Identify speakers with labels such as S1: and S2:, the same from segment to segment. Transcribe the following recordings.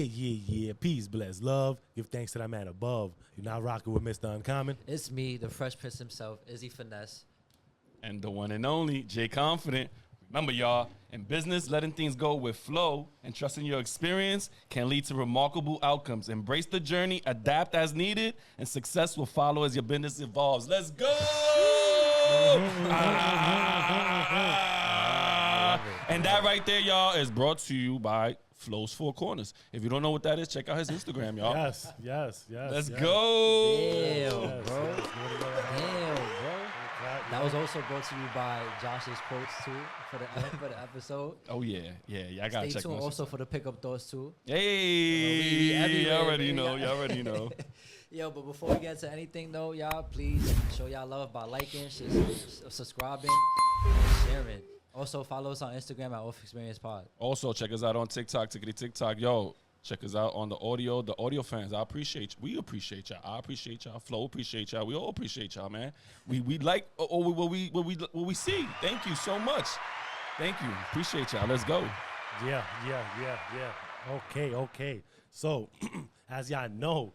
S1: Yeah. Peace, bless, love. Give thanks to that man above. You're not rocking with Mr. Uncommon.
S2: It's me, the Fresh Prince himself, Izzy Finesse.
S3: And the one and only Jay Confident. Remember, y'all, in business, letting things go with flow and trusting your experience can lead to remarkable outcomes. Embrace the journey, adapt as needed, and success will follow as your business evolves. Let's go! And that right there, y'all, is brought to you by Flows Four Corners. If you don't know what that is, check out his Instagram, y'all.
S1: Yes.
S3: Let's go.
S2: Damn, bro. That was also brought to you by Josh's quotes too for the episode.
S3: Oh yeah. I gotta
S2: Stay
S3: check.
S2: tuned also for the pickup thoughts too.
S3: Hey, y'all already know.
S2: Yo, but before we get to anything though, y'all please show y'all love by liking, subscribing, sharing. Also follow us on Instagram at Xperience Pod.
S3: Also check us out on TikTok, TikTok. Yo, check us out on the audio fans. I appreciate you. We appreciate y'all. I appreciate y'all. Flo appreciate y'all. We all appreciate y'all, man. We like what we see. Thank you so much. Thank you. Appreciate y'all. Let's go.
S1: Yeah. Okay. So, as y'all know,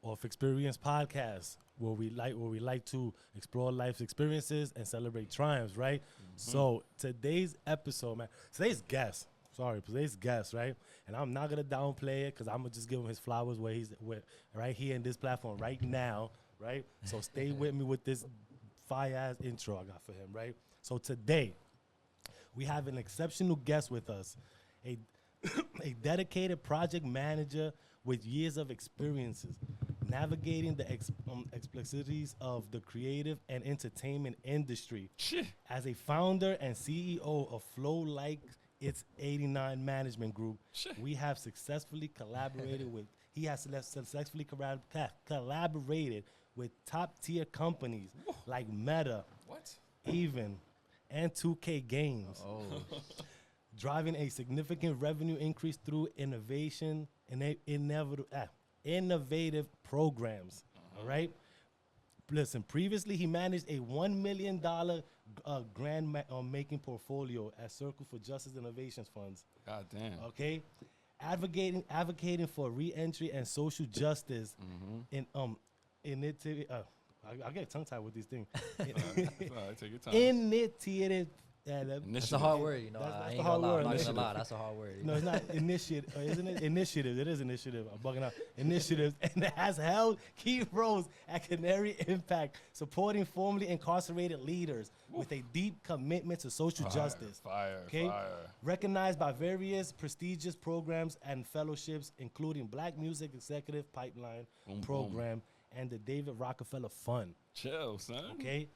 S1: Xperience Podcast, where we like to explore life's experiences and celebrate triumphs, right? So today's episode, man, today's guest, right? And I'm not gonna downplay it because I'm gonna just give him his flowers where he's right here in this platform right now, right? So stay with me with this fire-ass intro I got for him, right? So today, we have an exceptional guest with us, a dedicated project manager with years of experiences, navigating the complexities of the creative and entertainment industry. As a founder and CEO of Flow Like It's 89 Management Group, we have successfully collaborated with. He has successfully collaborated with top-tier companies like Meta, Even, and 2K Games, driving a significant revenue increase through innovative programs. All right. Listen, previously he managed a $1 million grant making portfolio at Circle for Justice Innovations Funds.
S3: God damn.
S1: Okay. Advocating for re-entry and social justice in it. I get tongue tied with these things.
S3: All right, take your time.
S1: Initiative.
S2: That's a hard word, you know.
S1: That's
S2: I ain't
S1: the
S2: gonna
S1: hard
S2: lie.
S1: word.
S2: I'm not gonna lie. That's a hard word.
S1: No, it's not initiative, isn't it? Initiative. It is initiative. I'm bugging out. Initiatives, and it has held key roles at Canary Impact, supporting formerly incarcerated leaders with a deep commitment to social justice.
S3: Fire.
S1: Recognized by various prestigious programs and fellowships, including Black Music Executive Pipeline Program and the David Rockefeller Fund.
S3: Chill, son.
S1: Okay.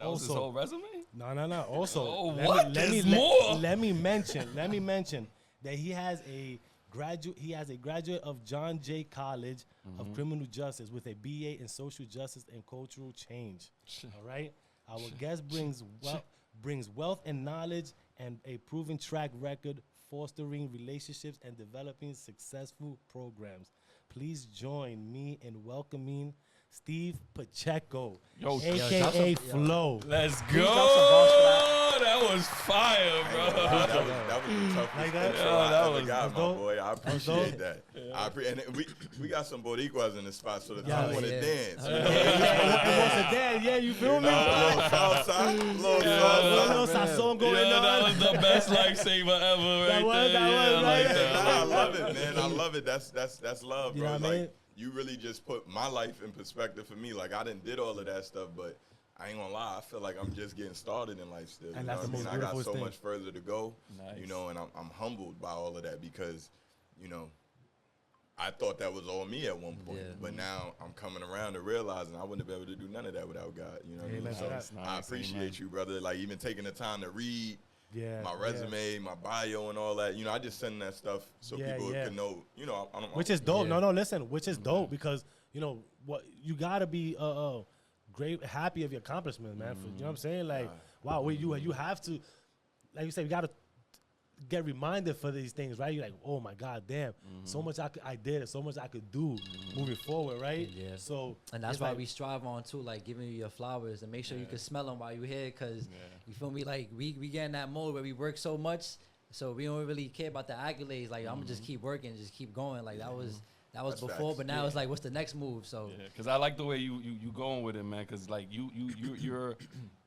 S3: That was his whole resume?
S1: No. Also, let me mention that he has a graduate of John Jay College of Criminal Justice with a BA in Social Justice and Cultural Change. All right? Our guest brings wealth and knowledge and a proven track record fostering relationships and developing successful programs. Please join me in welcoming Steve Pacheco, a.k.a. Flo.
S3: Let's go. That was fire, bro.
S4: That was a tough
S1: Like that?
S4: intro I ever
S1: was
S4: got, my
S1: dope.
S4: boy. I appreciate that. And we got some Boricuas in the spot, so the time want to dance.
S1: He wants to dance. Yeah, you feel me?
S4: Little
S1: sazon going on.
S3: That was the best lifesaver ever, right there.
S1: That was, right?
S4: I love it, man. I love it. That's love,
S1: You
S4: bro.
S1: know what I mean?
S4: You really just put my life in perspective for me. Like, I did all of that stuff, but I ain't gonna lie, I feel like I'm just getting started in life still.
S1: And that's the most
S4: I got
S1: beautiful
S4: so
S1: thing.
S4: much further to go,
S3: Nice.
S4: you know, and I'm humbled by all of that because, you know, I thought that was all me at one point, but now I'm coming around to realizing I wouldn't have been able to do none of that without God. You know what I mean? So
S3: That's nice.
S4: I appreciate you, brother. Like, even taking the time to read
S1: Yeah,
S4: my resume, my bio, and all that. You know, I just send that stuff so people can know. You know,
S1: which is dope. No, listen, which is dope because you know what you gotta be great, happy of your accomplishments, man. You know what I'm saying? Like, wow, you have to, like you said, you gotta get reminded for these things, right? You're like, oh my God, damn, so much I did, so much I could do moving forward, right?
S2: Yeah.
S1: So
S2: and that's why we strive on too, like giving you your flowers and make sure you can smell them while you're here, cause you feel me? Like we get in that mode where we work so much So we don't really care about the accolades. Like I'm gonna just keep working, just keep going. Like that was
S4: That's
S2: before,
S4: facts.
S2: but now it's like, what's the next move? So
S3: Yeah, because I like the way you going with it, man. Because like you're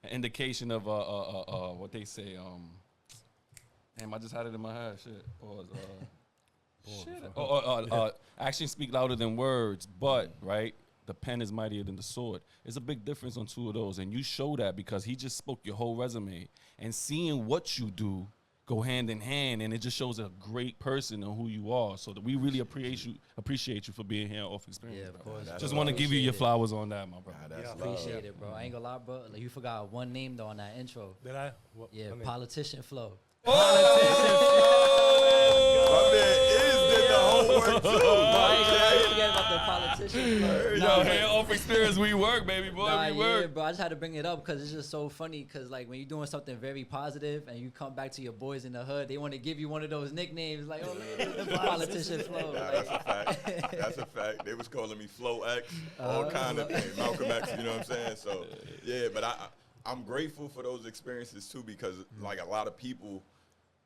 S3: an indication of what they say. Damn, I just had it in my head. Shit. Actions speak louder than words, but right, the pen is mightier than the sword. There's a big difference on two of those, and you show that because he just spoke your whole resume, and seeing what you do go hand in hand, and it just shows a great person and who you are. So that we really appreciate you for being here off Experience.
S2: yeah, of course.
S3: Just want to give you your flowers on that, my brother.
S4: Nah, that's
S1: Yeah,
S4: love.
S2: Appreciate it, bro. I ain't gonna lie, bro. Like you forgot one name though on that intro.
S1: Did I? What,
S2: Yeah,
S1: I mean,
S2: politician flow.
S4: My man did the homework too.
S2: I ain't
S4: Okay.
S2: forget about the politician flow.
S3: Yo, here off Experience, we work, baby boy,
S2: Nah,
S3: we
S2: yeah,
S3: work.
S2: bro. I just had to bring it up because it's just so funny. Because like when you're doing something very positive and you come back to your boys in the hood, they want to give you one of those nicknames like, "Oh, look at the politician flow."
S4: Nah, that's a fact. That's a fact. They was calling me Flow X, all kind of things, Malcolm X. You know what I'm saying? So yeah, but I'm grateful for those experiences too because like a lot of people,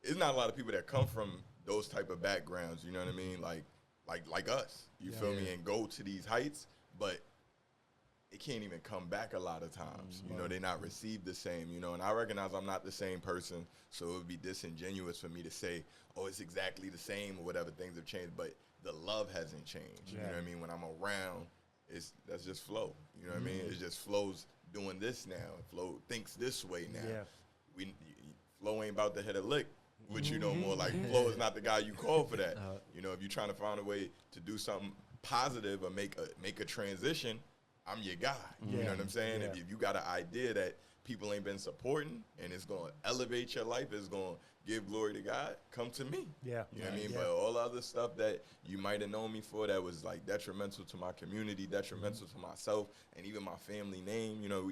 S4: it's not a lot of people that come from those type of backgrounds. You know what I mean? Like us. You feel me? And go to these heights, but it can't even come back a lot of times. You know, they're not received the same, you know, and I recognize I'm not the same person, so it would be disingenuous for me to say, oh, it's exactly the same or whatever, things have changed, but the love hasn't changed. You know what I mean? When I'm around, that's just flow. You know what I mean? It just flows doing this now. Flow thinks this way now.
S1: Yeah.
S4: Flow ain't about to hit a lick with you no more. Like Flow is not the guy you call for that. You know, if you're trying to find a way to do something positive or make a transition, I'm your guy. You know what I'm saying?
S1: Yeah.
S4: If you got an idea that people ain't been supporting and it's going to elevate your life, it's going to give glory to God, come to me.
S1: Yeah.
S4: You know what I mean? But all the other stuff that you might have known me for that was like detrimental to my community, detrimental to myself, and even my family name, you know,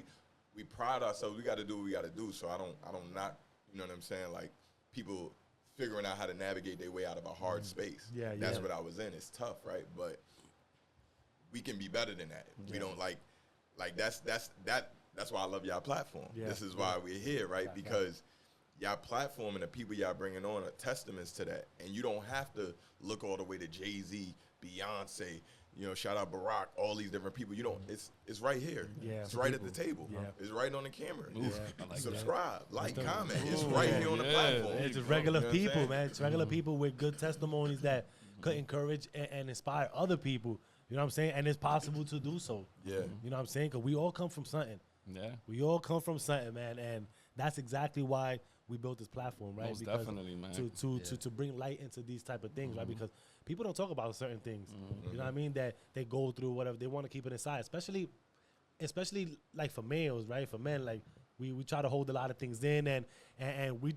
S4: we pride ourselves. We got to do what we got to do. So I don't not, you know what I'm saying? Like people figuring out how to navigate their way out of a hard space. That's what I was in. It's tough, right? But we can be better than that. We don't like that's why I love y'all platform. This is why we're here, right? Because y'all platform and the people y'all bringing on are testaments to that. And you don't have to look all the way to Jay-Z, Beyonce, you know, shout out Barack, all these different people. You don't, it's right here. It's right at the table. It's right on the camera. Subscribe, like, comment. It's right here on the platform.
S1: It's just regular people, man. It's regular people with good testimonies that could encourage and inspire other people. You know what I'm saying? And it's possible to do so. You know what I'm saying? Because we all come from something. We all come from something, man. And that's exactly why we built this platform, right?
S3: Most
S1: because
S3: definitely, man.
S1: To bring light into these type of things, right? Because people don't talk about certain things. You know what I mean? That they go through, whatever. They want to keep it inside, especially like for males, right? For men, like we try to hold a lot of things in, and we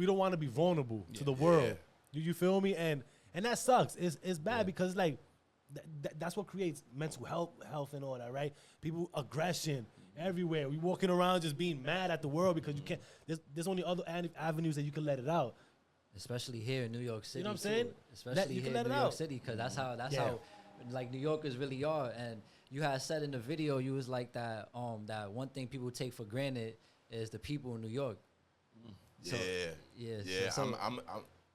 S1: don't want to be vulnerable to the world. You feel me? And that sucks. It's bad because like that's what creates mental health and all that, right? People aggression everywhere. We walking around just being mad at the world because you can't. There's only other avenues that you can let it out.
S2: Especially here in New York City.
S1: You know what I'm saying?
S2: Especially here in New York City, because that's how like New Yorkers really are. And you had said in the video, you was like that one thing people take for granted is the people in New York. So, so
S4: I'm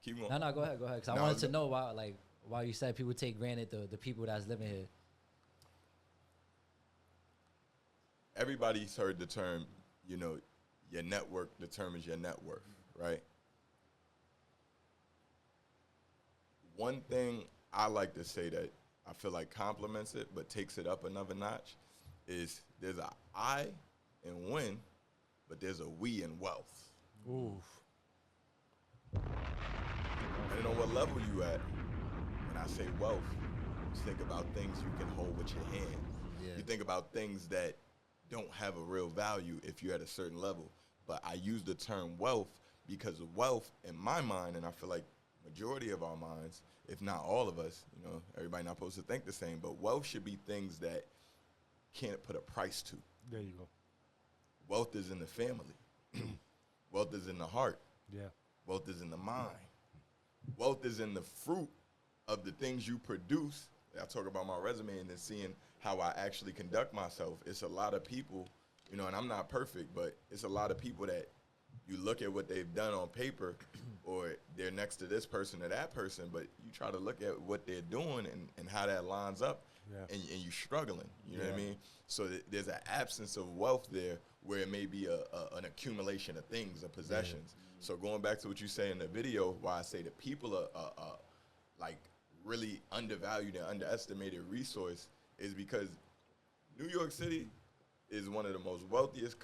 S4: keep going.
S2: No, go ahead. Because I wanted to know why you said people take granted the people that's living here.
S4: Everybody's heard the term, you know, your network determines your net worth, right? One thing I like to say that I feel like complements it but takes it up another notch is there's a I in win, but there's a we in wealth.
S1: Oof.
S4: Depending on what level you at, when I say wealth, you think about things you can hold with your hands. You think about things that don't have a real value if you're at a certain level. But I use the term wealth because of wealth in my mind, and I feel like majority of our minds, if not all of us, you know, everybody not supposed to think the same, but wealth should be things that can't put a price to.
S1: There you go.
S4: Wealth is in the family. Wealth is in the heart. Wealth is in the mind. Wealth is in the fruit of the things you produce. I talk about my resume and then seeing how I actually conduct myself. It's a lot of people, you know, and I'm not perfect, but it's a lot of people that you look at what they've done on paper, or they're next to this person or that person, but you try to look at what they're doing and how that lines up, and you're struggling. You know what I mean? So there's an absence of wealth there where it may be an accumulation of things, of possessions. So going back to what you say in the video, why I say that people are like really undervalued and underestimated resource is because New York City is one of the most wealthiest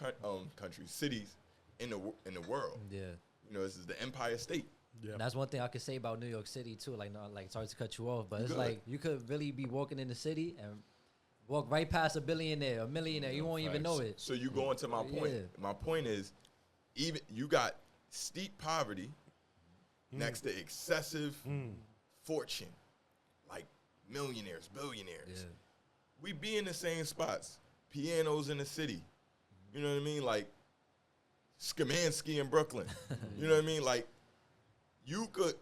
S4: cities in the world.
S2: Yeah.
S4: You know, this is the Empire State.
S1: Yeah.
S2: And that's one thing I could say about New York City too. Like, not like sorry to cut you off, but it's
S4: Good.
S2: like you could really be walking in the city and walk right past a billionaire, a millionaire. You won't even know it.
S4: So you go into my point.
S2: Yeah.
S4: My point is, even you got steep poverty next to excessive fortune, like millionaires, billionaires.
S2: Yeah.
S4: We be in the same spots. Pianos in the city. You know what I mean? Like Skamansky in Brooklyn. You know what I mean? Like you could,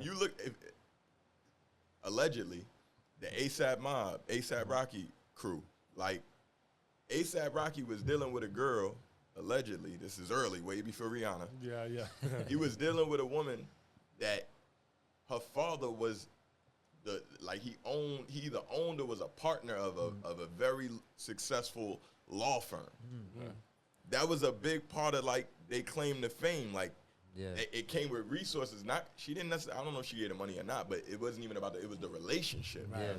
S4: you look, allegedly, the ASAP mob, ASAP Rocky crew, like ASAP Rocky was dealing with a girl, allegedly, this is early, way before Rihanna.
S1: Yeah.
S4: He was dealing with a woman that her father was he either owned or was a partner of a very successful law firm. That was a big part of like they claim to fame. Like it came with resources. Not she didn't necessarily. I don't know if she gave the money or not, but it wasn't even about it was the relationship.
S1: Right.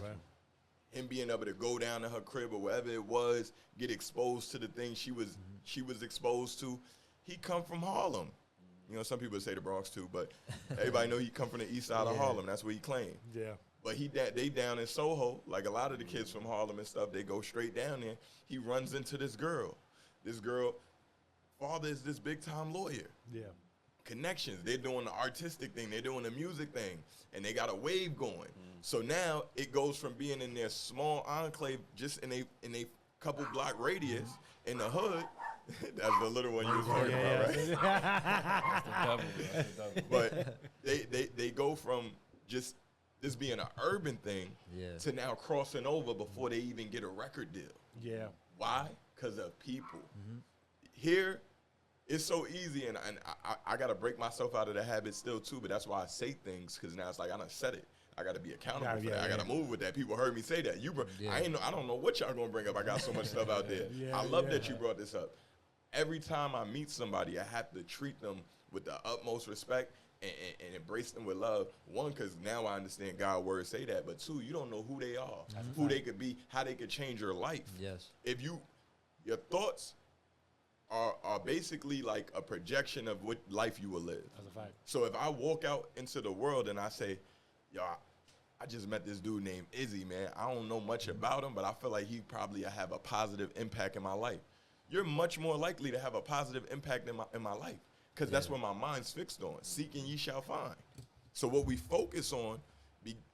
S4: Him being able to go down to her crib or wherever it was, get exposed to the things she was exposed to. He come from Harlem. You know, some people say the Bronx too, but everybody know he come from the east side of Harlem. That's what he claimed.
S1: Yeah.
S4: But they down in Soho, like a lot of the kids from Harlem and stuff, they go straight down there. He runs into this girl. This girl, father is this big time lawyer. Yeah. Connections. They're doing the artistic thing. They're doing the music thing. And they got a wave going. So now it goes from being in their small enclave, just in a couple block radius in the hood. That's the little one you was talking about, right?
S3: That's the devil.
S4: But they go from just this being an urban thing to now crossing over before they even get a record deal. Yeah. Why? Because of people. Here, it's so easy, and I got to break myself out of the habit still, too, but that's why I say things, because now it's like I done said it. I got to be accountable for that. I got to move with that. People heard me say that. I don't know what y'all going to bring up. I got so much stuff out there. I love that you brought this up. Every time I meet somebody, I have to treat them with the utmost respect and embrace them with love. One, because now I understand God's words say that. But two, you don't know who they are, who they could be, how they could change your life. Yes. If your thoughts are basically like a projection of what life you will live. That's a fact. So if I walk out into the world and I say, yo, I just met this dude named Izzy, man. I don't know much about him, but I feel like he probably have a positive impact in my life. You're much more likely to have a positive impact in my life, because that's what my mind's fixed on. Seek and ye shall find. So what we focus on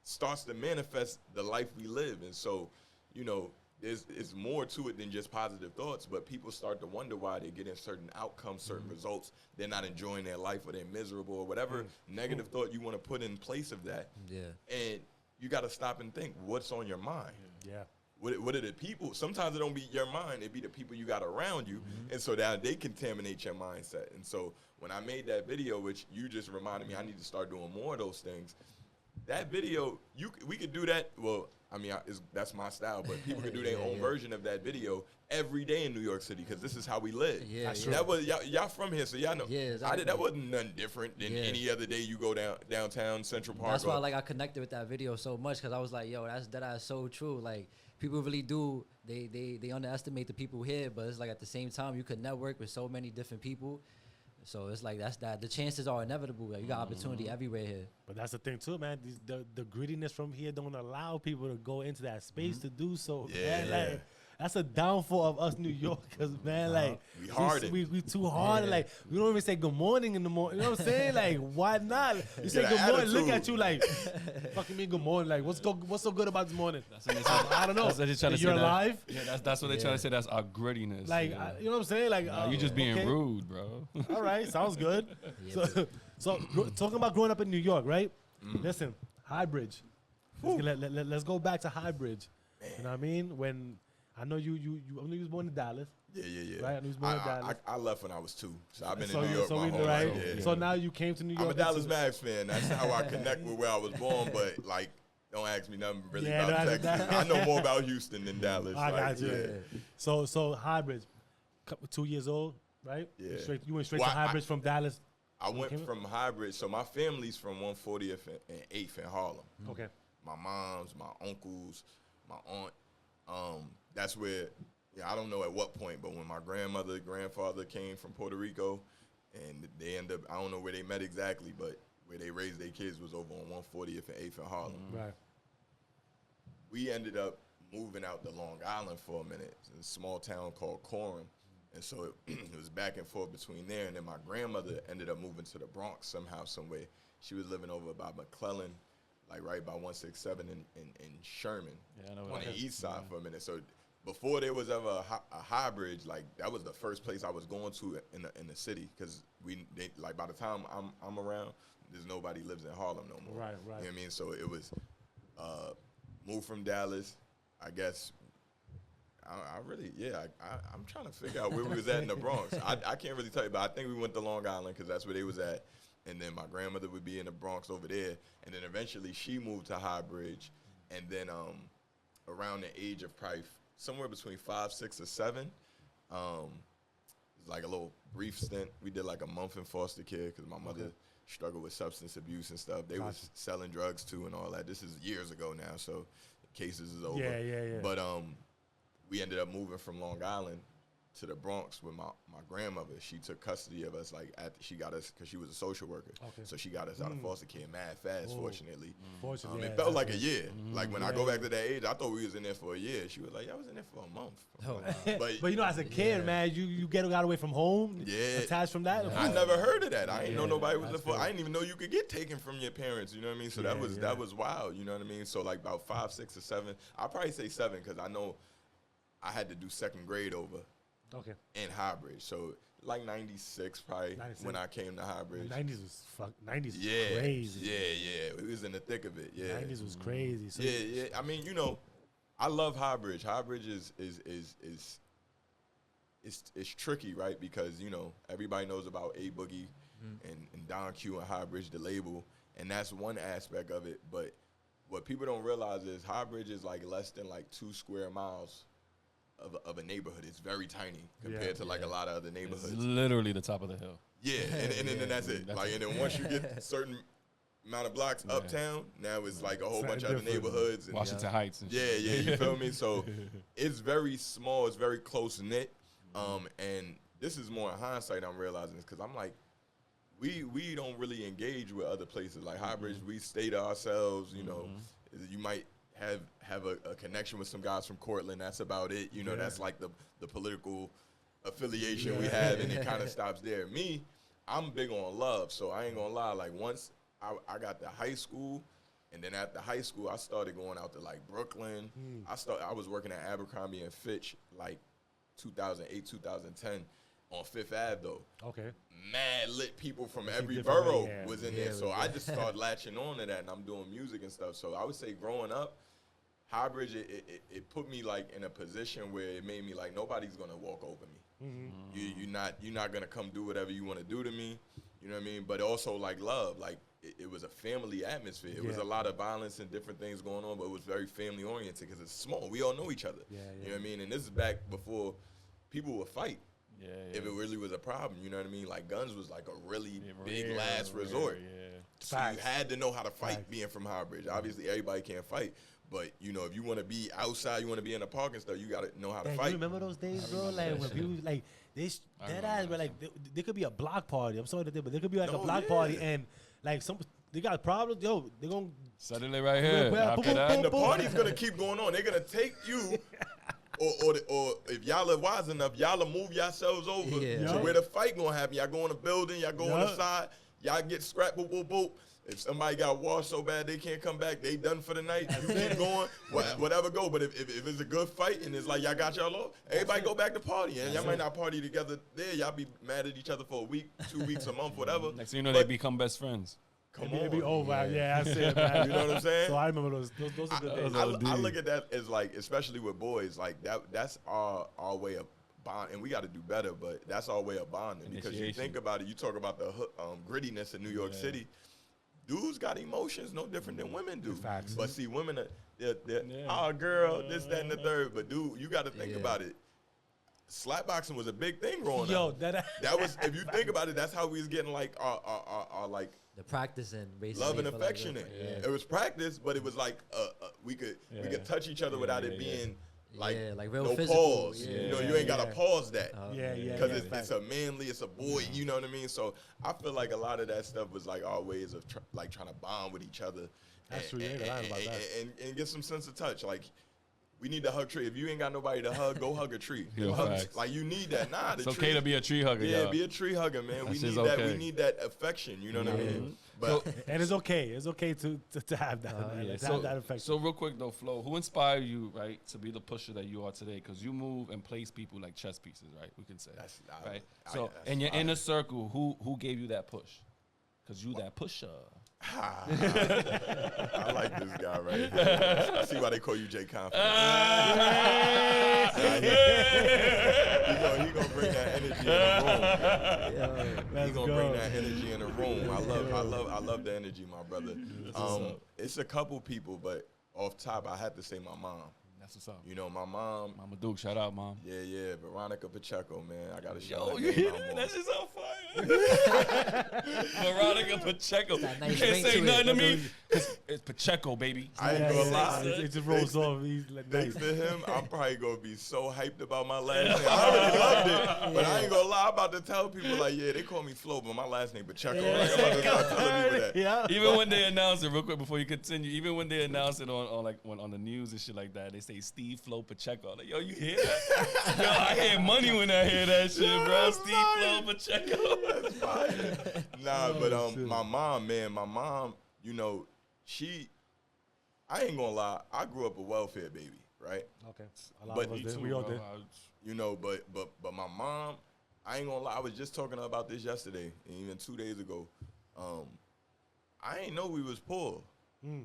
S4: starts to manifest the life we live. And so, you know, it's more to it than just positive thoughts, but people start to wonder why they're getting certain outcomes, certain results. They're not enjoying their life, or they're miserable, or whatever negative thought you want to put in place of that. Yeah. And you got to stop and think, what's on your mind? Yeah. What are the people? Sometimes it don't be your mind. It be the people you got around you. And so that they contaminate your mindset. And so when I made that video, which you just reminded me, I need to start doing more of those things. That video, we could do that. Well, I mean, that's my style, but people could do their own version of that video every day in New York City, because this is how we live. That was y'all from here, so y'all know. Exactly. That wasn't nothing different than any other day you go downtown Central Park.
S2: That's why I connected with that video so much, because I was like, yo, that's so true. Like, people really do, they underestimate the people here, but it's like at the same time, you could network with so many different people. So it's like the chances are inevitable. Like, you got opportunity everywhere here.
S1: But that's the thing too, man. The grittiness from here don't allow people to go into that space to do so. Man. Like, that's a downfall of us New Yorkers, man. Like, we too hard. Yeah. Like, we don't even say good morning in the morning. You know what I'm saying? Like, why not? You say good morning, look at you like, fucking me good morning. Like, what's so good about this morning? That's what they say. I don't know. That's what they're trying to say. You're alive?
S3: Yeah, that's what they're trying to say. That's our grittiness.
S1: Like, you know what I'm saying? Like,
S3: you just being rude, bro.
S1: All right, sounds good. So talking about growing up in New York, right? Listen, Highbridge. Let's go back to Highbridge. You know what I mean? When I know you was born in Dallas,
S4: Yeah.
S1: Right? And he was born in Dallas.
S4: I left when I was 2, so I've been in New York
S1: So
S4: my
S1: we
S4: whole
S1: right.
S4: life. Yeah.
S1: So now you came to New York.
S4: I'm a Dallas Mavericks fan. That's how I connect with where I was born. But like, don't ask me nothing really about Texas. I know more about Houston than Dallas.
S1: I got you.
S4: Yeah.
S1: So Highbridge, 2 years old, right?
S4: Yeah.
S1: You went straight to Highbridge from Dallas.
S4: I went from Highbridge. So my family's from 140th and 8th in Harlem.
S1: Okay.
S4: My mom's, my uncles, my aunt. That's where, I don't know at what point, but when my grandfather came from Puerto Rico, and they end up, I don't know where they met exactly, but where they raised their kids was over on 140th and 8th in Harlem.
S1: Right.
S4: We ended up moving out to Long Island for a minute, in a small town called Coram. And so it was back and forth between there. And then my grandmother ended up moving to the Bronx somehow, some way. She was living over by McClellan, like right by 167 in Sherman, on the east side for a minute. So before there was ever a Highbridge, like that was the first place I was going to in the city, because like by the time I'm around, there's nobody lives in Harlem no more.
S1: Right.
S4: You know what I mean? So it was moved from Dallas, I guess. I'm trying to figure out where we was at in the Bronx. I can't really tell you, but I think we went to Long Island because that's where they was at. And then my grandmother would be in the Bronx over there. And then eventually she moved to Highbridge. And then around the age of probably somewhere between 5, 6, or 7, it was like a little brief stint. We did like a month in foster care because my mother struggled with substance abuse and stuff. They was selling drugs too and all that. This is years ago now, so the cases is over.
S1: Yeah.
S4: But we ended up moving from Long Island to the Bronx with my grandmother. She took custody of us, like after she got us, because she was a social worker.
S1: Okay.
S4: So she got us out of foster care mad fast, fortunately.
S1: Fortunately,
S4: It felt like a year. Like when I go back to that age, I thought we was in there for a year. She was like, I was in there for a month.
S1: But you know, as a kid, man, you got away from home, attached from that.
S4: I never heard of that. I didn't know nobody was there for. I didn't even know you could get taken from your parents. You know what I mean? So that was wild. You know what I mean? So like about 5, 6, or 7. I'll probably say 7 because I know I had to do second grade over.
S1: Okay.
S4: In Highbridge, so like 96 probably 96. When I came to Highbridge.
S1: 90s was crazy.
S4: Yeah. We was in the thick of it. Yeah.
S1: 90s was crazy. So
S4: I mean, I love Highbridge. Highbridge is tricky, right? Because everybody knows about A Boogie and Don Q and Highbridge, the label, and that's one aspect of it. But what people don't realize is Highbridge is like less than like 2 square miles of a neighborhood. It's very tiny compared to like a lot of other neighborhoods.
S3: It's literally the top of the hill.
S4: Yeah, and then that's it. Like, and then once you get a certain amount of blocks uptown, now it's like a whole bunch of other neighborhoods. And
S3: Washington Heights. And
S4: shit. You feel me? So it's very small. It's very close knit. And this is more in hindsight I'm realizing this because I'm like, we don't really engage with other places. Like Highbridge, we stay to ourselves. You might have a connection with some guys from Cortland. That's about it. That's like the political affiliation we have, and it kind of stops there. Me, I'm big on love, so I ain't gonna lie. Like once I got to high school, and then after high school, I started going out to like Brooklyn. I was working at Abercrombie and Fitch like 2008, 2010 on Fifth Ave though.
S1: Okay.
S4: Mad lit people from every borough was in there, so I just started latching on to that, and I'm doing music and stuff. So I would say growing up, Highbridge, it put me like in a position where it made me like nobody's gonna walk over me. You're not gonna come do whatever you want to do to me. You know what I mean? But also like love, like it was a family atmosphere. It was a lot of violence and different things going on, but it was very family oriented because it's small. We all know each other. You know what I mean? And this is back before people would fight. If it really was a problem, you know what I mean? Like guns was like a really big last resort. So you had to know how to fight being from Highbridge. Obviously, everybody can't fight. But, if you want to be outside, you want to be in the park and stuff, you got to know how to fight.
S1: You remember those days, bro? Like, when people, like, that ass, but like, there could be a block party. I'm sorry to say, but there could be like a block party and, like, they got problems. Yo, they're going to.
S3: Suddenly right here. After that.
S4: And the party's going to keep going on. They're going to take you. Or if y'all are wise enough, y'all will move yourselves over to where the fight going to happen. Y'all go in the building, y'all go on the side, y'all get scrapped, boop, boop, boop. If somebody got washed so bad they can't come back, they done for the night. You keep going, whatever go. But if it's a good fight and it's like y'all got y'all off, everybody go back to party. And y'all might not party together there. Y'all be mad at each other for a week, 2 weeks, a month, whatever.
S3: Next thing you know, they become best friends.
S1: It'd be over. Yeah, that's it, man.
S4: You know what I'm saying?
S1: So I remember those are good days.
S4: I look at that as like, especially with boys, like that's our way of bond, and we got to do better. But that's our way of bonding because you think about it. You talk about the grittiness of New York City. Dudes got emotions no different than women do.
S1: Facts.
S4: But see, women they're oh girl, this, that, and the third. But dude, you got to think about it. Slapboxing was a big thing growing up. That was, if you think about it, that's how we was getting like our like
S2: the practice and basically
S4: love and affection. It was practice, but it was like we could touch each other without it being like
S2: real
S4: no
S2: physical.
S4: pause. You know, you ain't gotta pause that. Because it's a manly, it's a boy. You know what I mean? So I feel like a lot of that stuff was like our ways of trying to bond with each other.
S1: That's true.
S4: And get some sense of touch. Like, we need to hug tree. If you ain't got nobody to hug, go hug a tree. Like, you need that. Nah,
S3: it's okay to be a tree hugger.
S4: Yeah, be a tree hugger, man. We need that. We need that affection. You know what I mean? But
S1: and it's okay. It's okay to have that. Have that affection.
S3: So real quick though, Flo, who inspired you, right, to be the pusher that you are today? Because you move and place people like chess pieces, right? We can say, right? So in your inner circle, who gave you that push? Because you that pusher.
S4: I like this guy right here. I see why they call you Jay Confidence. He gonna bring that energy in the room. He gonna bring that energy in the room. I love the energy, my brother. It's a couple people, but off top, I had to say my mom.
S3: That's what's up.
S4: You know, my mom.
S3: Mama Duke, shout out, Mom.
S4: Yeah, Veronica Pacheco, man. I got to shout out.
S3: You hear that? That's just on fire. Veronica Pacheco. You can't say nothing to me because it's Pacheco, baby.
S4: I ain't gonna lie.
S1: It just rolls off.
S4: Thanks to him, I'm probably gonna be so hyped about my last name. I already loved it, but I ain't gonna lie. I'm about to tell people like, yeah, they call me Flo, but my last name Pacheco. Like, I'm about to start telling people that.
S1: Yeah.
S3: Even when they announce it, real quick before you continue, even when they announce it on the news and shit like that, they say Steve Flo Pacheco. Like, yo, you hear that? Yo, I hear money when I hear that shit, bro. Steve Flo Pacheco.
S4: That's fire. Nah, but my mom, you know, I ain't gonna lie, I grew up a welfare baby, right?
S1: Okay. A lot of us did. We all did.
S4: You know, but my mom, I ain't gonna lie, I was just talking about this yesterday and even 2 days ago. I ain't know we was poor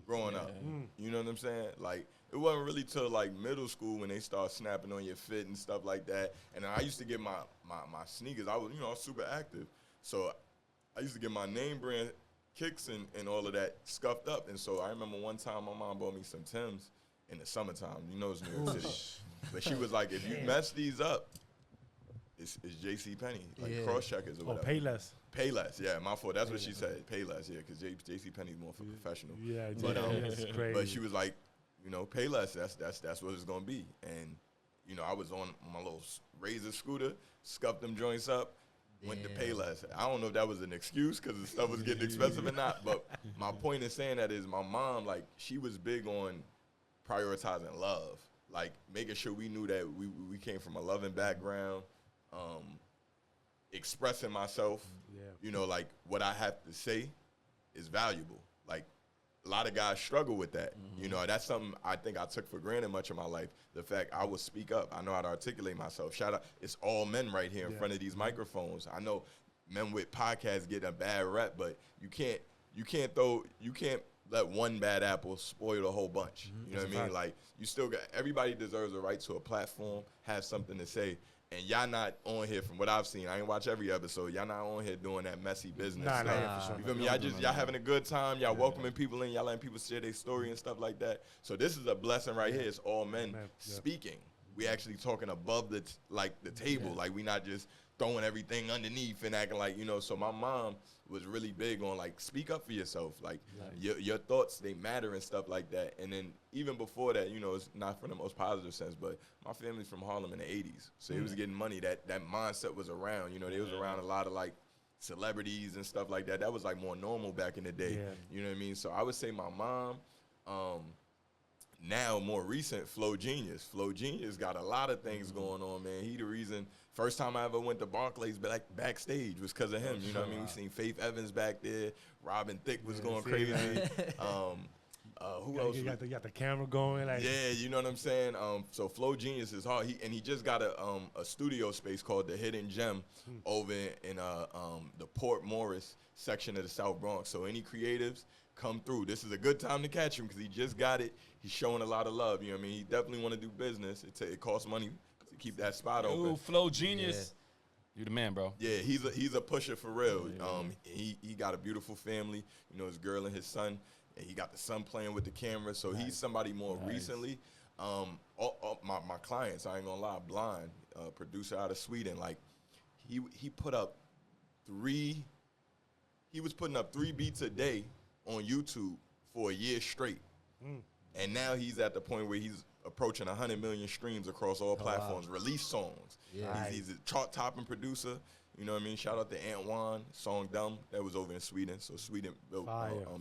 S4: growing up. You know what I'm saying? Like, it wasn't really till like middle school when they start snapping on your fit and stuff like that. And I used to get my sneakers. I was, you know, super active. So I used to get my name brand kicks and all of that scuffed up. And so I remember one time my mom bought me some Timbs in the summertime. You know it's New York City. But she was like, if you mess these up, it's J.C. Penney, like cross-checkers or whatever.
S1: Pay less.
S4: Pay less, yeah, my fault. That's what she said, pay less, yeah, because J.C. Penney's more for professional.
S1: Yeah,
S4: but,
S1: it's crazy.
S4: But she was like, you know, pay less, that's what it's going to be. And, you know, I was on my little Razor scooter, scuffed them joints up, went to pay less. I don't know if that was an excuse because the stuff was getting expensive or not, but my point in saying that is my mom, like, she was big on prioritizing love, like making sure we knew that we came from a loving background, expressing myself, you know, like what I have to say is valuable. Like a lot of guys struggle with that. You know, that's something I think I took for granted much of my life. The fact I will speak up. I know how to articulate myself. Shout out, it's all men right here in front of these microphones. I know men with podcasts get a bad rep, but you can't let one bad apple spoil the whole bunch. You know what I mean? Like, you still got, everybody deserves a right to a platform, have something to say. And y'all not on here, from what I've seen, I ain't watch every episode, y'all not on here doing that messy business stuff.
S1: For sure.
S4: You feel me? Y'all having a good time, y'all welcoming people in, y'all letting people share their story and stuff like that. So this is a blessing right here. It's all men speaking. We actually talking above the table. Like, we not just throwing everything underneath and acting like, you know. So my mom was really big on, like, speak up for yourself. Like, your thoughts, they matter and stuff like that. And then even before that, you know, it's not from the most positive sense, but my family's from Harlem in the 80s. So it was getting money. That mindset was around. You know, they was around a lot of, like, celebrities and stuff like that. That was, like, more normal back in the day. You know what I mean? So I would say my mom, now more recent, Flo Genius. Flo Genius got a lot of things going on, man. He the reason. First time I ever went to Barclays backstage was because of him. You know what I mean? We seen Faith Evans back there. Robin Thicke was going crazy. Who else?
S1: You got the camera going. Like.
S4: Yeah, you know what I'm saying? So Flo Genius is hard. He just got a studio space called The Hidden Gem over in the Port Morris section of the South Bronx. So any creatives, come through. This is a good time to catch him because he just got it. He's showing a lot of love. You know what I mean? He definitely want to do business. It costs money. to keep that spot
S3: Ooh,
S4: open.
S3: Flow Genius. You the man, bro.
S4: Yeah, he's a pusher for real. He got a beautiful family. You know, his girl and his son, and he got the son playing with the camera. So he's somebody more recently. My clients, I ain't gonna lie, Blind, producer out of Sweden, like he put up he was putting up 3 beats a day on YouTube for a year straight. And now he's at the point where he's approaching 100 million streams across all platforms, release songs.
S2: Yeah.
S4: He's a chart-topping producer. You know what I mean? Shout out to Antoine, song Dumb. That was over in Sweden. So Sweden built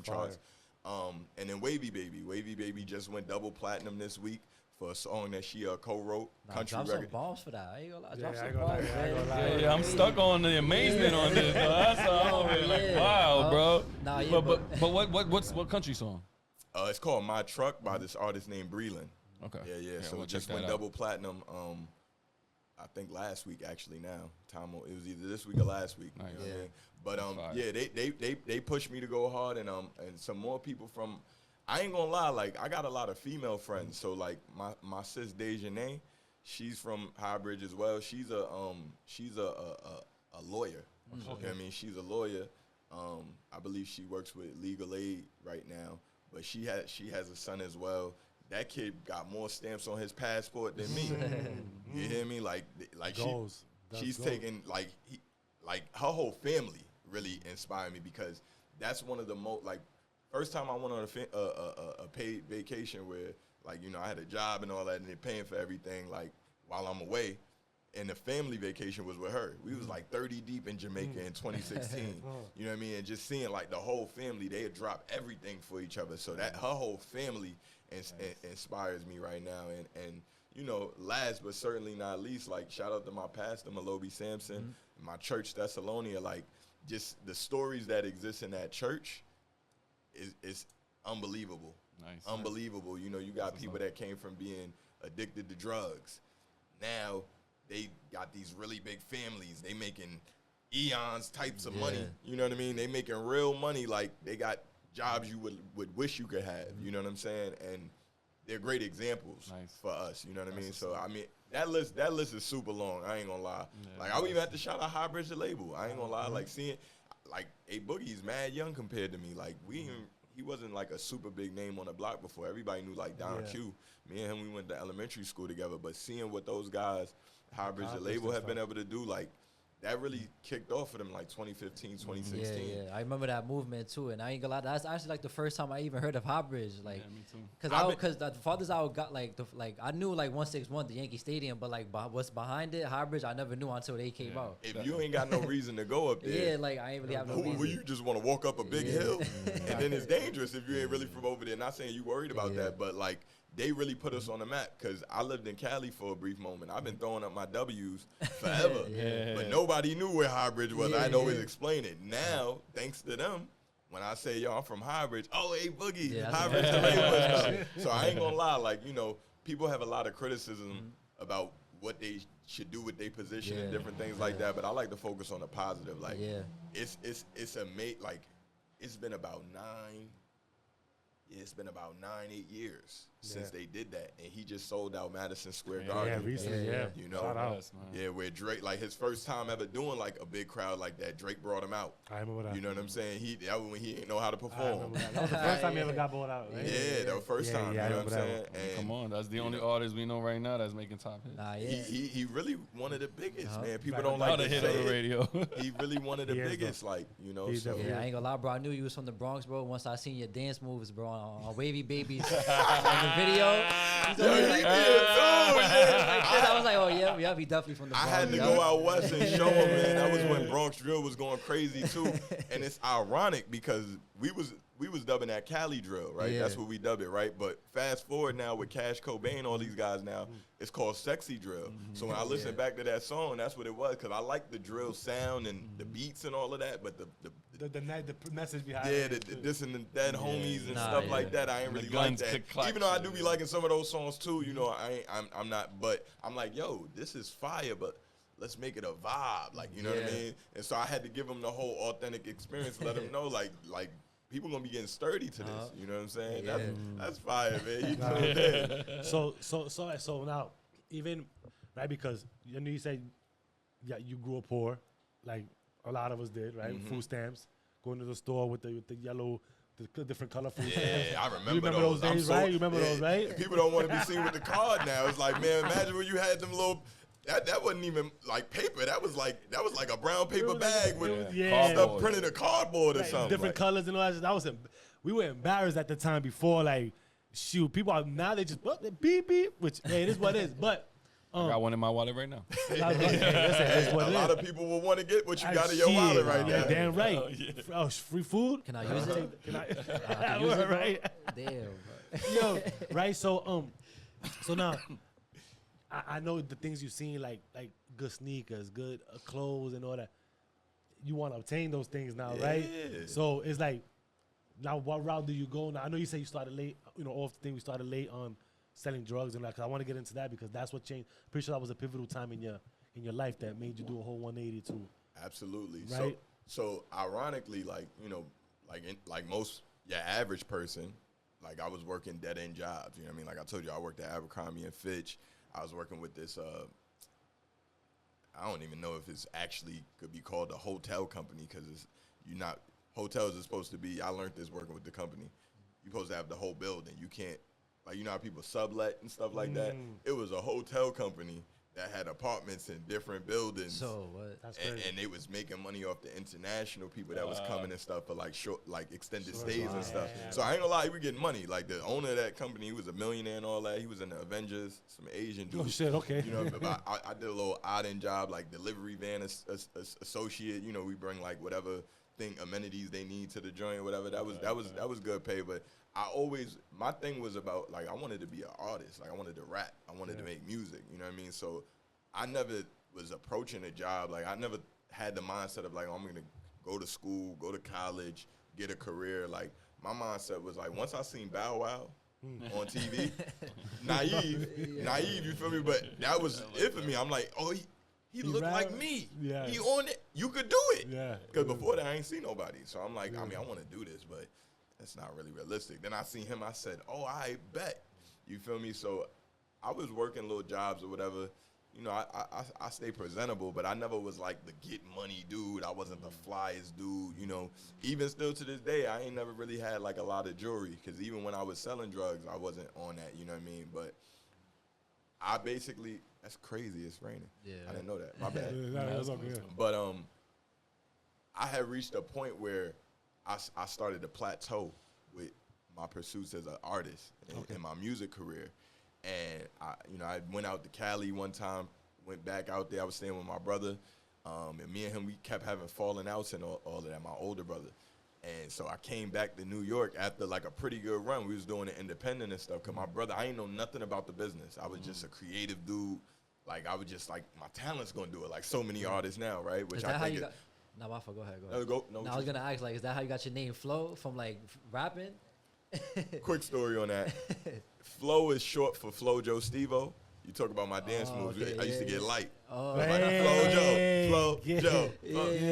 S4: charts. And then Wavy Baby. Wavy Baby just went double platinum this week for a song that she co-wrote. Country
S2: drop
S4: record.
S2: some bombs for that. I ain't gonna lie. Drop
S1: I
S2: some
S1: ain't gonna
S2: bombs,
S1: lie.
S2: man.
S3: Yeah, I'm stuck on the amazement on this. Bro. That's all I'm like, wow, bro.
S2: Nah, yeah,
S3: but what country song?
S4: It's called My Truck by this artist named Breland.
S3: Okay.
S4: Yeah. So
S3: we'll
S4: it just
S3: check that
S4: went
S3: out.
S4: double platinum. I think last week actually. Now it was either this week or last week.
S3: Nice.
S4: You know what I mean? But they pushed me to go hard, and some more people from. I ain't gonna lie, like I got a lot of female friends. So like my sis Dejanay, she's from Highbridge as well. She's a lawyer. You know what I mean? She's a lawyer. I believe she works with legal aid right now. But she has a son as well. That kid got more stamps on his passport than me. You hear me? Like she's taking like her whole family really inspired me, because that's one of the most like first time I went on a paid vacation where like, you know, I had a job and all that, and they're paying for everything like while I'm away. And the family vacation was with her. We was like 30 deep in Jamaica in 2016. You know what I mean? And just seeing like the whole family, they had dropped everything for each other. So that her whole family inspires me right now. And you know, last but certainly not least, like shout out to my pastor, Malobi Sampson, my church, Thessalonia. Like just the stories that exist in that church is unbelievable.
S3: Nice.
S4: Unbelievable. You know, you got people that came from being addicted to drugs. Now they got these really big families. They making eons types of money. You know what I mean? They making real money. Like they got jobs you would wish you could have. You know what I'm saying? And they're great examples for us. You know what I mean? So I mean that list is super long. I ain't gonna lie. Yeah, like I would even have to shout out Highbridge the label. I ain't gonna lie. Like seeing like A Boogie's mad young compared to me. Like he wasn't like a super big name on the block before. Everybody knew like Don Q. Me and him, we went to elementary school together. But seeing what those guys, Highbridge the label, have been able to do, like that really kicked off for them like 2015, 2016.
S2: Yeah, I remember that movement too. And I ain't gonna lie, that's actually like the first time I even heard of Highbridge. Like,
S3: me too.
S2: Because the Father's Hour got like I knew like 161, the Yankee Stadium, but like what's behind it, Highbridge, I never knew until they came out.
S4: If you ain't got no reason to go up there,
S2: like I ain't really have no reason.
S4: Well, you just want to walk up a big hill, and then it's dangerous if you ain't really from over there. Not saying you worried about that, but like they really put us on the map, because I lived in Cali for a brief moment. I've been throwing up my W's forever, but nobody knew where Highbridge was. I'd always explain it. Now, thanks to them, when I say, yo, I'm from Highbridge, oh, hey, Boogie, Highbridge the label and stuff. So I ain't gonna lie, like, you know, people have a lot of criticism about what they should do with their position and different things like that, but I like to focus on the positive. Like, it's like, it's been about 8 years since they did that, and he just sold out Madison Square Garden.
S1: Yeah, recently,
S4: you know, where Drake, like his first time ever doing like a big crowd like that, Drake brought him out.
S1: I remember that.
S4: You know what I'm saying? That was when he didn't know how to perform.
S1: That was the first time he ever got bought out. Right?
S4: Yeah, that was the first time. You know what I'm saying? And
S3: come on, that's the only artist we know right now that's making top hits.
S4: He really one of the biggest, man. People don't like to
S3: hit
S4: say
S3: on the radio.
S4: He really one of the biggest, like, you know. So.
S2: Yeah, I ain't gonna lie, bro. I knew you was from the Bronx, bro. Once I seen your dance moves, bro, on Wavy Babies on the video.
S4: Yo, he did too.
S2: I was like, oh yeah, he definitely from the Bronx.
S4: I had to go out west and show him, man. That was when Bronx drill was going crazy too. And it's ironic because we was dubbing that Cali drill, right?
S2: Yeah.
S4: That's what we dubbed it, right? But fast forward now with Cash Cobain, all these guys now, it's called Sexy Drill. So when I listen back to that song, that's what it was, because I like the drill sound and the beats and all of that, but the
S1: message behind it.
S4: This and that homies and stuff like that, I ain't really like that. Even though I do be liking some of those songs too, you know, I'm not, but I'm like, yo, this is fire, but let's make it a vibe, like, you know what I mean? And so I had to give them the whole authentic experience, let them know, like people gonna be getting sturdy to this. You know what I'm saying? That's fire, man. You know what I'm saying?
S1: So now, even right? Because you know you said, yeah, you grew up poor, like a lot of us did, right? Food stamps, going to the store with the yellow, the different color food stamps.
S4: Yeah, I
S1: You
S4: remember
S1: those days, right? You remember those, right?
S4: And people don't want to be seen with the card now. It's like, man, imagine when you had them little. That wasn't even like paper. That was like a brown paper bag with stuff printed on cardboard or something.
S1: Different colors and all that. We were embarrassed at the time before, like, shoot, people are now they just beep beep, which hey, it is what it is. But
S3: I got one in my wallet right now.
S4: A lot of people will want to get what you got in your wallet right now.
S1: Damn right. Oh, free food.
S2: Can I use it?
S1: Can I
S2: use it,
S1: right?
S2: Damn, bro.
S1: Yo, right? So now. I know the things you've seen, like good sneakers, good clothes, and all that. You want to obtain those things now, right? So it's like, now what route do you go now? I know you say you started late, off the thing we started late on selling drugs and that. Cause I want to get into that because that's what changed. Pretty sure that was a pivotal time in your life that made you do a whole 180 too.
S4: Absolutely.
S1: Right.
S4: So ironically, like most your average person, like I was working dead end jobs. You know what I mean? Like I told you, I worked at Abercrombie and Fitch. I was working with this, I don't even know if it's actually could be called a hotel company because hotels is supposed to be, I learned this working with the company. You're supposed to have the whole building. You can't, like, you know how people sublet and stuff like that? It was a hotel company that had apartments in different buildings.
S2: So what?
S1: That's crazy.
S4: And they was making money off the international people that was coming and stuff for like extended stays and stuff.
S1: Yeah.
S4: So I ain't gonna lie, he was getting money. Like the owner of that company, he was a millionaire and all that. He was in the Avengers, some Asian dude.
S1: Oh shit, okay.
S4: You know, but I did a little odd end job, like delivery van associate. You know, we bring like whatever amenities they need to the joint, whatever. That was good pay, but my thing was about, like, I wanted to be an artist. Like, I wanted to rap. I wanted to make music. You know what I mean? So I never was approaching a job. Like, I never had the mindset of, like, oh, I'm going to go to school, go to college, get a career. Like, my mindset was, like, once I seen Bow Wow on TV, naive, you feel me? But that was it for me. I'm like, oh, he looked like me.
S1: Yeah.
S4: He on it. You could do it.
S1: Yeah.
S4: Because before that, I ain't seen nobody. So I'm like, I mean, I want to do this, but it's not really realistic. Then I seen him. I said, oh, I bet. You feel me? So I was working little jobs or whatever. You know, I stay presentable, but I never was like the get money dude. I wasn't the flyest dude. You know, even still to this day, I ain't never really had like a lot of jewelry because even when I was selling drugs, I wasn't on that. You know what I mean? But I basically, that's crazy. It's raining. Yeah, I didn't know that. My bad. But I had reached a point where I started to plateau with my pursuits as an artist in my music career. And I went out to Cali one time, went back out there. I was staying with my brother, and me and him, we kept having falling outs and all of that, my older brother. And so I came back to New York after like a pretty good run. We was doing it independent and stuff. Cause my brother, I ain't know nothing about the business. I was just a creative dude. Like I was just like, my talent's gonna do it. Like so many artists now, right? Which I think.
S2: No, Wafa, go ahead.
S4: No,
S2: I was gonna ask, like, is that how you got your name, Flo, from like rapping?
S4: Quick story on that. Flo is short for Flo Joe Stevo. You talk about my dance moves. I used to get light.
S2: Oh,
S4: like Flo Joe.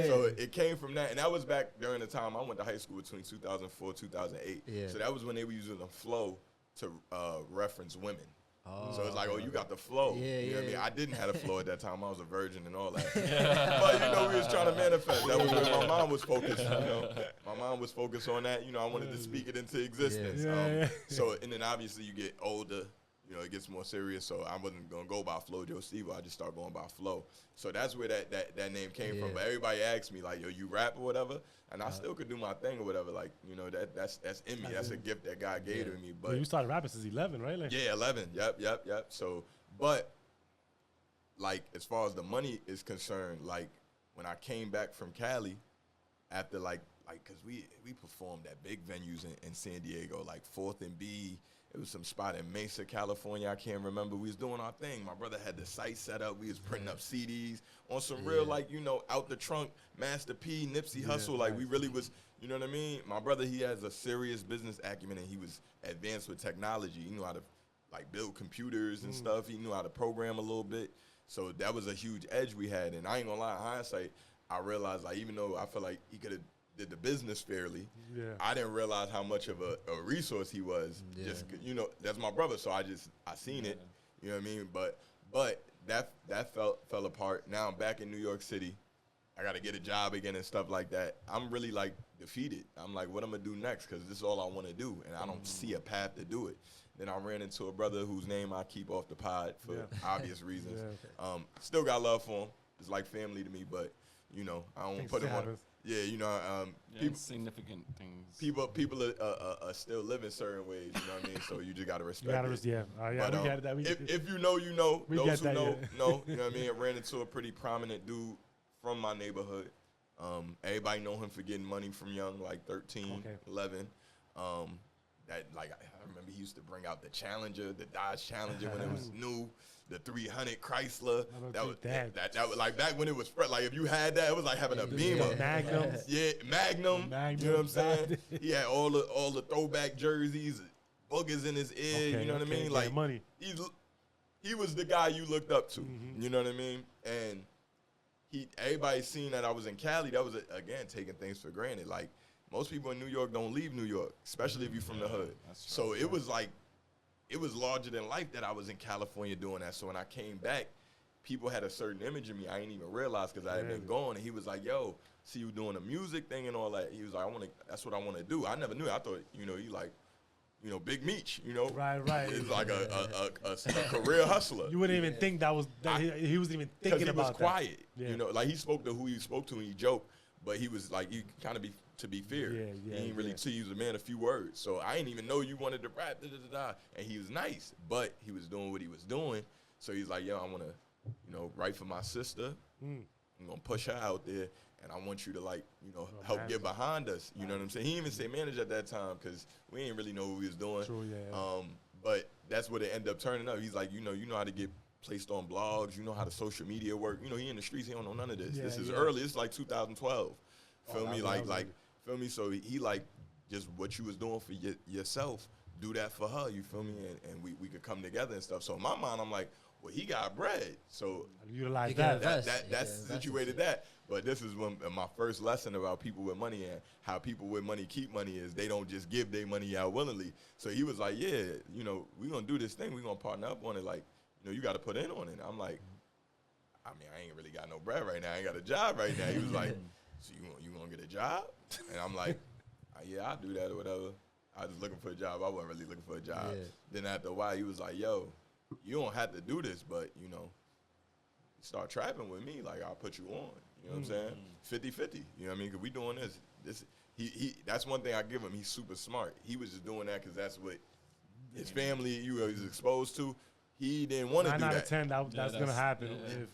S4: So it came from that. And that was back during the time I went to high school between 2004 2008. Yeah. So that was when they were using the flow to reference women. Oh. So it's like, oh, you got the flow. You know what I mean? I didn't have a flow at that time. I was a virgin and all that. But, we was trying to manifest. That was where my mom was focused, My mom was focused on that. I wanted to speak it into existence. So, and then obviously you get older, it gets more serious. So I wasn't going to go by Flo Joe Stevo. I just started going by Flo. So that's where that name came from. But everybody asked me, like, yo, you rap or whatever? And I still could do my thing or whatever. Like, that's in me. That's a gift that God gave to me. But
S1: you started rapping since 11, right? Like,
S4: 11. Yep. So, but, like, as far as the money is concerned, like, when I came back from Cali after, like, because we performed at big venues in San Diego, like 4th and B. It was some spot in Mesa, California. I can't remember. We was doing our thing. My brother had the site set up. We was printing up CDs on some real, like, out the trunk, Master P, Nipsey Hussle. Like, we really was, you know what I mean? My brother, he has a serious business acumen, and he was advanced with technology. He knew how to, like, build computers and stuff. He knew how to program a little bit. So that was a huge edge we had. And I ain't gonna lie, in hindsight, I realized, like, even though I feel like he could have did the business fairly, I didn't realize how much of a resource he was. Just that's my brother, so I seen it. You know what I mean? But that fell apart. Now I'm back in New York City. I got to get a job again and stuff like that. I'm really like defeated. I'm like, what I'm gonna do next? Because this is all I want to do, and I don't see a path to do it. Then I ran into a brother whose name I keep off the pod for obvious reasons. Still got love for him. It's like family to me, but you know, I don't put him on. Yeah, you know, people,
S3: significant things.
S4: People are still living certain ways. You know what I mean? So you just gotta respect it.
S1: But, we get that.
S4: If you know, you know. Those who know,
S1: yeah.
S4: know. You know what I mean? I ran into a pretty prominent dude from my neighborhood. Everybody know him for getting money from young, like 13, 11. That like I remember he used to bring out the Challenger, the Dodge Challenger when it was new, the 300 Chrysler. That was like back when it was like if you had that, it was like having a Beamer.
S1: Magnum.
S4: Yeah, Magnum. You know what I'm saying? He had all the throwback jerseys, boogers in his ear. You know what I mean? Like
S1: money.
S4: He was the guy you looked up to. You know what I mean? And everybody seen that I was in Cali. That was again taking things for granted. Like most people in New York don't leave New York, especially if you're from the hood. So it was like, it was larger than life that I was in California doing that. So when I came back, people had a certain image of me I didn't even realize because I had been gone. And he was like, yo, see you doing the music thing and all that. He was like, that's what I want to do. I never knew. I thought, you know, you like, you know, Big Meech, you know.
S1: Right.
S4: It's like a career hustler.
S1: You wouldn't even think that was, he wasn't even thinking about that.
S4: Because he was quiet. You know, like he spoke to who he spoke to and he joked. But he was like, you kind of to be feared. He ain't really to use a man a few words. So I didn't even know you wanted to rap, And he was nice, but he was doing what he was doing. So he's like, yo, I want to, you know, write for my sister. I'm going to push her out there. And I want you to, like, you know, help get behind us. You know what I'm saying? He didn't even say manager at that time because we didn't really know what we was doing.
S1: True,
S4: but that's what it ended up turning up. He's like, you know how to get placed on blogs. You know how the social media work. You know, he in the streets. He don't know none of this. This is early. It's like 2012. Feel me? Feel me? So he like, just what you was doing for yourself, do that for her. You feel me? And we could come together and stuff. So in my mind, I'm like, well, he got bread. So
S1: utilize
S4: that's situated that. But this is when my first lesson about people with money and how people with money keep money is they don't just give their money out willingly. So he was like, yeah, you know, we're going to do this thing. We're going to partner up on it. Like, you know, you got to put in on it. I'm like, I mean, I ain't really got no bread right now. I ain't got a job right now. He was like, so you going to get a job? And I'm like, yeah, I'll do that or whatever. I was looking for a job. I wasn't really looking for a job. Yeah. Then after a while, he was like, yo, you don't have to do this, but, you know, start trapping with me. Like, I'll put you on. You know what I'm saying? 50-50. You know what I mean? Because we doing this. He that's one thing I give him. He's super smart. He was just doing that because that's what his family was exposed to. He didn't want to do that. 9 out of
S1: 10, that's going to happen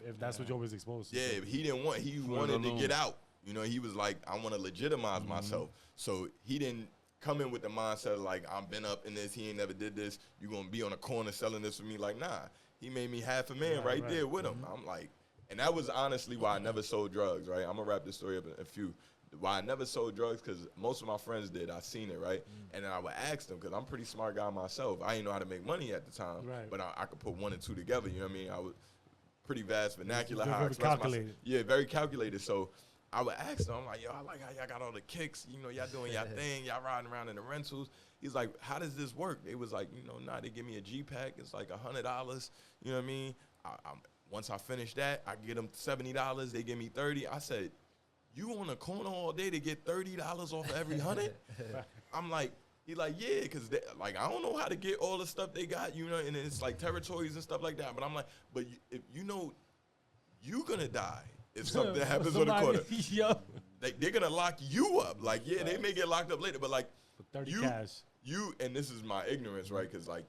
S1: if that's what you was exposed to.
S4: Yeah, he didn't want. He wanted to get out. You know, he was like, I want to legitimize myself. So he didn't come in with the mindset of like, I've been up in this. He ain't never did this. You going to be on the corner selling this for me? Like, nah. He made me half a man right there with him. I'm like, and that was honestly why I never sold drugs, right? I'm going to wrap this story up in a few. Why I never sold drugs, because most of my friends did. I seen it, right? And then I would ask them, because I'm a pretty smart guy myself. I didn't know how to make money at the time, but I could put 1 and 2 together. You know what I mean? I was pretty vast vernacular. How I express myself. Yeah, very calculated. So I would ask them, I'm like, yo, I like how y'all got all the kicks. You know, y'all doing y'all thing. Y'all riding around in the rentals. He's like, how does this work? They was like, you know, nah, they give me a G-Pack. It's like $100. You know what I mean? Once I finish that, I get them $70. They give me $30. I said, you on the corner all day to get $30 off every 100? I'm like, he like, yeah, because like I don't know how to get all the stuff they got, you know, and it's like territories and stuff like that. But I'm like, but if you know, you're gonna die if something happens on the corner. They're gonna lock you up. Like, yeah, they may get locked up later, but like, you, and this is my ignorance, right? Because like,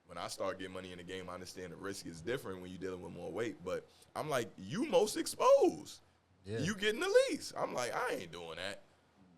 S4: when I start getting money in the game, I understand the risk is different when you're dealing with more weight. But I'm like, you most exposed. Yeah. You getting the least. I'm like, I ain't doing that.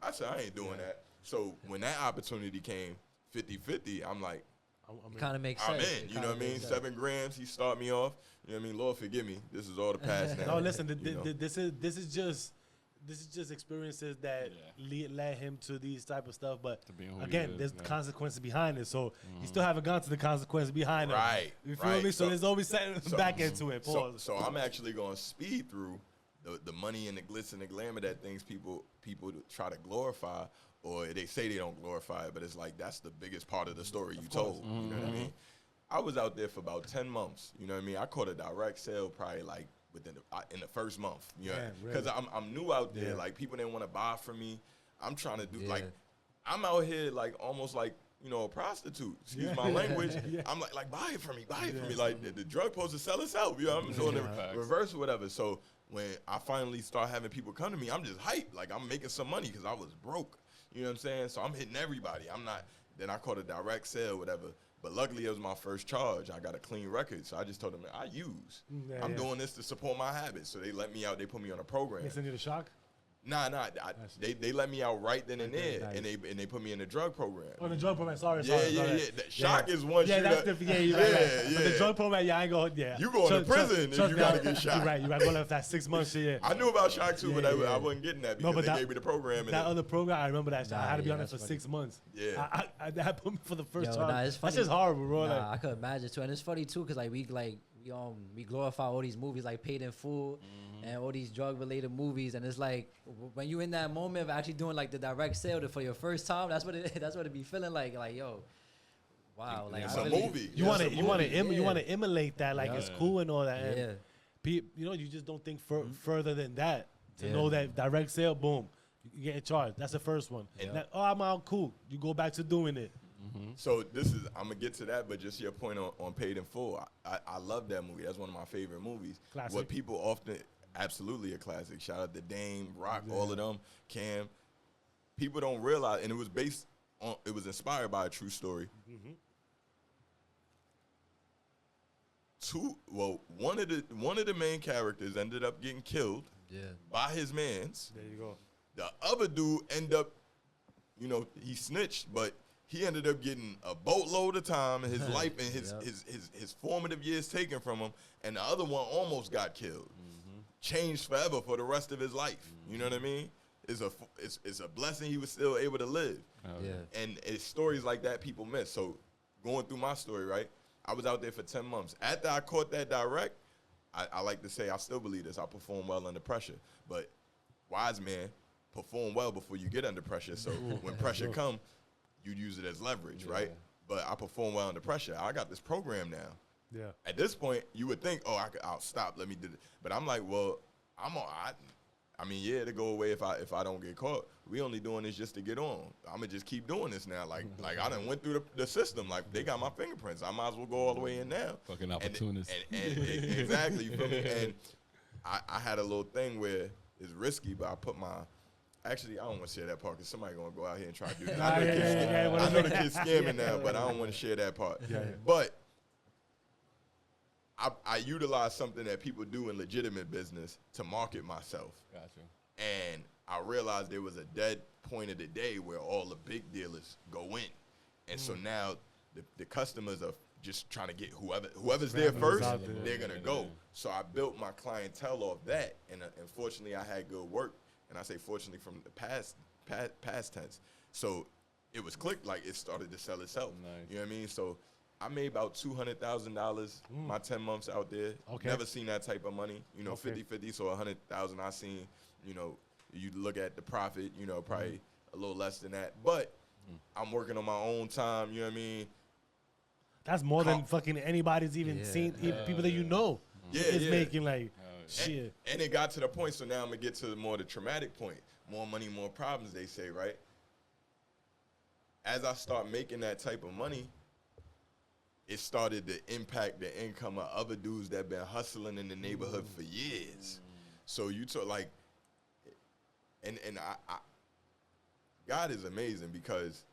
S4: I said, I ain't doing that. So when that opportunity came, 50-50, I'm like,
S2: it kind of makes sense.
S4: I'm in. You know what I mean? 7 grams, he start me off. You know what I mean? Lord forgive me. This is all the past now.
S1: No, listen, this is just experiences that led him to these type of stuff. But again, there's consequences behind it. So you still haven't gone to the consequences behind it.
S4: Right.
S1: You feel me? So there's always something back into it. Pause.
S4: So I'm actually going to speed through the money and the glitz and the glamour that things people try to glorify, or they say they don't glorify it, but it's like that's the biggest part of the story you told. You know what I mean? I was out there for about 10 months. You know what I mean? I caught a direct sale probably like in the first month. You know, because I'm new out there. Like people didn't want to buy from me. I'm trying to do like I'm out here like almost like a prostitute. Excuse my language. I'm like buy it from me, buy it from me. Like the drug supposed to sell itself. You know, I'm doing the reverse or whatever. So when I finally start having people come to me, I'm just hyped. Like I'm making some money because I was broke. You know what I'm saying? So I'm hitting everybody. I'm not. Then I caught a direct sale, whatever. But luckily, it was my first charge. I got a clean record, so I just told them, I use. I'm doing this to support my habits. So they let me out. They put me on a program.
S1: They send you the shock?
S4: Nah. They let me out right then and there, and they put me in the drug program.
S1: Oh, the drug program. Sorry.
S4: Yeah. Shock is one.
S1: Yeah, that's different. Yeah, right. But the drug program, I ain't going. Yeah.
S4: You going to prison if you got to get shot.
S1: You're right. Going to that 6 months shit. Yeah.
S4: I knew about shock too, but I wasn't getting that because they gave me the program.
S1: That other program, I remember that. I had to be on it for 6 months.
S4: Yeah.
S1: That put me for the first time.
S2: Nah, it's funny.
S1: That's just horrible, bro.
S2: Nah, I could imagine too, and it's funny too, cause we glorify all these movies like Paid in Full. And all these drug-related movies, and it's like when you in that moment of actually doing like the direct sale for your first time, that's what it be feeling like. Like yo, wow, like
S4: it's a movie.
S1: You want to emulate that, like it's cool and all that. And you just don't think further than that to know that direct sale, boom, you get charged. That's the first one. I'm out, cool. You go back to doing it.
S4: So I'm gonna get to that, but just your point on Paid in Full. I love that movie. That's one of my favorite movies.
S1: Classic.
S4: What people often. Absolutely a classic. Shout out to Dame, Rock, all of them, Cam. People don't realize, and it was inspired by a true story. One of the main characters ended up getting killed by his mans.
S1: There you go.
S4: The other dude ended up, he snitched, but he ended up getting a boatload of time in his life and his formative years taken from him, and the other one almost got killed. Changed forever for the rest of his life. You know what I mean? It's a blessing he was still able to live. And it's stories like that people miss. So going through my story, right? I was out there for 10 months. After I caught that direct, I like to say I still believe this. I perform well under pressure. But wise man, perform well before you get under pressure. So when pressure come, you use it as leverage, right? But I perform well under pressure. I got this program now.
S1: Yeah. At
S4: this point, you would think, I'll stop. Let me do it. But I'm like, well, it'll go away if I don't get caught. We only doing this just to get on. I'm gonna just keep doing this now. Like I done went through the system. Like they got my fingerprints. I might as well go all the way in now.
S3: Fucking opportunist.
S4: And exactly. You feel me? And I had a little thing where it's risky, but I put my. Actually, I don't want to share that part because somebody gonna go out here and try to do that. I know the kid's scamming now, but I don't want to share that part. But. I utilize something that people do in legitimate business to market myself.
S3: Gotcha.
S4: And I realized there was a dead point of the day where all the big dealers go in. And so now the customers are just trying to get whoever's there first, they're going to go. So I built my clientele off that. And unfortunately, I had good work. And I say fortunately from the past tense. So it was clicked, like it started to sell itself.
S3: Nice.
S4: You know what I mean? So I made about $200,000 my 10 months out there.
S1: Okay.
S4: Never seen that type of money. 50-50, so $100,000 I seen. You look at the profit, probably a little less than that. But I'm working on my own time, you know what I mean?
S1: That's more than fucking anybody's even seen, people that you know. Is making like shit.
S4: And it got to the point, so now I'm going to get to the traumatic point. More money, more problems, they say, right? As I start making that type of money, it started to impact the income of other dudes that been hustling in the neighborhood for years. So you talk like, and I God is amazing because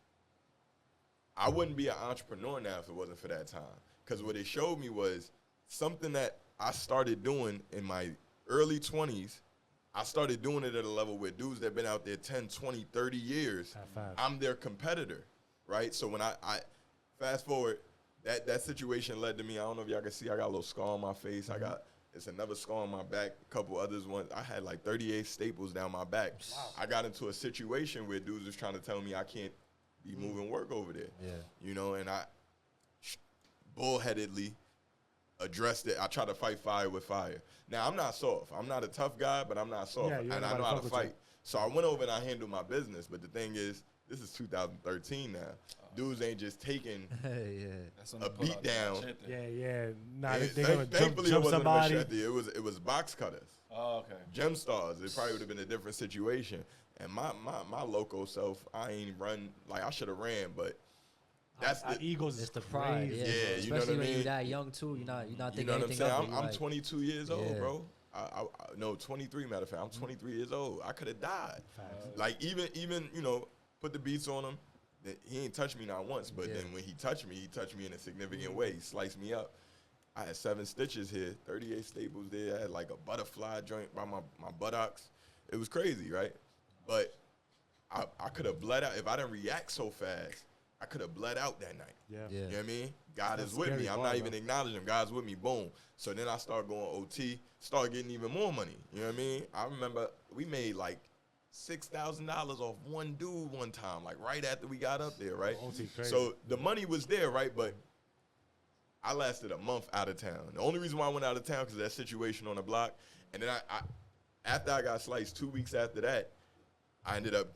S4: I wouldn't be an entrepreneur now if it wasn't for that time. Because what it showed me was something that I started doing in my early 20s. I started doing it at a level where dudes that been out there 10, 20, 30 years, I'm their competitor, right? So when I fast forward, that situation led to me. I don't know if y'all can see. I got a little scar on my face. It's another scar on my back. A couple others. I had like 38 staples down my back. Wow. I got into a situation where dudes was trying to tell me I can't be moving work over there. Yeah. And I bullheadedly addressed it. I tried to fight fire with fire. Now I'm not soft. I'm not a tough guy, but I'm not soft, and I know how to fight. So I went over and I handled my business. But the thing is, this is 2013 now. dudes ain't just taking
S3: That's when
S4: a
S3: they pull
S4: beat
S3: out the
S4: down.
S3: machete.
S1: Yeah. Nah,
S4: And
S1: they gonna
S4: thankfully,
S1: jump
S4: it wasn't
S1: somebody.
S4: a machete. It was box cutters.
S3: Oh, okay.
S4: Gem stars. It probably would have been a different situation. And my loco self, I ain't run like I should have ran, but that's
S1: Our
S4: the
S1: egos is
S2: It's the pride.
S1: crazy.
S2: Yeah,
S4: Yeah, you know
S2: especially
S4: what I
S2: when
S4: mean?
S2: you're that young too. You're not
S4: you
S2: thinking
S4: know what I'm
S2: anything
S4: saying.
S2: of it.
S4: I'm 22 years old,
S2: Yeah.
S4: bro. I no 23 matter of fact. I'm 23 years old. I could have died.
S1: Facts.
S4: Like even put the beats on him. He ain't touched me not once, but then when he touched me in a significant way. He sliced me up. I had 7 stitches here, 38 staples there. I had like a butterfly joint by my buttocks. It was crazy, right? But I could have bled out if I didn't react so fast. I could have bled out that night.
S1: Yeah.
S4: You know what I mean? God
S1: That's
S4: is with
S1: scary
S4: me. I'm
S1: part,
S4: not even
S1: bro.
S4: acknowledging him. God's with me. Boom. So then I start going OT, start getting even more money. You know what I mean? I remember we made like $6,000 off one dude one time, like right after we got up there, right?
S1: OT crazy.
S4: So the money was there, right? But I lasted a month out of town. The only reason why I went out of town because of that situation on the block. And then I after I got sliced 2 weeks after that, I ended up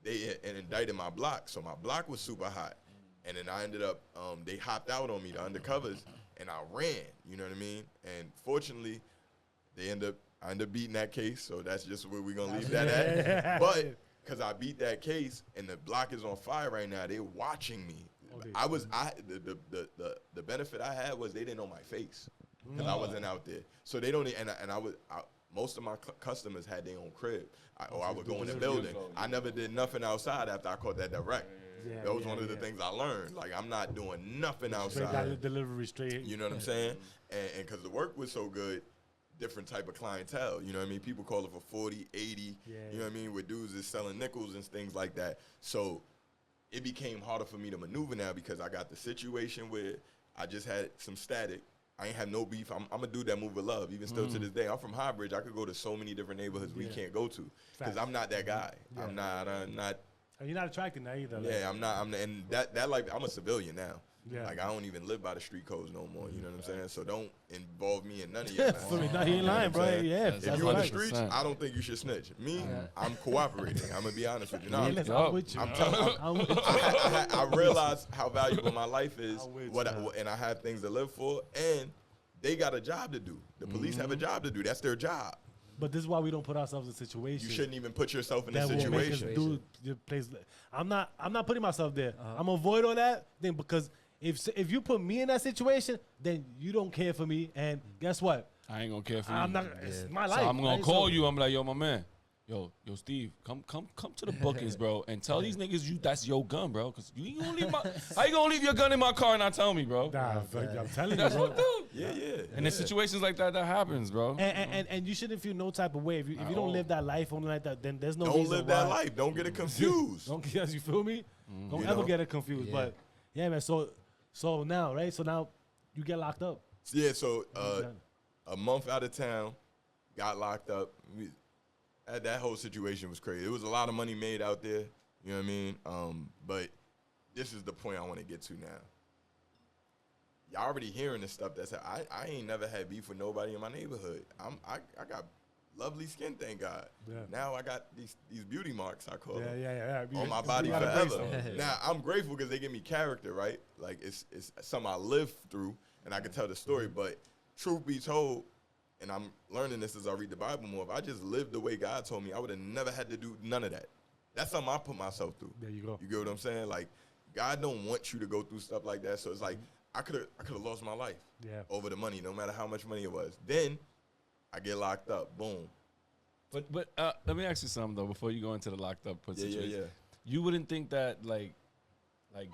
S4: they indicted my block, so my block was super hot. And then I ended up they hopped out on me, the undercovers, and I ran. You know what I mean? And fortunately, I ended up beating that case, so that's just where we're gonna leave that at. But because I beat that case and the block is on fire right now, they're watching me. The benefit I had was they didn't know my face because I wasn't out there, so they don't. And most of my customers had their own crib, or I would go in the building. I never did nothing outside after I caught that direct.
S1: Yeah,
S4: That was one of the things I learned. Like, I'm not doing nothing
S1: Straight down
S4: outside.
S1: the delivery straight.
S4: You know what I'm saying? And because the work was so good, different type of clientele. You know what I mean? People call it for 40, 80.
S1: Yeah.
S4: You know what I mean? Where dudes is selling nickels and things like that. So it became harder for me to maneuver now because I got the situation where I just had some static. I ain't have no beef. I'm a dude that move with love. Even still to this day, I'm from Highbridge. I could go to so many different neighborhoods we can't go to because
S1: Facts.
S4: I'm not that guy.
S1: Yeah.
S4: I'm not.
S1: And you're not attracting that either.
S4: Yeah, I'm not. And that like I'm a civilian now.
S1: Yeah.
S4: Like I don't even live by the street codes no more. You know what I'm saying? So don't involve me in none of your
S1: So
S4: mess.
S1: nah, he ain't lying, bro. Yeah.
S4: If
S1: that's
S4: you in the
S1: right.
S4: streets, I don't think you should snitch. Me, I'm cooperating. I'm gonna be honest with you. Now,
S1: Yeah, listen, I'm with you.
S4: I'm telling.
S1: I'm with you.
S4: I realize how valuable my life is,
S1: I'm with you,
S4: and I have things to live for, and they got a job to do. The police have a job to do. That's their job.
S1: But this is why we don't put ourselves in situations.
S4: You shouldn't even put yourself in a
S1: that will make us
S4: situation.
S1: do your place. I'm not putting myself there. I'm gonna avoid all that thing because if you put me in that situation, then you don't care for me. And guess what?
S3: I ain't gonna care for you.
S1: I'm not. It's my
S3: So
S1: life.
S3: I'm gonna
S1: right?
S3: call
S1: So-
S3: you. I'm like, yo, my man. Yo, Steve, come to the bookings, bro, and tell these niggas that's your gun, bro. Cause you ain't gonna leave how you gonna leave your gun in my car and not tell me, bro?
S1: Nah, I'm telling you,
S3: That's
S1: bro.
S3: what do.
S4: Yeah.
S3: And in situations like that happens, bro.
S1: And you shouldn't feel no type of way if you
S3: At
S1: don't
S3: all.
S1: live that life only like that. Then there's no
S4: Don't
S1: reason
S4: live that
S1: why-
S4: life. Don't get it confused.
S1: Don't get you feel me? Don't
S4: You
S1: ever
S4: know?
S1: get it confused.
S2: Yeah.
S1: But yeah, man. So now, right? So now you get locked up.
S4: Yeah, so a month out of town, got locked up. That whole situation was crazy. There was a lot of money made out there, you know what I mean? But this is the point I want to get to now. Y'all already hearing this stuff. I ain't never had beef with nobody in my neighborhood. I got lovely skin, thank God.
S1: Yeah.
S4: Now I got these beauty marks, I call them.
S1: Yeah.
S4: On my body
S1: You gotta brace
S4: forever.
S1: them.
S4: Now I'm grateful because they give me character, right? Like it's something I lived through, and I can tell the story. But truth be told, and I'm learning this as I read the Bible more. If I just lived the way God told me, I would have never had to do none of that. That's something I put myself through.
S1: There you go.
S4: You get what I'm saying? Like God don't want you to go through stuff like that. So it's like I could have lost my life
S1: Yeah.
S4: over the money, no matter how much money it was. Then I get locked up. Boom.
S3: But let me ask you something though before you go into the locked up situation.
S4: Yeah.
S3: You wouldn't think that like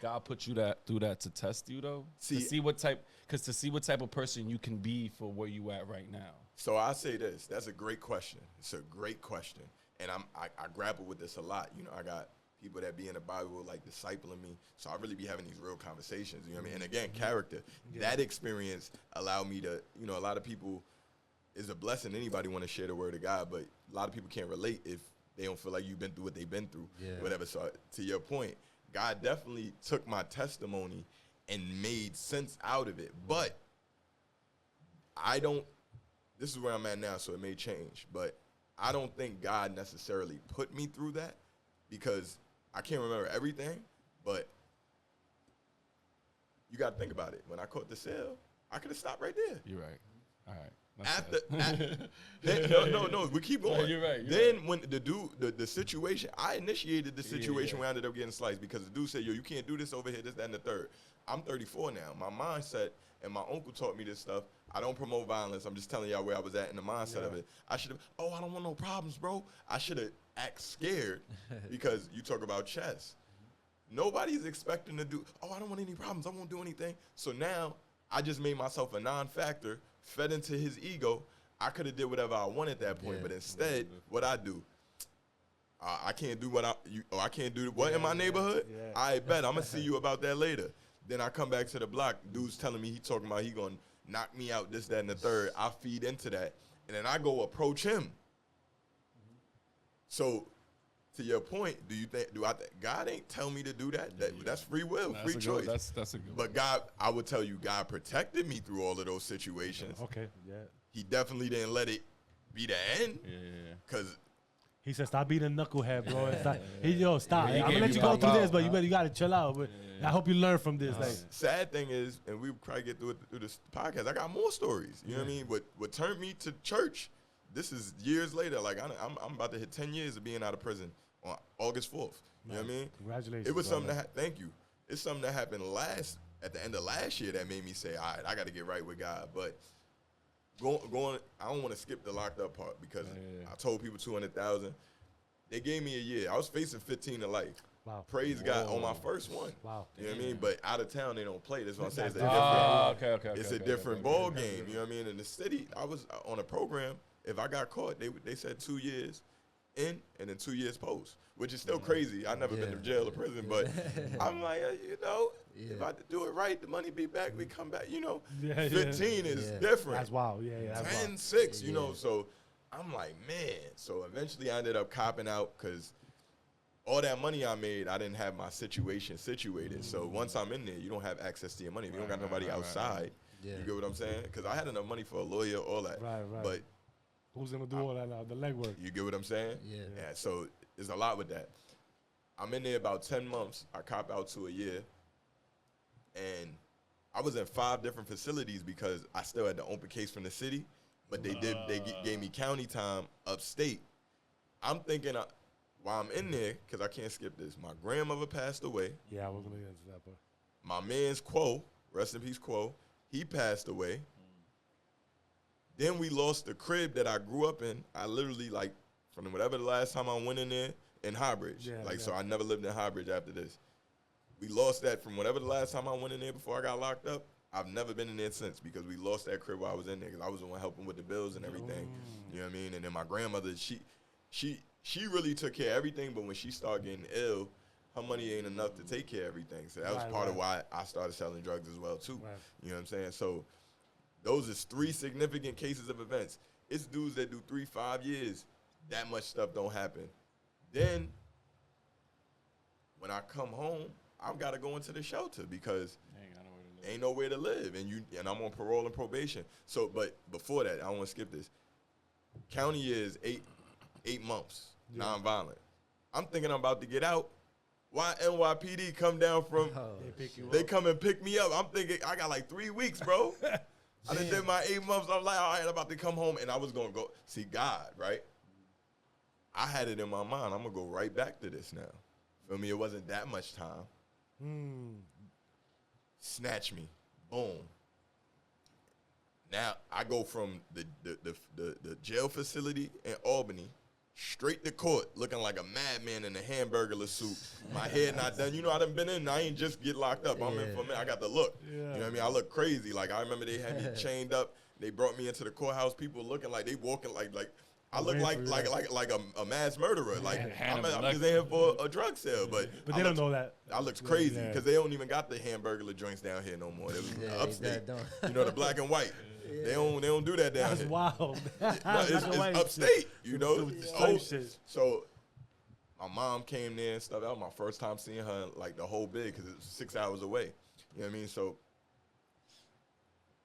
S3: God put you through that to test you though?
S4: See-
S3: to see what type of person you can be for where you at right now.
S4: So I say this. That's a great question. It's a great question. And I grapple with this a lot. You know, I got people that be in the Bible like discipling me. So I really be having these real conversations. You know what I mean? And again, character. That experience allowed me to, you know, a lot of people is a blessing. Anybody want to share the word of God, but a lot of people can't relate if they don't feel like you've been through what they've been through.
S2: Yeah.
S4: Whatever. So to your point, God definitely took my testimony and made sense out of it. But this is where I'm at now, so it may change. But I don't think God necessarily put me through that because I can't remember everything. But you got to think about it. When I caught the sale, I could have stopped right there.
S3: You're right. All right.
S4: No, we keep going.
S3: You're right.
S4: Then when the dude, the situation, I initiated the situation where I ended up getting sliced because the dude said, yo, you can't do this over here, this, that, and the third. I'm 34 now. My mindset, and my uncle taught me this stuff. I don't promote violence. I'm just telling y'all where I was at in the mindset of it. I should have, I don't want no problems, bro. I should have act scared because you talk about chess. Nobody's expecting to do, I don't want any problems. I won't do anything. So now I just made myself a non-factor, fed into his ego. I could have did whatever I wanted at that point, but instead, what I do, I can't do what I can't do what in my neighborhood?
S1: Yeah.
S4: I bet. I'm going to see you about that later. Then I come back to the block. Dude's telling me, he talking about he going to knock me out, this, that, and the third. I feed into that. And then I go approach him. So, to your point, do you think, God ain't tell me to do that? That's free will, free choice.
S3: That's a good one.
S4: But God, I would tell you, God protected me through all of those situations.
S1: Okay, yeah.
S4: He definitely didn't let it be the end.
S3: Yeah.
S4: Because
S1: he said, "Stop being a knucklehead, bro." Stop.
S3: Yeah,
S1: I'm gonna let you go through this, but you gotta chill out. But I hope you learn from this. Like,
S4: sad thing is, and we probably get through this podcast. I got more stories. You know what I mean? What turned me to church? This is years later. Like I'm about to hit 10 years of being out of prison on August 4th. You know what I mean?
S1: Congratulations.
S4: It was something that thank you. It's something that happened at the end of last year that made me say, all right, I got to get right with God. But going, I don't want to skip the locked up part because I told people 200,000. They gave me a year. I was facing 15 to life.
S1: Wow.
S4: Praise God on my first one.
S1: Wow.
S4: You know what I mean? But out of town, they don't play. That's what I'm saying. It's a different ball game. You know what I mean? In the city, I was on a program. If I got caught, they said 2 years in and then 2 years post, which is still crazy. I've never been to jail or prison, but I'm like, if I do it right, the money be back. We come back. 15 is different.
S1: That's wild. Yeah.
S4: 10, 6, so I'm like, man. So eventually I ended up copping out because all that money I made, I didn't have my situation situated. So once I'm in there, you don't have access to your money. If you don't got nobody outside, you get what I'm saying? Because I had enough money for a lawyer, all that.
S1: Right.
S4: But
S1: who's going to do all that now? The legwork.
S4: You get what I'm saying?
S2: Yeah.
S4: So there's a lot with that. I'm in there about 10 months. I cop out to a year. And I was in 5 different facilities because I still had the open case from the city. But they gave me county time upstate. I'm thinking while I'm in there, because I can't skip this, my grandmother passed away.
S1: Yeah, we're going to get into that part.
S4: My man's Quo, rest in peace Quo, he passed away. Then we lost the crib that I grew up in. I literally, from whatever the last time I went in there, in Highbridge. So I never lived in Highbridge after this. We lost that from whatever the last time I went in there before I got locked up. I've never been in there since because we lost that crib while I was in there because I was the one helping with the bills and everything. You know what I mean? And then my grandmother, she really took care of everything, but when she started getting ill, her money ain't enough to take care of everything. So that was part of why I started selling drugs as well, too. Right. You know what I'm saying? So those is 3 significant cases of events. It's dudes that do 3-5 years. That much stuff don't happen. Then when I come home, I've got to go into the shelter because ain't nowhere to live, and I'm on parole and probation. So, but before that, I don't want to skip this. County is 8 months, nonviolent. I'm thinking I'm about to get out. Why NYPD come down from? They come and pick me up. I'm thinking I got 3 weeks, bro. I done did my 8 months. I'm like, all right, I'm about to come home, and I was gonna go see God, right? I had it in my mind. I'm gonna go right back to this now. Feel me? It wasn't that much time. Snatch me, boom. Now I go from the jail facility in Albany straight to court, looking like a madman in a hamburgerless suit. My head not done. I done been in. I ain't just get locked up. I'm in for me. I got the look. You know what I mean? I look crazy. I remember they had me chained up. They brought me into the courthouse. People looking like they walking like. I look like a mass murderer. I'm just in here for a drug sale, but
S1: they don't know that.
S4: I looked crazy because they don't even got the hamburger joints down here no more. It was upstate. The black and white. They don't do that down here.
S1: That's wild.
S4: It's upstate. So my mom came there and stuff. That was my first time seeing her the whole big because it was 6 hours away. You know what I mean? So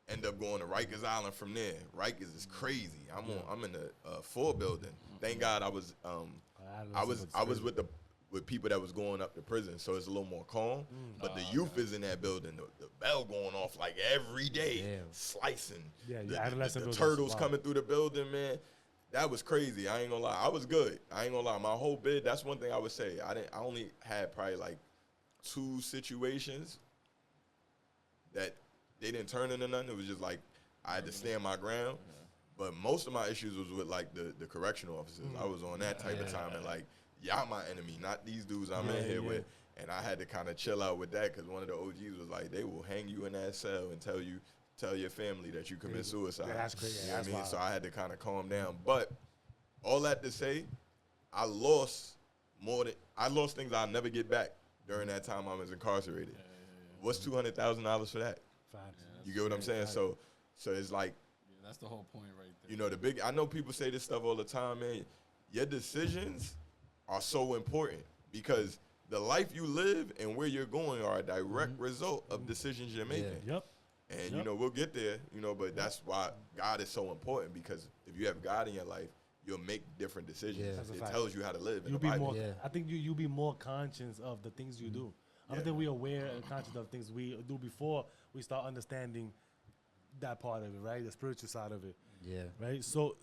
S4: end up going to Rikers Island from there. Rikers is crazy. I'm in the 4 building. Thank God I was with the with people that was going up to prison, so it's a little more calm. But the youth is in that building. The bell going off like every day, slicing.
S1: Yeah,
S4: the turtles coming through the building, man. That was crazy. I ain't gonna lie. I was good. I ain't gonna lie. My whole bid. That's one thing I would say. I only had probably like 2 situations that they didn't turn into nothing. It was just like I had to stand my ground. But most of my issues was with like the correctional officers. I was on that type of time and like. Y'all my enemy, not these dudes I'm in here with. And I had to kind of chill out with that because one of the OGs was like, they will hang you in that cell and tell your family that you commit suicide.
S1: Yeah, that's crazy.
S4: You know what I mean? So I had to kind of calm down. But all that to say, I lost things I'll never get back during that time I was incarcerated. What's $200,000 for that? You get what I'm saying? So it's like,
S3: that's the whole point right there.
S4: You know, I know people say this stuff all the time, man. Your decisions are so important because the life you live and where you're going are a direct result of decisions you're making. And, you know, we'll get there, you know, but that's why God is so important because if you have God in your life, you'll make different decisions. It tells you how to live in the Bible.
S1: I think you'll be more conscious of the things you do. I don't think we're aware and conscious of things we do before we start understanding that part of it, right? The spiritual side of it. Yeah. Right? So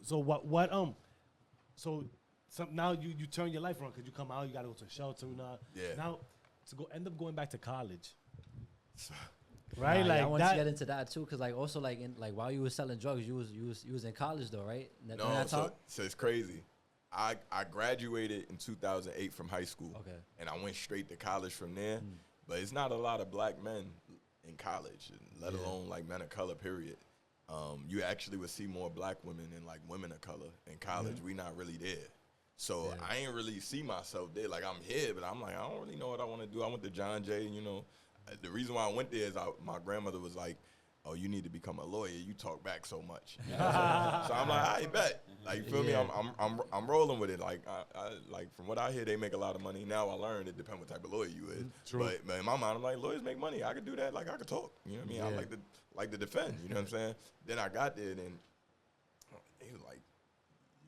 S1: now you turn your life around because you come out, you got to go to a shelter now. Now to end up going back to college, right?
S2: I want to get into that too, because like also like while you were selling drugs, you was in college though, right?
S4: So it's crazy. I graduated in 2008 from high school, and I went straight to college from there. But it's not a lot of black men in college, let alone like men of color. Period. You actually would see more black women and like women of color in college. We not really there. So I ain't really see myself there. Like I'm here, but I'm like, I don't really know what I want to do. I went to John Jay, you know. The reason why I went there is my grandmother was like, oh, you need to become a lawyer. You talk back so much. So I'm like, I bet. Like, you feel me? I'm rolling with it. Like, I like from what I hear, they make a lot of money. Now I learned it depends what type of lawyer you is. True. But in my mind, I'm like, lawyers make money. I could do that. Like, I could talk. You know what I mean? I like to defend. You know what I'm saying? Then I got there, and he was like,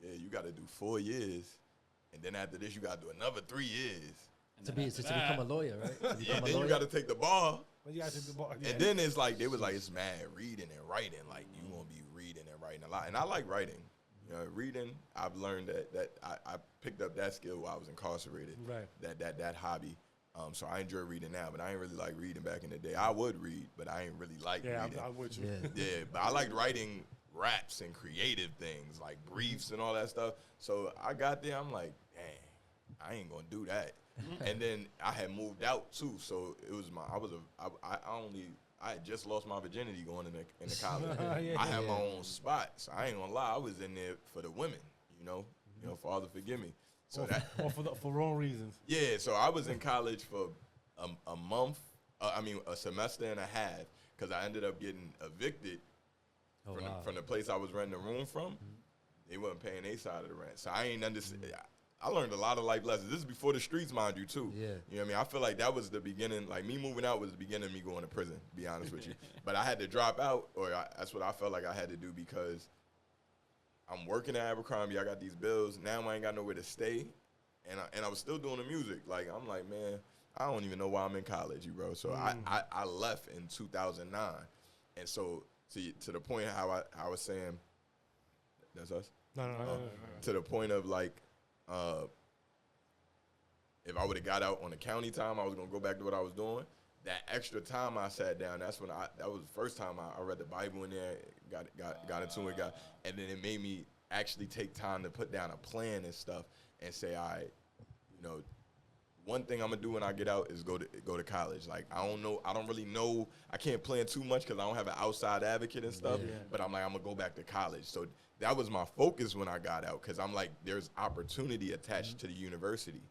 S4: yeah, you got to do 4 years, and then after this, you got to do another 3 years.
S2: To become a lawyer, right?
S4: Then you got to take the bar.
S1: And
S4: then it's like, they was like, it's mad reading and writing. Like, you going to be reading and writing a lot. And I like writing. You know, reading, I've learned that I picked up that skill while I was incarcerated. Right. That hobby. So I enjoy reading now, but I ain't really like reading back in the day. I would read, but I ain't really like reading.
S1: I'm with you.
S4: Yeah, but I like writing raps and creative things, like briefs and all that stuff. So I got there, I'm like, dang, I ain't going to do that. And then I had moved out too, so it was I had just lost my virginity going into college. I had my own spot, so I ain't gonna lie, I was in there for the women, you know, Father forgive me. So
S1: for wrong reasons.
S4: Yeah, so I was in college for a month, a semester and a half, because I ended up getting evicted from the place I was renting a room from. They wasn't paying their side of the rent, so I ain't understand. I learned a lot of life lessons. This is before the streets, mind you, too. Yeah. You know what I mean? I feel like that was the beginning. Like, me moving out was the beginning of me going to prison, to be honest with you. But I had to drop out, that's what I felt like I had to do because I'm working at Abercrombie. I got these bills. Now I ain't got nowhere to stay. And I was still doing the music. Like, I'm like, man, I don't even know why I'm in college, bro. So I left in 2009. And so, to the point how I was saying, that's us? No. To the point of, like, if I would have got out on the county time, I was going to go back to what I was doing. That extra time I sat down, that was the first time I read the Bible in there, got into it, and then it made me actually take time to put down a plan and stuff and say, all right, one thing I'm going to do when I get out is go to college. Like, I don't really know, I can't plan too much because I don't have an outside advocate and stuff, but I'm like, I'm going to go back to college. So that was my focus when I got out because I'm like, there's opportunity attached to the university.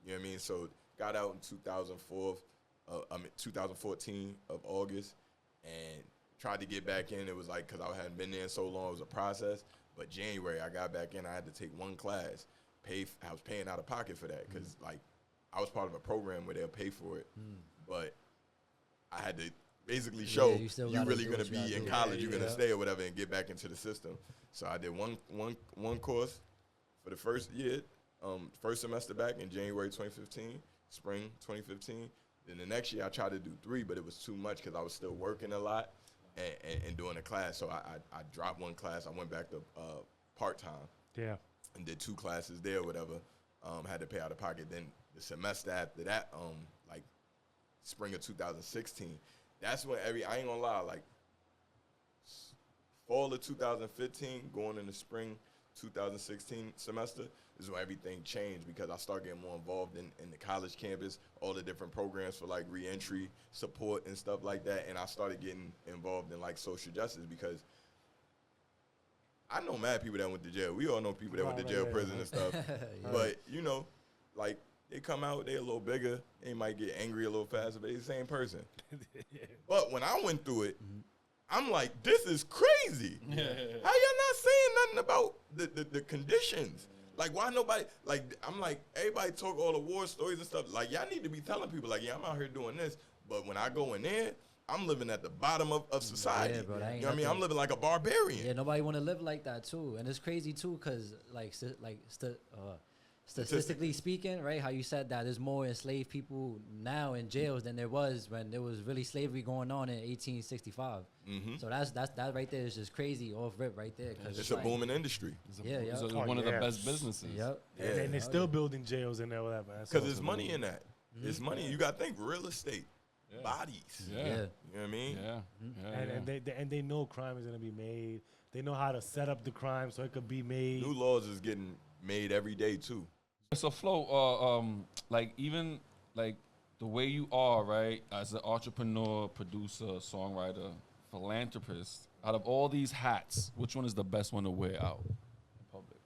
S4: You know what I mean? So got out in 2014 of August and tried to get back in. It was like, because I hadn't been there so long, it was a process. But January, I got back in. I had to take one class. I was paying out of pocket for that because, like, I was part of a program where they'll pay for it. But I had to basically show you're really going to be in college, you're going to stay or whatever and get back into the system. So I did one course for the first year, first semester back in January 2015, spring 2015. Then the next year I tried to do 3, but it was too much because I was still working a lot and doing a class. So I dropped one class. I went back to part-time.
S1: Yeah.
S4: And did 2 classes there or whatever. Had to pay out of pocket. Then the semester after that, like spring of 2016, that's when I ain't gonna lie, like fall of 2015, going into spring 2016 semester is when everything changed because I started getting more involved in the college campus, all the different programs for like reentry support and stuff like that. And I started getting involved in like social justice because I know mad people that went to jail. We all know people that went to jail, prison and stuff. But, you know, like they come out, they a little bigger. They might get angry a little faster, but they the same person. But when I went through it, I'm like, this is crazy. How y'all not saying nothing about the conditions? Like, why nobody, like, I'm like, everybody talk all the war stories and stuff. Like, y'all need to be telling people, like, yeah, I'm out here doing this. But when I go in there, I'm living at the bottom of society.
S2: Yeah, bro,
S4: you know what I mean? I'm living like a barbarian.
S2: Yeah, nobody want to live like that, too. And it's crazy, too, because, statistically speaking, right, how you said that there's more enslaved people now in jails than there was when there was really slavery going on in 1865. So that right there is just crazy off rip right there.
S4: It's a booming industry.
S3: It's one of the best businesses.
S2: Yep.
S1: Yeah. And they're still building jails in there, whatever.
S4: Because there's money in that. There's money. You got to think real estate. Bodies.
S3: Yeah.
S4: You know what I mean?
S1: And they know crime is gonna be made. They know how to set up the crime so it could be made.
S4: New laws is getting made every day too.
S3: So Flo, like even like the way you are, right, as an entrepreneur, producer, songwriter, philanthropist, out of all these hats, which one is the best one to wear out in public?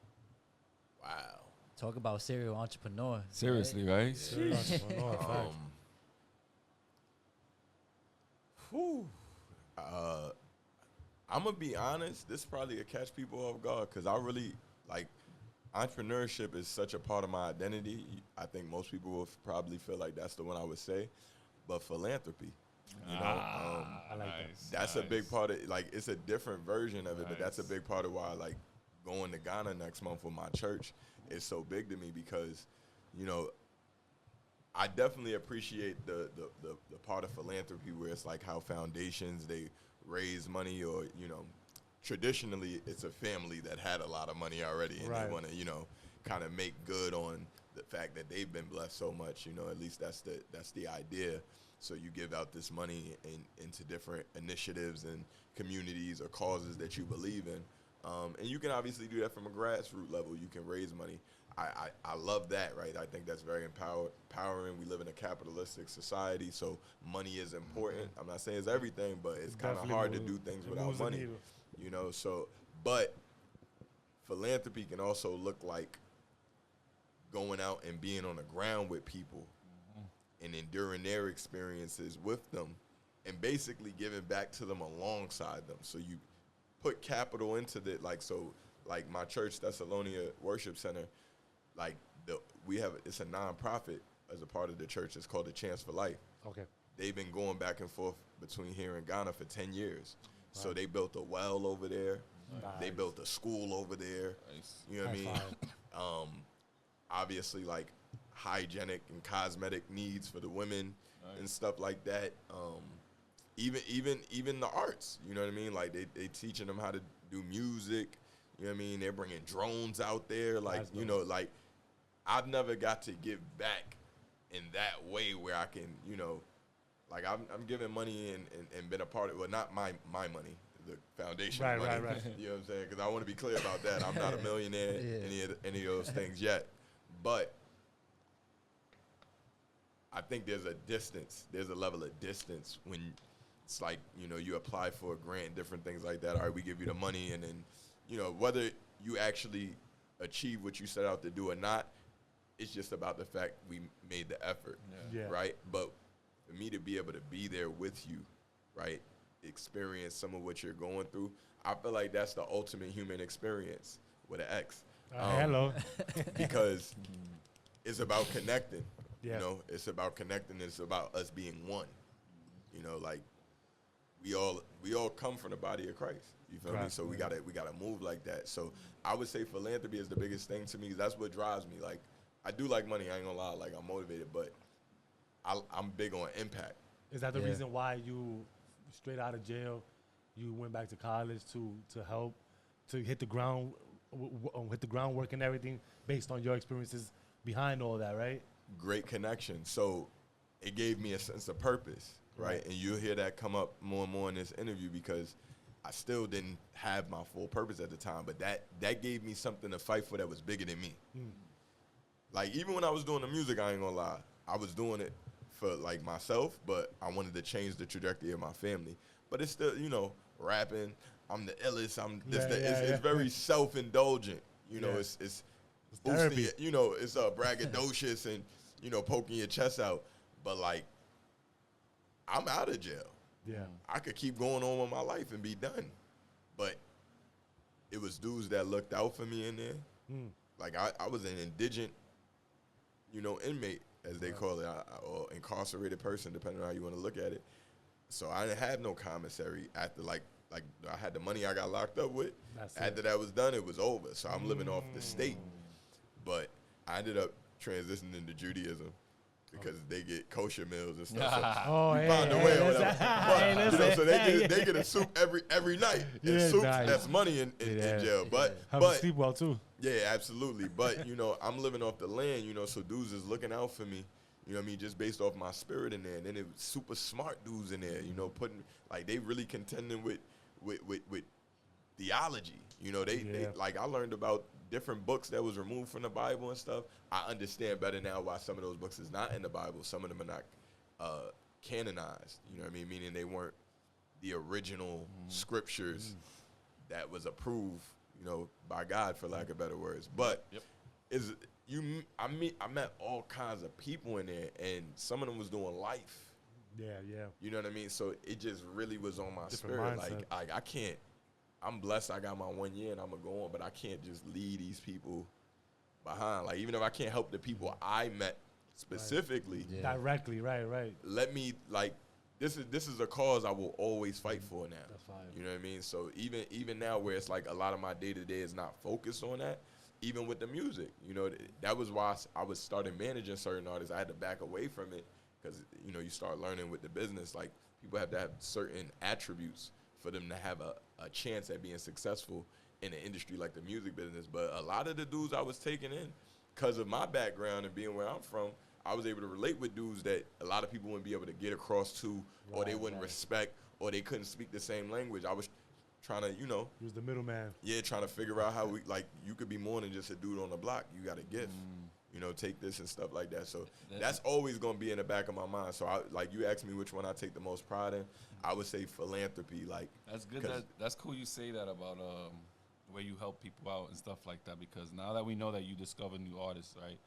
S4: Wow.
S2: Talk about serial entrepreneur.
S3: Seriously, right?
S4: I'm gonna be honest. This probably will catch people off guard because I really like entrepreneurship is such a part of my identity. I think most people will probably feel like that's the one I would say, but philanthropy, you know,
S1: I like
S4: that's a big part of. Like, it's a different version of it, but that's a big part of why, like, going to Ghana next month with my church is so big to me because, you know, I definitely appreciate the part of philanthropy where it's like how foundations, they raise money, or, you know, traditionally it's a family that had a lot of money already and they want to, you know, kind of make good on the fact that they've been blessed so much, you know, at least that's the idea. So you give out this money into different initiatives and communities or causes that you believe in. And you can obviously do that from a grassroots level. You can raise money. I love that, right? I think that's very empowering. We live in a capitalistic society, so money is important. I'm not saying it's everything, but it's kind of hard to do things without money. You know, so, but philanthropy can also look like going out and being on the ground with people and enduring their experiences with them and basically giving back to them alongside them. So you put capital into the, like, so, like my church, Thessalonia Worship Center, like, it's a nonprofit as a part of the church. It's called the Chance for Life.
S1: Okay.
S4: They've been going back and forth between here and Ghana for 10 years. So they built a well over there. Nice. They built a school over there. Nice. You know what I mean? Obviously, like, hygienic and cosmetic needs for the women and stuff like that. Even the arts, you know what I mean? Like, they teaching them how to do music. You know what I mean? They're bringing drones out there. Like, you know, like, I've never got to give back in that way where I can, you know, like, I'm giving money and been a part of, well, not my money, the foundation money. Right. You know what I'm saying? Because I want to be clear about that. I'm not a millionaire, any of those things yet. But I think there's a level of distance when it's like, you know, you apply for a grant, different things like that. All right, we give you the money, and then, you know, whether you actually achieve what you set out to do or not, it's just about the fact we made the effort, right? But for me to be able to be there with you, right, experience some of what you're going through, I feel like that's the ultimate human experience with an X.
S1: Hello.
S4: Because it's about connecting. You know, it's about connecting. It's about us being one. You know, like, we all come from the body of Christ. You feel me? So we gotta move like that. So I would say philanthropy is the biggest thing to me. That's what drives me. Like, I do like money. I ain't gonna lie. Like, I'm motivated, but I'm big on impact.
S1: Is that the reason why you, straight out of jail, you went back to college to help, to hit the groundwork and everything based on your experiences behind all that, right?
S4: Great connection. So it gave me a sense of purpose, right? And you'll hear that come up more and more in this interview because I still didn't have my full purpose at the time, but that gave me something to fight for that was bigger than me. Like, even when I was doing the music, I ain't gonna lie, I was doing it for, like, myself, but I wanted to change the trajectory of my family. But it's still, you know, rapping, I'm the illest, it's very self-indulgent. You know, it's boosting it, you know, it's braggadocious and, you know, poking your chest out. But, like, I'm out of jail.
S1: Yeah.
S4: I could keep going on with my life and be done. But it was dudes that looked out for me in there. Like, I was an indigent, you know, inmate, as they call it, or incarcerated person, depending on how you want to look at it. So I didn't have no commissary after, like I had the money I got locked up with. After that was done, it was over. So I'm living off the state. But I ended up transitioning into Judaism because they get kosher meals and stuff. So found a way or whatever. But, you know, so they get a soup every night. And soup, that's money in jail. But
S1: sleep well too.
S4: Yeah, absolutely. But, you know, I'm living off the land, you know, so dudes is looking out for me. You know what I mean? Just based off my spirit in there. And then it was super smart dudes in there, you know, putting, like, they really contending with theology. You know, they like, I learned about different books that was removed from the Bible and stuff. I understand better now why some of those books is not in the Bible. Some of them are not canonized, you know what I mean? Meaning they weren't the original scriptures that was approved, you know, by God, for lack of better words. But I met all kinds of people in there, and some of them was doing life.
S1: Yeah.
S4: You know what I mean? So it just really was on my
S1: Different
S4: spirit.
S1: mindset.
S4: Like, I can't. I'm blessed. I got my 1 year, and I'm gonna go on, but I can't just leave these people behind. Like, even if I can't help the people I met specifically,
S1: directly, right.
S4: Let me, like, this is a cause I will always fight for now.
S2: That's fine.
S4: You know what I mean? So even now, where it's like a lot of my day-to-day is not focused on that, even with the music, you know, that was why I was starting managing certain artists. I had to back away from it because, you know, you start learning with the business. Like, people have to have certain attributes for them to have a chance at being successful in an industry like the music business. But a lot of the dudes I was taking in, because of my background and being where I'm from, I was able to relate with dudes that a lot of people wouldn't be able to get across to, or they wouldn't respect, or they couldn't speak the same language. I was trying to, you know.
S1: He was the middleman. Yeah,
S4: trying to figure out how we, like, you could be more than just a dude on the block. You got a gift. You know, take this and stuff like that. So that's always going to be in the back of my mind. So, like, you asked me which one I take the most pride in, I would say philanthropy. Like,
S3: that's good. That's cool you say that about the way you help people out and stuff like that, because now that we know that you discover new artists, right?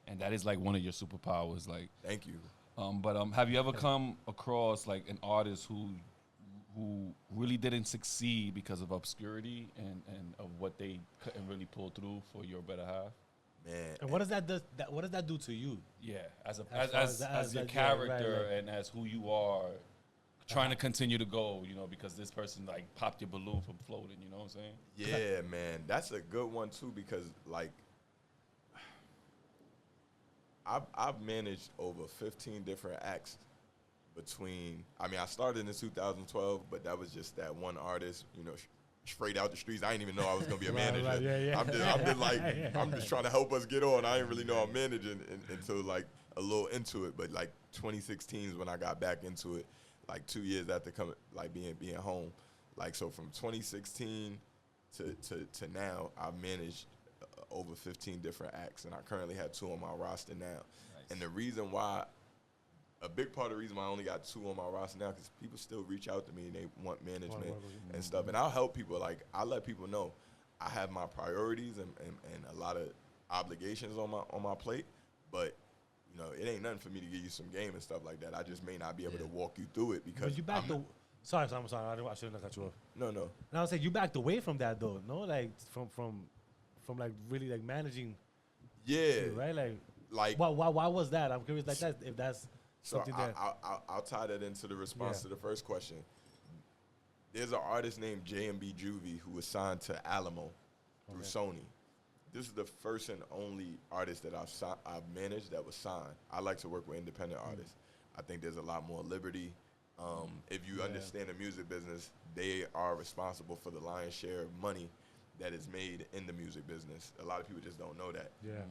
S3: And that is, like, one of your superpowers. Like,
S4: thank you.
S3: But have you ever come across, like, an artist who really didn't succeed because of obscurity and of what they couldn't really pull through for your better half?
S4: Man.
S1: And what does that do to you?
S3: Yeah, as your character and as who you are, trying to continue to go, you know, because this person, like, popped your balloon from floating, you know what I'm saying?
S4: Yeah, man. That's a good one, too, because, like, I've managed over 15 different acts between, I mean, I started in 2012, but that was just that one artist, you know, straight out the streets. I didn't even know I was going to be a manager. I'm just trying to help us get on. I didn't really know I'm managing until, like, a little into it. But, like, 2016 is when I got back into it, like, 2 years after coming, like, being home. Like, so from 2016 to now, I've managed over 15 different acts, and I currently have 2 on my roster now. Nice. And the reason why, a big part of the reason why I only got 2 on my roster now, because people still reach out to me and they want management and stuff. And I'll help people. Like, I let people know I have my priorities and a lot of obligations on my plate, but, you know, it ain't nothing for me to give you some game and stuff like that. I just may not be able to walk you through it because
S1: you backed Sorry, I'm sorry. I shouldn't have cut you off.
S4: No.
S1: And I was saying, you backed away from that, though, no? Like, from like, really, like, managing.
S4: Yeah.
S1: Right? Like why was that? I'm curious, like, that, if that's something that.
S4: I'll tie that into the response to the first question. there's an artist named JMB Juvie who was signed to Alamo through Sony. This is the first and only artist that I've managed that was signed. I like to work with independent artists. I think there's a lot more liberty. If you understand the music business, they are responsible for the lion's share of money that is made in the music business. A lot of people just don't know that.
S1: Yeah.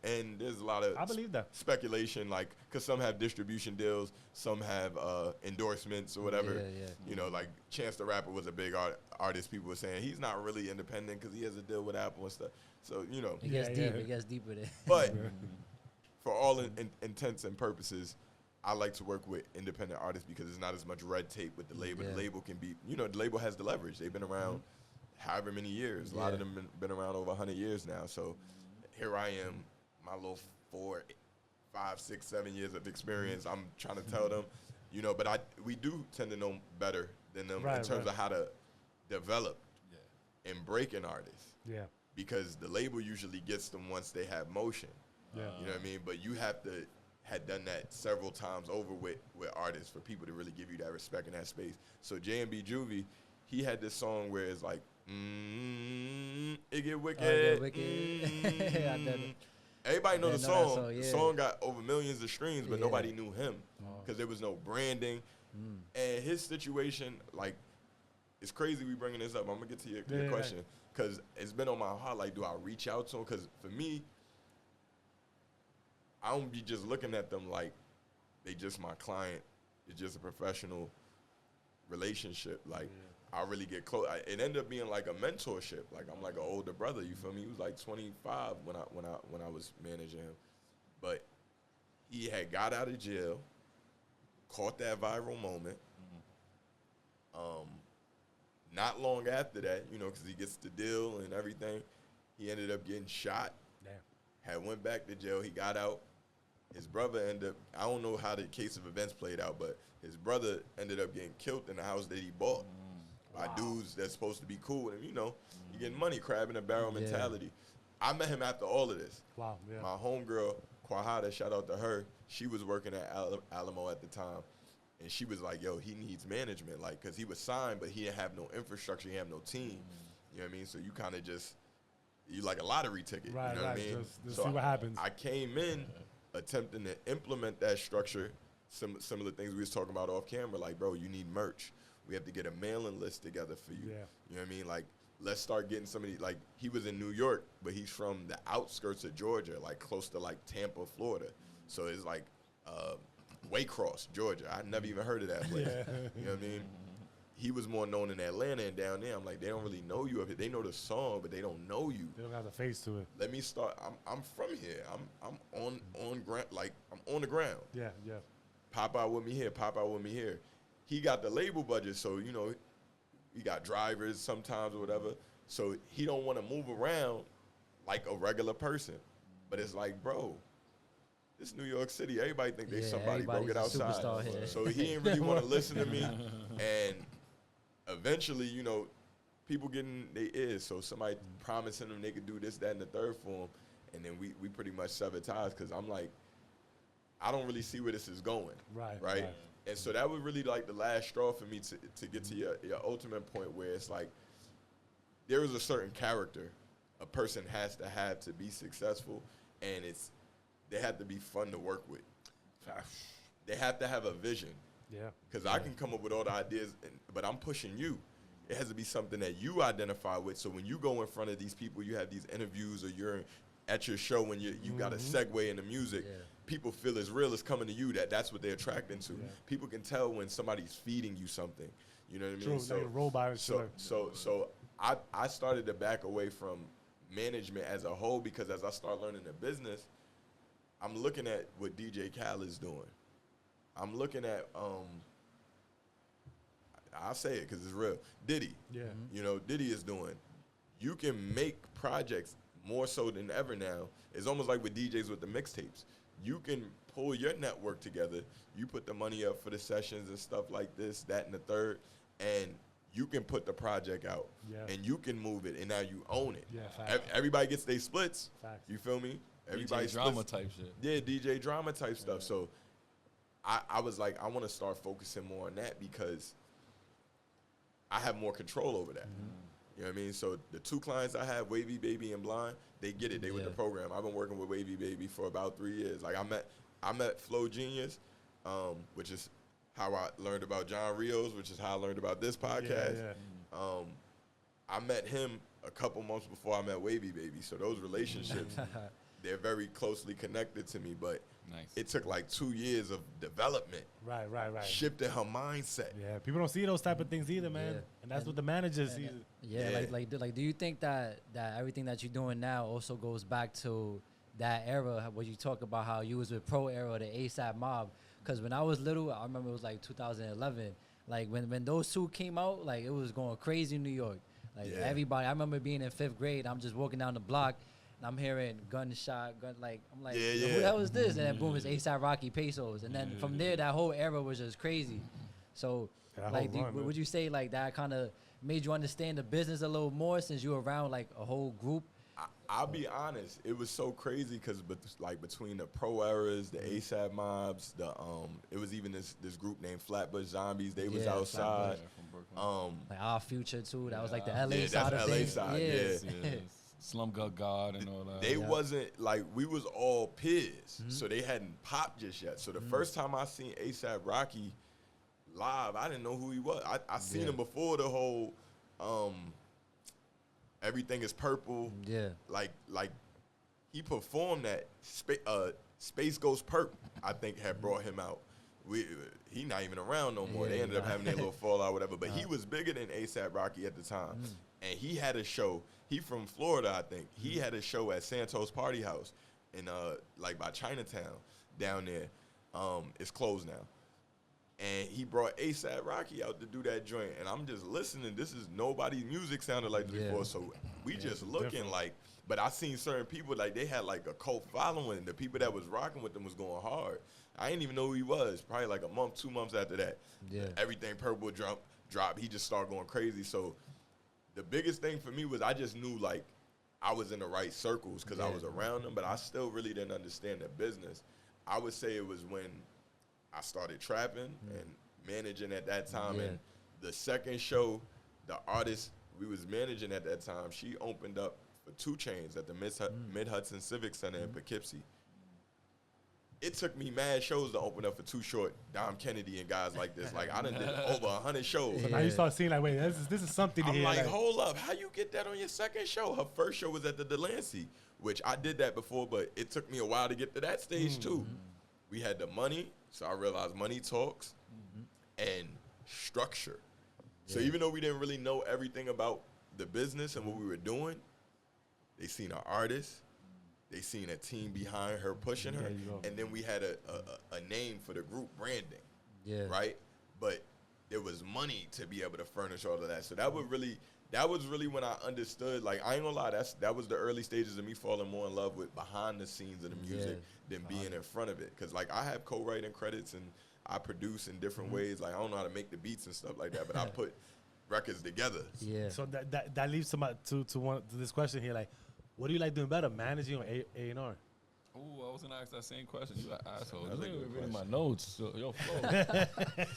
S4: And there's a lot of
S1: I believe that.
S4: speculation, like, because some have distribution deals, some have endorsements or whatever.
S2: Yeah.
S4: You know, like Chance the Rapper was a big artist. People were saying he's not really independent because he has a deal with Apple and stuff. So, you know.
S2: It gets deep. It gets deep with it.
S4: But for all intents and purposes, I like to work with independent artists because there's not as much red tape with the label.
S2: Yeah.
S4: The label can be, you know, the label has the leverage. They've been around however many years. A lot of them been around over 100 years now. So here I am, my little 4, 5, 6, 7 years of experience. I'm trying to tell them, you know, but we do tend to know better than them in terms of how to develop and break an artist.
S1: Yeah.
S4: Because the label usually gets them once they have motion.
S1: Yeah.
S4: You know what I mean? But you have to had done that several times over with artists for people to really give you that respect in that space. So JMB Juvie, he had this song where it's like, it get wicked. Everybody know the song. The song got over millions of streams, but nobody knew him because there was no branding. And his situation, like, it's crazy we bringing this up. I'm going to get to your question because it's been on my heart. Like, do I reach out to him? Because for me, I don't be just looking at them like they just my client. It's just a professional relationship. Like, I really get close. It ended up being like a mentorship. Like, I'm like an older brother. You feel me? He was like 25 when I was managing him, but he had got out of jail, caught that viral moment. Not long after that, you know, because he gets the deal and everything, he ended up getting shot.
S1: Damn.
S4: Had went back to jail. He got out. His brother ended up, I don't know how the case of events played out, but his brother ended up getting killed in the house that he bought by dudes that's supposed to be cool with him. You know, you getting money, crab in a barrel mentality. I met him after all of this.
S1: Wow, yeah.
S4: My homegirl, Quahada, shout out to her. She was working at Alamo at the time. And she was like, yo, he needs management. Like, because he was signed, but he didn't have no infrastructure. He didn't have no team. You know what I mean? So you kind of just, you like a lottery ticket.
S1: Right,
S4: you know what I mean?
S1: Just
S4: so
S1: see what happens.
S4: I came in attempting to implement that structure, some of the things we was talking about off camera, like, bro, you need merch. We have to get a mailing list together for you.
S1: Yeah.
S4: You know what I mean? Like, let's start getting somebody, like, he was in New York, but he's from the outskirts of Georgia, like close to like Tampa, Florida. So it's like Waycross, Georgia. I never even heard of that place. You know what I mean? He was more known in Atlanta and down there. I'm like, they don't really know you up here. They know the song, but they don't know you.
S1: They don't have the face to it.
S4: Let me start. I'm from here. I'm on ground. Like, I'm on the ground.
S1: Yeah.
S4: Pop out with me here. Pop out with me here. He got the label budget, so, you know, he got drivers sometimes or whatever. So he don't want to move around like a regular person. But it's like, bro, this New York City, everybody think they somebody, bro, get outside. So he didn't really want to listen to me. And eventually, you know, people getting their ears. So somebody promising them they could do this, that, and the third for him. And then we pretty much severed ties because I'm like, I don't really see where this is going. Right? And so that was really like the last straw for me to get to your ultimate point where it's like there is a certain character a person has to be successful, and they have to be fun to work with. They have to have a vision.
S1: Yeah.
S4: Because I can come up with all the ideas, but I'm pushing you. It has to be something that you identify with. So when you go in front of these people, you have these interviews, or you're at your show when you got a segue into music, people feel as real as coming to you, that's what they're attracted to. Yeah. People can tell when somebody's feeding you something. You know what I mean?
S1: True,
S4: so,
S1: like a robot.
S4: So I started to back away from management as a whole because as I start learning the business, I'm looking at what DJ Khaled's doing. I'm looking at, I'll say it because it's real, Diddy.
S1: Yeah.
S4: You know, Diddy is doing. You can make projects more so than ever now. It's almost like with DJs with the mixtapes. You can pull your network together. You put the money up for the sessions and stuff like this, that, and the third, and you can put the project out. Yeah. And you can move it, and now you own it.
S1: Yeah, facts.
S4: Everybody gets their splits.
S1: Facts.
S4: You feel me?
S3: Everybody DJ drama type shit.
S4: Yeah, DJ drama type stuff. So I was like, I want to start focusing more on that because I have more control over that. You know what I mean? So the 2 clients I have, Wavy Baby and Blind, they get it. They with the program. I've been working with Wavy Baby for about 3 years. Like I met Flow Genius, which is how I learned about John Rios, which is how I learned about this podcast. I met him a couple months before I met Wavy Baby. So those relationships, they're very closely connected to me. But it took like 2 years of development.
S1: Right.
S4: Shifting her mindset.
S1: Yeah, people don't see those type of things either, man. And that's what the managers see.
S2: Like, do you think that everything that you're doing now also goes back to that era where you talk about how you was with Pro Era, the ASAP Mob? Because when I was little, I remember it was like 2011. Like when those 2 came out, like it was going crazy in New York. Like everybody, I remember being in 5th grade. I'm just walking down the block, and I'm hearing gunshot, I'm like, who the hell is this? And then boom, it's ASAP Rocky Pesos. And then from there, that whole era was just crazy. So, like, would you say like that kind of made you understand the business a little more since you were around like a whole group?
S4: I'll be honest, it was so crazy because like between the Pro Eras, the ASAP Mobs, it was even this group named Flatbush Zombies. They was outside.
S2: Like Our Future too. That was like the LA side of things.
S3: Slumdog God and all that.
S4: They wasn't like, we was all peers, so they hadn't popped just yet. So the first time I seen ASAP Rocky live, I didn't know who he was. I seen him before the whole Everything Is Purple.
S2: Yeah.
S4: Like he performed that Space Ghost Perp, I think, had brought him out. He not even around no more. They ended up having their little fallout, whatever. But he was bigger than ASAP Rocky at the time. And he had a show. He from Florida, I think. He had a show at Santos Party House in like by Chinatown down there. It's closed now. And he brought ASAP Rocky out to do that joint. And I'm just listening. This is nobody's music sounded like this before. So we just looking like, but I seen certain people, like they had like a cult following. The people that was rocking with them was going hard. I didn't even know who he was. Probably like a month, 2 months after that. Everything Purple dropped. He just started going crazy. So the biggest thing for me was I just knew like I was in the right circles because I was around them, but I still really didn't understand the business. I would say it was when I started trapping and managing at that time. And the second show, the artist we was managing at that time, she opened up for 2 Chainz at the Mid-Hudson Civic Center in Poughkeepsie. It took me mad shows to open up for Too Short, Dom Kennedy, and guys like this. Like, I done did over 100 shows.
S1: So now you start seeing like, wait, this is something to
S4: I'm
S1: hear.
S4: like, hold up, how you get that on your second show? Her first show was at the Delancey, which I did that before, but it took me a while to get to that stage too. We had the money, so I realized money talks, and structure. So even though we didn't really know everything about the business and what we were doing, they seen an artist, they seen a team behind her pushing her, and then we had a name for the group branding, right? But there was money to be able to furnish all of that. So that was really when I understood, like, I ain't gonna lie, that was the early stages of me falling more in love with behind the scenes of the music than being in front of it. Because, like, I have co-writing credits and I produce in different ways. Like, I don't know how to make the beats and stuff like that, but I put records together.
S1: So that leads to this question here, like, what do you like doing better, managing or A&R?
S3: Oh, I was gonna ask that same question. You an asshole. You ain't even reading my notes. So, yo, Flo.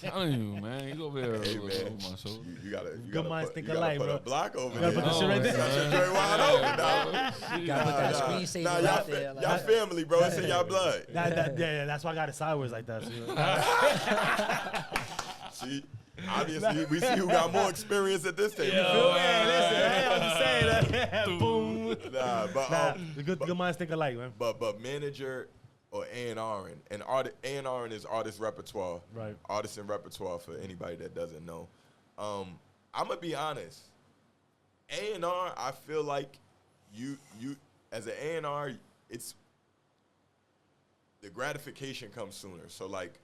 S3: Telling you, man. You over there over my shoulder.
S4: You gotta
S1: Good minds think alike,
S4: put
S1: bro.
S4: a block over
S1: You gotta
S4: there.
S1: put the shit right there.
S4: That shit very wide open, dog.
S2: You gotta put that screensaver out there.
S4: Y'all family, bro. It's in y'all blood.
S1: That's why I got it sideways like that.
S4: See? Obviously, we see who got more experience at this table.
S1: I'm just saying that. Boom. The good minds think alike, man.
S4: But manager or A&R and A&R is artist repertoire.
S1: Right.
S4: Artist and repertoire for anybody that doesn't know. I'm gonna be honest. A&R, I feel like you as an A&R, it's the gratification comes sooner. So like,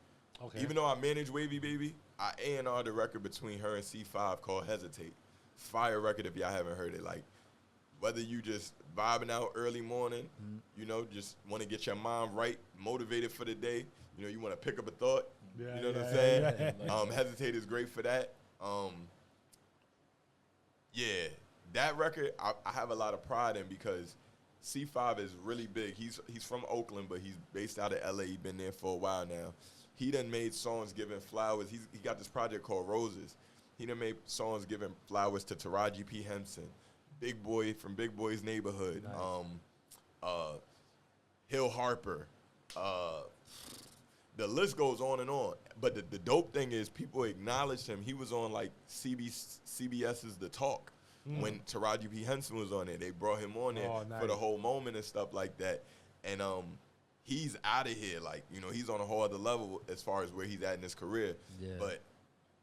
S4: even though I manage Wavy Baby, I A&R the record between her and C5 called Hesitate. Fire record if y'all haven't heard it. Like, whether you just vibing out early morning, you know, just want to get your mind right, motivated for the day. You know, you want to pick up a thought. You know what I'm saying? Hesitate is great for that. That record I have a lot of pride in because C5 is really big. He's from Oakland, but he's based out of LA. He's been there for a while now. He done made songs giving flowers. He got this project called Roses. He done made songs giving flowers to Taraji P. Henson, Big Boy from Big Boy's Neighborhood,
S1: Nice.
S4: Hill Harper. The list goes on and on. But the dope thing is people acknowledged him. He was on like CBS's The Talk when Taraji P. Henson was on it. They brought him on there for the whole moment and stuff like that. And he's out of here. Like, you know, he's on a whole other level as far as where he's at in his career. Yeah. But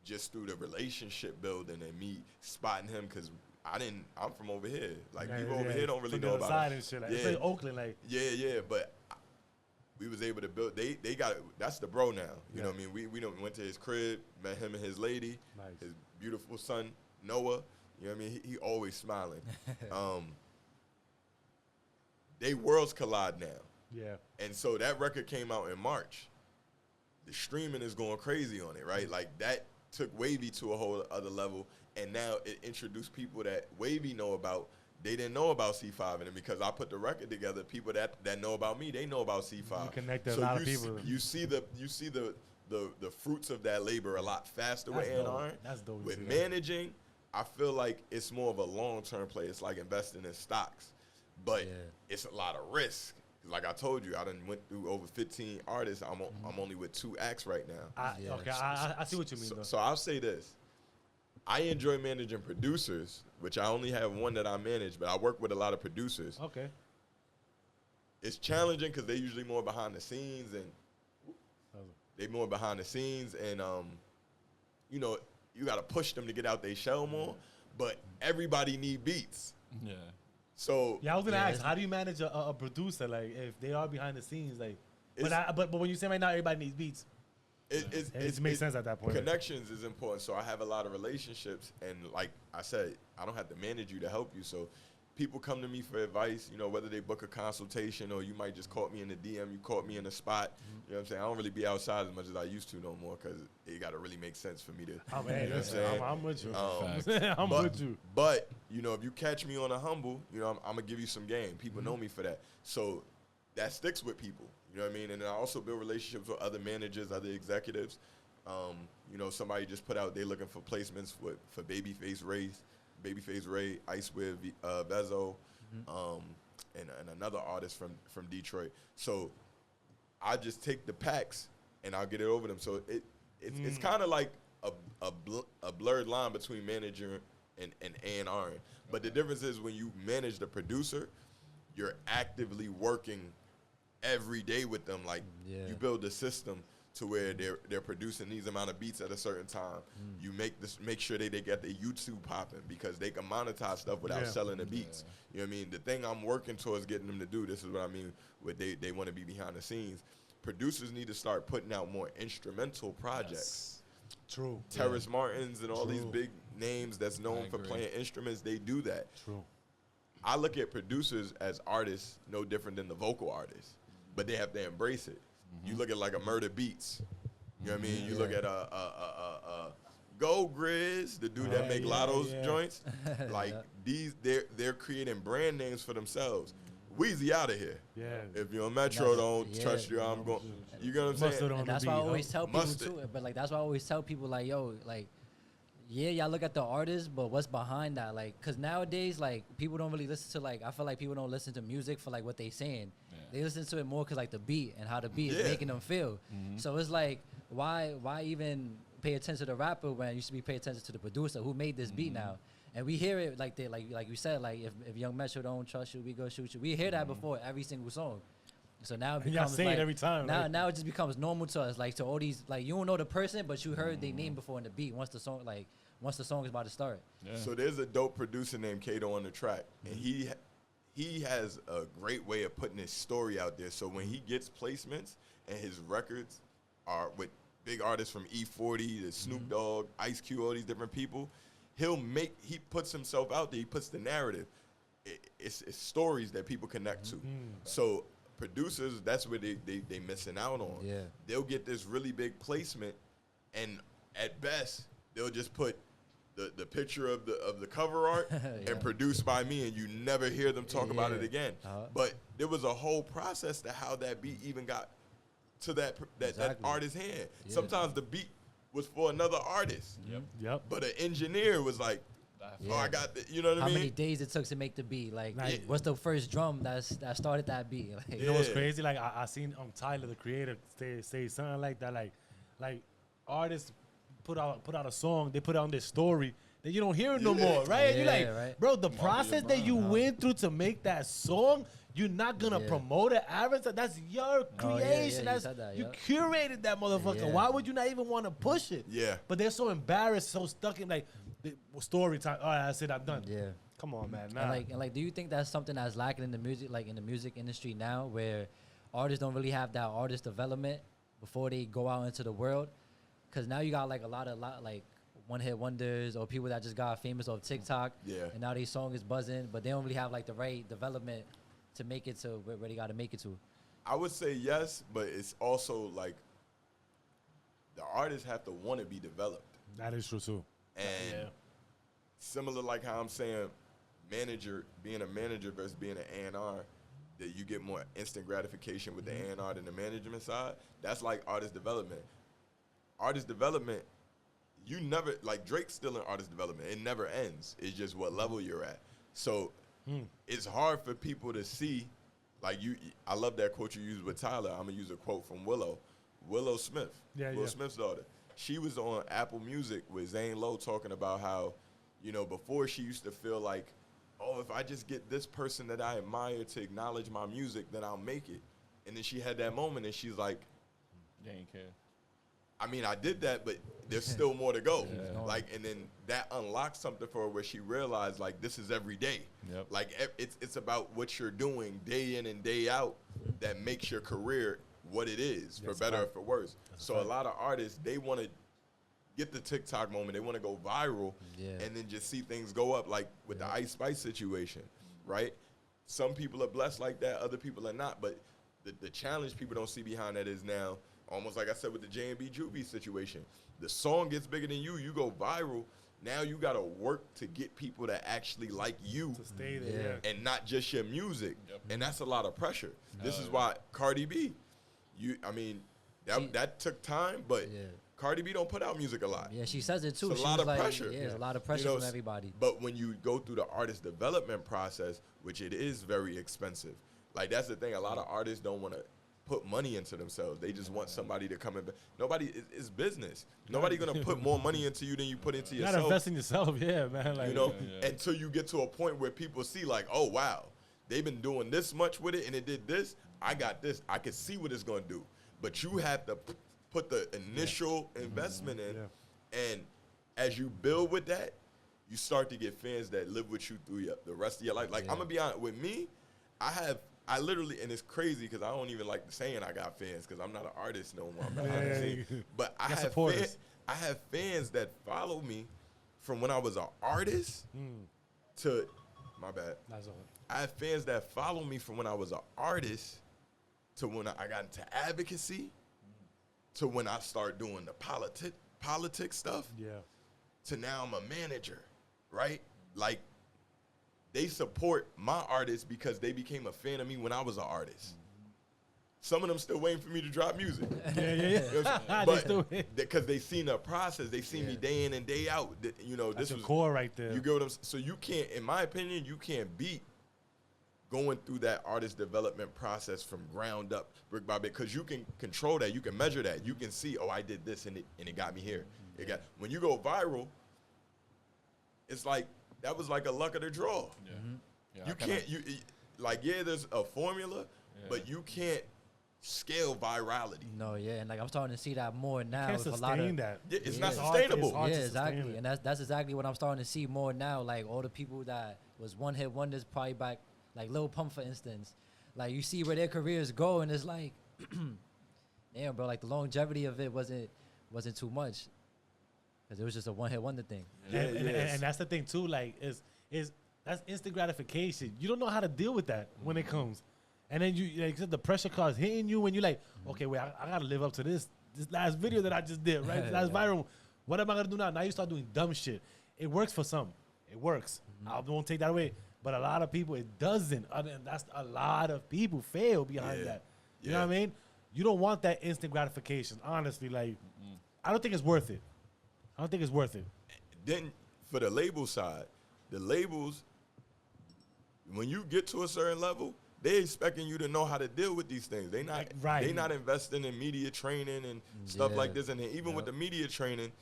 S4: just through the relationship building and me spotting him, because I'm from over here. Like, people over here don't really know about it.
S1: And shit. Like, it's like Oakland, like.
S4: Yeah, but we was able to build. They got that's the bro now. You know what I mean? We went to his crib, met him and his lady, his beautiful son Noah. You know what I mean? He always smiling. They worlds collide now. Yeah. And so that record came out in March. The streaming is going crazy on it, right? Like that took Wavy to a whole other level, and now it introduced people that Wavy know about. They didn't know about C5 in it because I put the record together. People that know about me, they know about C5.
S1: You connected a lot of people.
S4: You see the fruits of that labor a lot faster with A&R.
S1: That's dope.
S4: With managing, I feel like it's more of a long-term play. It's like investing in stocks, but it's a lot of risk. Like I told you, I done went through over 15 artists. I'm only with 2 acts right now.
S1: I see what you mean.
S4: So I'll say this. I enjoy managing producers, which I only have one that I manage, but I work with a lot of producers.
S1: Okay.
S4: It's challenging because they're usually more behind the scenes, and you know, you got to push them to get out their shell more, but everybody need beats. Yeah. So
S1: I was gonna ask, how do you manage a producer, like if they are behind the scenes, like? But when you say right now everybody needs beats, it makes sense at that point.
S4: Connections is important, so I have a lot of relationships, and like I said, I don't have to manage you to help you. So people come to me for advice, you know, whether they book a consultation or you might just caught me in the DM, you caught me in a spot. You know what I'm saying? I don't really be outside as much as I used to no more because it got to really make sense for me to.
S1: I'm with you. I'm with you.
S4: But you know, if you catch me on a humble, you know, I'm gonna give you some game. People know me for that, so that sticks with people. You know what I mean? And then I also build relationships with other managers, other executives. You know, somebody just put out, they looking for placements for Babyface Ray, Icewear, Vezo, and another artist from Detroit. So I just take the packs and I'll get it over them. So it's kind of like a blurred line between manager and A&R. But the difference is when you manage the producer, you're actively working every day with them. Like you build a system to where they're producing these amount of beats at a certain time. You make sure they get the YouTube popping because they can monetize stuff without selling the beats. You know what I mean? The thing I'm working towards getting them to do, this is what I mean with they want to be behind the scenes. Producers need to start putting out more instrumental projects.
S1: True.
S4: Terrace Martins and all these big names that's known for playing instruments, they do that.
S1: True.
S4: I look at producers as artists no different than the vocal artists, but they have to embrace it. You look at like a Murder Beats. You know what I mean? You look at Go Grizz, the dude that make Lotto's joints. Like they're creating brand names for themselves. Weezy out of here. Yeah. If you're on Metro, don't trust you. I'm going. You know what I'm saying?
S2: And that's why I always tell people too. But like that's why I always tell people like, yo, like, y'all look at the artist, but what's behind that? Like, cause nowadays, like, people don't really listen to like. I feel like people don't listen to music for like what they saying. They listen to it more cause like the beat and how the beat is making them feel. So it's like, why even pay attention to the rapper when you should be paying attention to the producer who made this beat now? And we hear it like you said, like if Young Metro don't trust you, we go shoot you. We hear that before every single song. So now it becomes
S1: like, it every time.
S2: Now it just becomes normal to us. Like to all these, like you don't know the person, but you heard their name before in the beat once the song is about to start. Yeah.
S4: So there's a dope producer named Kato on the track, and he has a great way of putting his story out there. So when he gets placements and his records are with big artists from E40 to Snoop Dogg, Ice Cube, all these different people, he puts himself out there. He puts the narrative. It's stories that people connect to. So producers, that's where they missing out on. Yeah. They'll get this really big placement, and at best they'll just put the picture of the cover art and produced by me, and you never hear them talk about it again. But there was a whole process to how that beat even got to that artist's hand. Sometimes the beat was for another artist.
S1: Yep.
S4: But an engineer was like, oh, I got the, you know what I mean?
S2: How many days it took to make the beat? Like, what's the first drum that started that beat? Like,
S1: You know what's crazy? Like I seen Tyler, the creator, say something like that. Like artists put out a song, they put it on their story, then you don't hear it no more, right? And you're like,
S2: right.
S1: bro, the process that you went through to make that song, you're not gonna promote it, advertise. That's your creation.
S2: You
S1: That's
S2: said that,
S1: you curated that motherfucker.
S2: Yeah.
S1: Why would you not even want to push it?
S4: Yeah.
S1: But they're so embarrassed, so stuck in like story time. All right, I said I'm done.
S2: Yeah.
S1: Come on, man. Nah.
S2: And like, do you think that's something that's lacking in the music industry now, where artists don't really have that artist development before they go out into the world? Because now you got like a lot like one-hit wonders or people that just got famous off TikTok.
S4: Yeah.
S2: And now their song is buzzing, but they don't really have like the right development to make it to where they got to make it to.
S4: I would say yes, but it's also like the artists have to want to be developed.
S1: That is true too.
S4: And similar like how I'm saying being a manager versus being an A&R, that you get more instant gratification with the A&R than the management side. That's like artist development. Artist development, you never, like Drake's still in artist development. It never ends. It's just what level you're at. So it's hard for people to see, like I love that quote you used with Tyler. I'm going to use a quote from Willow Smith, Will Smith's daughter. She was on Apple Music with Zane Lowe talking about how, before she used to feel like, oh, if I just get this person that I admire to acknowledge my music, then I'll make it. And then she had that moment and she's like,
S3: They ain't care.
S4: I mean, I did that, but there's still more to go. And then that unlocked something for her where she realized, like, this is every day.
S3: Yep.
S4: Like, it's about what you're doing day in and day out that makes your career what it is, for better or for worse. So a lot of artists, they want to get the TikTok moment. They want to go viral and then just see things go up, like with the Ice Spice situation, right? Some people are blessed like that. Other people are not. But the challenge people don't see behind that is now, almost like I said with the J&B Juvie situation. The song gets bigger than you. You go viral. Now you got to work to get people to actually like you.
S1: To stay there.
S4: And not just your music. And that's a lot of pressure. This is why Cardi B, that took time, but Cardi B don't put out music a lot.
S2: Yeah, she says it too.
S4: It's a lot of pressure.
S2: Yeah, it's a lot of pressure from everybody.
S4: But when you go through the artist development process, which it is very expensive, like that's the thing. A lot of artists don't want to put money into themselves. They just want somebody to come in. Nobody is business. Nobody gonna put more money into you than you put into yourself.
S1: You gotta invest in yourself, man. Like,
S4: until you get to a point where people see, like, oh wow, they've been doing this much with it, and it did this. I got this. I can see what it's gonna do. But you have to put the initial investment in, and as you build with that, you start to get fans that live with you through the rest of your life. Like I'm gonna be honest with me, I literally, and it's crazy because I don't even like saying I got fans because I'm not an artist no more. But I have fans that follow me from when I was an artist to, my bad.
S1: That's all.
S4: I have fans that follow me from when I was an artist to when I got into advocacy to when I started doing the politics stuff to now I'm a manager, right? Like, they support my artists because they became a fan of me when I was an artist. Some of them still waiting for me to drop music. But because they seen the process, they seen me day in and day out.
S1: That's
S4: this
S1: your
S4: was
S1: core right there.
S4: You get what I'm saying? So you can't, in my opinion, you can't beat going through that artist development process from ground up, brick by brick, because you can control that, you can measure that, you can see, oh, I did this and it got me here. When you go viral, it's like that was like a luck of the draw. You can't there's a formula, but you can't scale virality.
S2: No, and like I'm starting to see that more now.
S1: Can't
S2: with a lot of
S1: that.
S4: It's not sustainable.
S1: It's hard to
S2: exactly,
S1: sustain
S2: and that's exactly what I'm starting to see more now. Like all the people that was one-hit wonders probably back, like Lil Pump for instance. Like you see where their careers go, and it's like, damn, bro. Like the longevity of it wasn't too much, because it was just a one-hit wonder thing.
S1: And that's the thing too. Like that's instant gratification. You don't know how to deal with that when it comes. And then the pressure card's hitting you when you're like, okay, wait, I gotta live up to this last video that I just did, right? Last viral. What am I gonna do now? Now you start doing dumb shit. It works for some. It works. I won't take that away. But a lot of people, it doesn't. And that's a lot of people fail behind that. You know what I mean? You don't want that instant gratification. Honestly, like, I don't think it's worth it.
S4: Then for the label side, the labels, when you get to a certain level, they expecting you to know how to deal with these things. They not investing in media training and stuff like this. And even with the media training,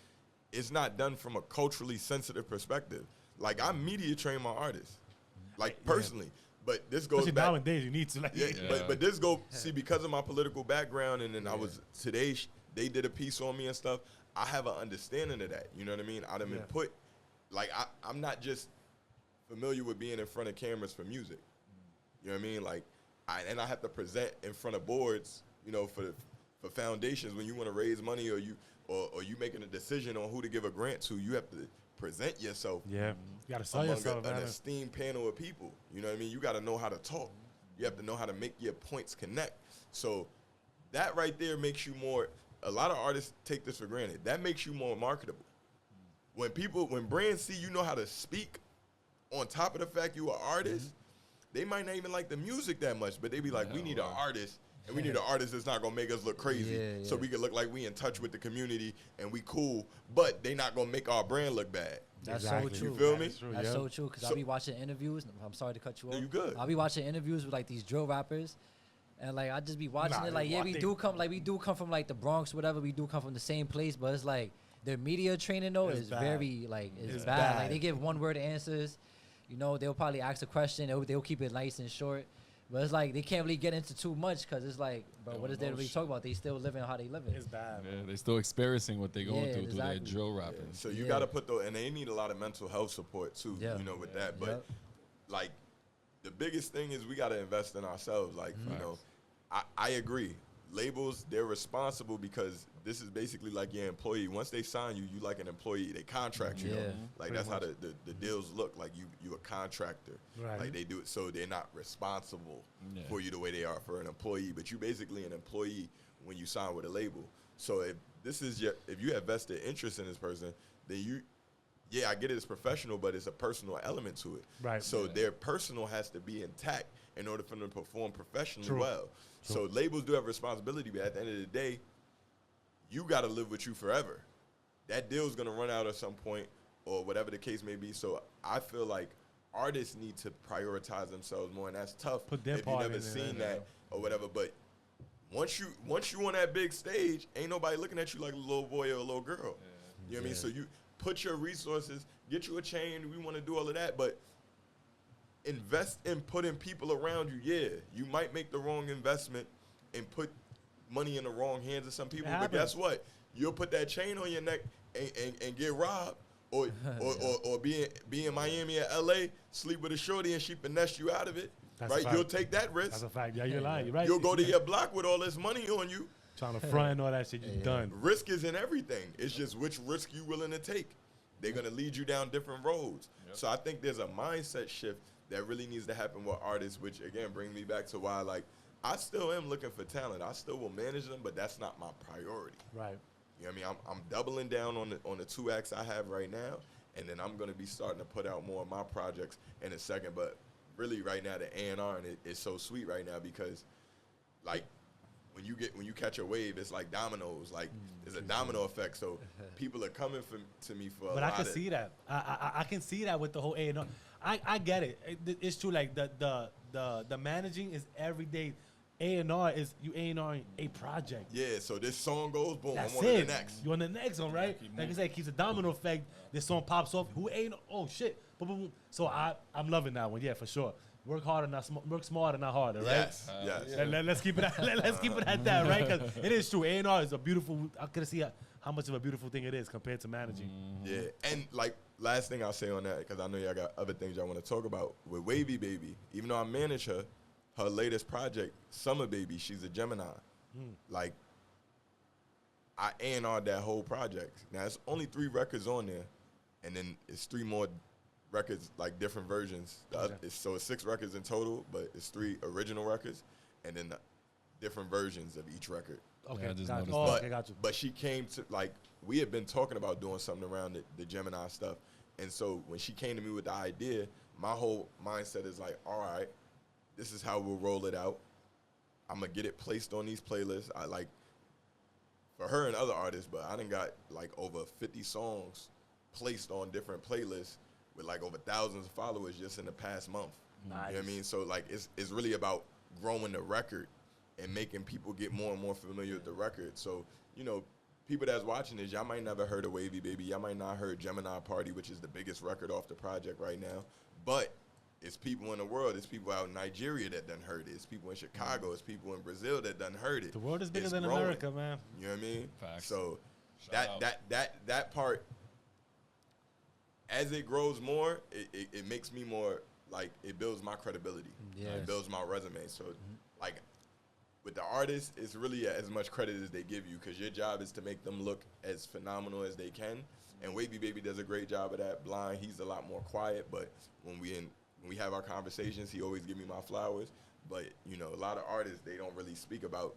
S4: it's not done from a culturally sensitive perspective. Like, I media train my artists, like personally. But this goes
S1: especially
S4: back.
S1: nowadays, you need to like.
S4: But this see, because of my political background, and then I was today. They did a piece on me and stuff. I have an understanding of that. You know what I mean? I'd have been put, like, I'm not just familiar with being in front of cameras for music. You know what I mean? Like, I have to present in front of boards, you know, for foundations. When you want to raise money or you making a decision on who to give a grant to, you have to present yourself.
S1: Yeah, you got to sell yourself,
S4: an esteemed panel of people. You know what I mean? You got to know how to talk. You have to know how to make your points connect. So that right there makes you more. A lot of artists take this for granted. That makes you more marketable. When brands see you know how to speak, on top of the fact you are an artist, they might not even like the music that much, but they be like, we need an artist, and we need an artist that's not gonna make us look crazy, so we can look like we in touch with the community and we cool, but they not gonna make our brand look bad.
S2: That's so true.
S4: You feel me?
S2: That's so true, because I'll be watching interviews. I'm sorry to cut you off.
S4: You good.
S2: I'll be watching interviews with, like, these drill rappers. And, like, I just be watching it, like, we do come from, like, the Bronx, whatever. We do come from the same place, but it's like their media training though is very, like, it's bad. Like, they give one word answers. You know, they'll probably ask a question. They'll keep it nice and short. But it's like they can't really get into too much because it's like, bro, what is there to really talk about? They still living how they living.
S1: It's bad.
S3: Yeah, they still experiencing what they going through their drill rapping.
S4: Yeah. So you got to put and they need a lot of mental health support too. You know, with that. But like, the biggest thing is we got to invest in ourselves. Like, you know. I agree. Labels, they're responsible because this is basically like your employee. Once they sign you, you like an employee. They contract you. Know? Like, that's how the deals look. Like, you a contractor. Right. Like, they do it so they're not responsible for you the way they are for an employee. But you basically an employee when you sign with a label. So if you have vested interest in this person, then I get it, it's professional, but it's a personal element to it. Right. So their personal has to be intact in order for them to perform professionally well. So labels do have responsibility, but at the end of the day, you got to live with you forever. That deal's going to run out at some point or whatever the case may be. So I feel like artists need to prioritize themselves more, and that's tough if you've never seen that or whatever. But once you on that big stage, ain't nobody looking at you like a little boy or a little girl. You know what I mean? So you put your resources, get you a chain. We want to do all of that, but invest in putting people around you. Yeah, you might make the wrong investment and put money in the wrong hands of some people, but guess what? You'll put that chain on your neck and get robbed, or be in Miami or LA, sleep with a shorty and she finesse you out of it. That's right? You'll take that risk.
S1: That's a fact. Yeah, you're lying. You're right.
S4: You'll go to your block with all this money on you.
S1: Trying to front and all that shit, you're done.
S4: Risk is in everything. It's just which risk you willing to take. They're going to lead you down different roads. So I think there's a mindset shift that really needs to happen with artists, which, again, brings me back to why, like, I still am looking for talent. I still will manage them, but that's not my priority. Right. You know what I mean? I'm doubling down on the 2 acts I have right now, and then I'm going to be starting to put out more of my projects in a second. But really right now, the A&R, and it's so sweet right now because, like, when you catch a wave, it's like dominoes. Like, there's a domino effect. So people are coming to me for a lot.
S1: But I can see that. I can see that with the whole A&R. I get it. It's true. Like, the managing is every day. A&R is you A&Ring a project.
S4: Yeah, so this song goes, boom,
S1: That's
S4: I'm on to the next.
S1: You're on the next one, right? Like I said, it keeps a domino effect. This song pops off. Who ain't? Oh, shit. Boom, boom, boom. So I'm loving that one, yeah, for sure. Work harder, work smarter, not harder, right?
S4: Yes.
S1: Let's keep it at that, right? Because it is true. A&R is a beautiful. I could see how much of a beautiful thing it is compared to managing.
S4: Yeah, and like last thing I'll say on that, because I know y'all got other things y'all want to talk about with Wavy Baby. Even though I manage her latest project, Summer Baby, she's a Gemini. Like, I A&R'd that whole project. Now it's only 3 records on there, and then it's 3 more records, like different versions. So it's 6 records in total, but it's 3 original records, and then the different versions of each record.
S1: Okay,
S3: yeah, I just
S1: got
S3: noticed
S1: you.
S3: that.
S1: Got you.
S4: But she came to, like, we had been talking about doing something around the Gemini stuff, and so when she came to me with the idea, my whole mindset is like, all right, this is how we'll roll it out. I'm going to get it placed on these playlists. for her and other artists, but I done got like over 50 songs placed on different playlists with like over thousands of followers just in the past month.
S1: Nice.
S4: You know what I mean? So like it's really about growing the record and making people get more and more familiar with the record. So, you know, people that's watching this, y'all might never heard of Wavy Baby. Y'all might not heard Gemini Party, which is the biggest record off the project right now. But it's people in the world. It's people out in Nigeria that done heard it. It's people in Chicago. It's people in Brazil that done heard it.
S1: The world is bigger
S4: It's
S1: than
S4: growing.
S1: America, man.
S4: You know what I mean?
S3: Facts.
S4: So
S3: Shout out.
S4: that part, as it grows more, it makes me more, like, it builds my credibility.
S2: Yes.
S4: It builds my resume. So, like, with the artists, it's really as much credit as they give you, because your job is to make them look as phenomenal as they can. And Wavy Baby does a great job of that. Blind, he's a lot more quiet, but when we have our conversations, he always give me my flowers. But, you know, a lot of artists, they don't really speak about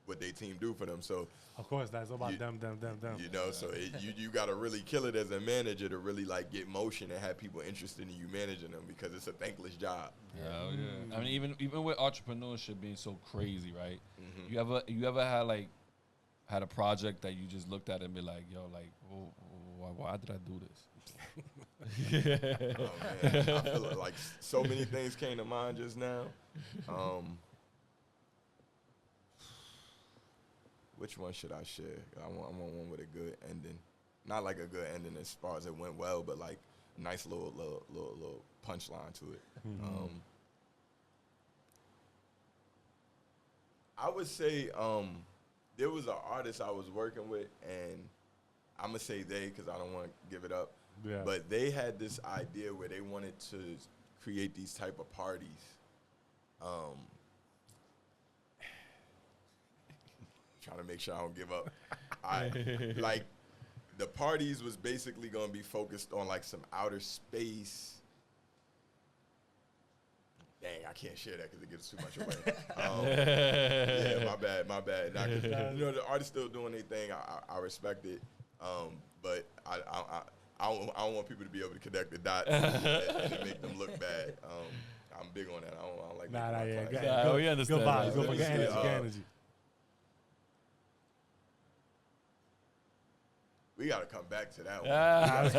S4: what their team do for them. So,
S1: Of course, that's all about
S4: You-
S1: them.
S4: you know, so you got to really kill it as a manager to really, like, get motion and have people interested in you managing them, because it's a thankless job.
S3: Hell yeah. I mean, even with entrepreneurship being so crazy, right?
S4: Mm-hmm.
S3: You ever had a project that you just looked at and be like, yo, like, why did I do this?
S4: Oh, man. I feel like so many things came to mind just now. Which one should I share? I want one with a good ending. Not like a good ending as far as it went well, but like a nice little punchline to it. I would say there was an artist I was working with, and I'm going to say they because I don't want to give it up.
S1: Yeah.
S4: But they had this idea where they wanted to create these type of parties. Trying to make sure I don't give up. Like, the parties was basically going to be focused on like some outer space. Dang, I can't share that because it gives too much away. Yeah, my bad. Nah, 'cause, you know, the artists still doing their thing. I respect it. But I don't want people to be able to connect the dots and make them look bad. I'm big on that. I don't like
S1: Nah,
S4: making my
S1: yeah.
S4: clients-
S3: Nah, we understand
S1: Good vibes.
S3: that.
S1: Good
S3: Let me
S1: energy.
S3: see.
S1: Good energy.
S4: We got to come back to that one.
S1: Nah, let's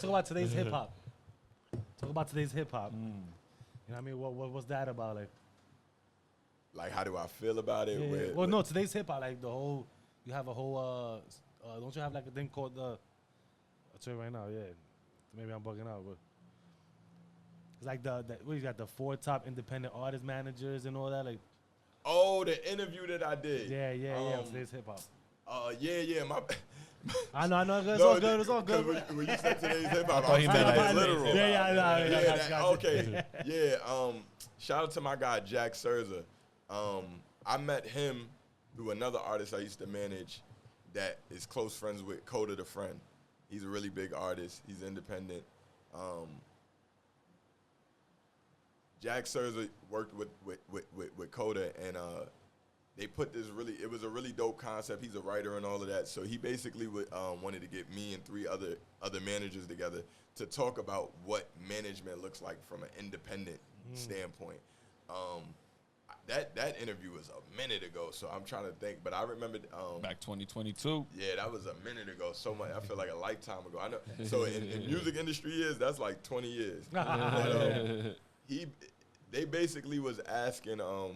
S1: talk about today's hip hop. Talk about today's hip hop. You know what I mean? What's that about?
S4: Like, how do I feel about it?
S1: Yeah. Well, no, today's hip hop, like the whole, you have a whole, don't you have like a thing called I'll tell you right now, yeah. Maybe I'm bugging out, but it's like what you got, the 4 top independent artist managers and all that, like.
S4: Oh, the interview that I did.
S1: Yeah, today's hip hop.
S4: Yeah, my.
S1: I know, it's
S4: No,
S1: all good, it's all
S4: 'cause
S1: good.
S4: when you said today's hip hop, I
S3: thought he
S4: was
S3: meant
S4: thinking
S3: like
S4: literal.
S1: Yeah, gotcha.
S4: Okay. Yeah. Shout out to my guy Jack Serza. I met him through another artist I used to manage that is close friends with Coda the Friend. He's a really big artist. He's independent. Jack Serza worked with Coda, and they put this it was a really dope concept. He's a writer and all of that. So he basically wanted to get me and 3 other managers together to talk about what management looks like from an independent standpoint. That interview was a minute ago, so I'm trying to think. But I remember
S3: Back 2022.
S4: yeah, that was a minute ago. So much. I feel like a lifetime ago. I know. So in music industry years, that's like 20 years. But, they basically was asking a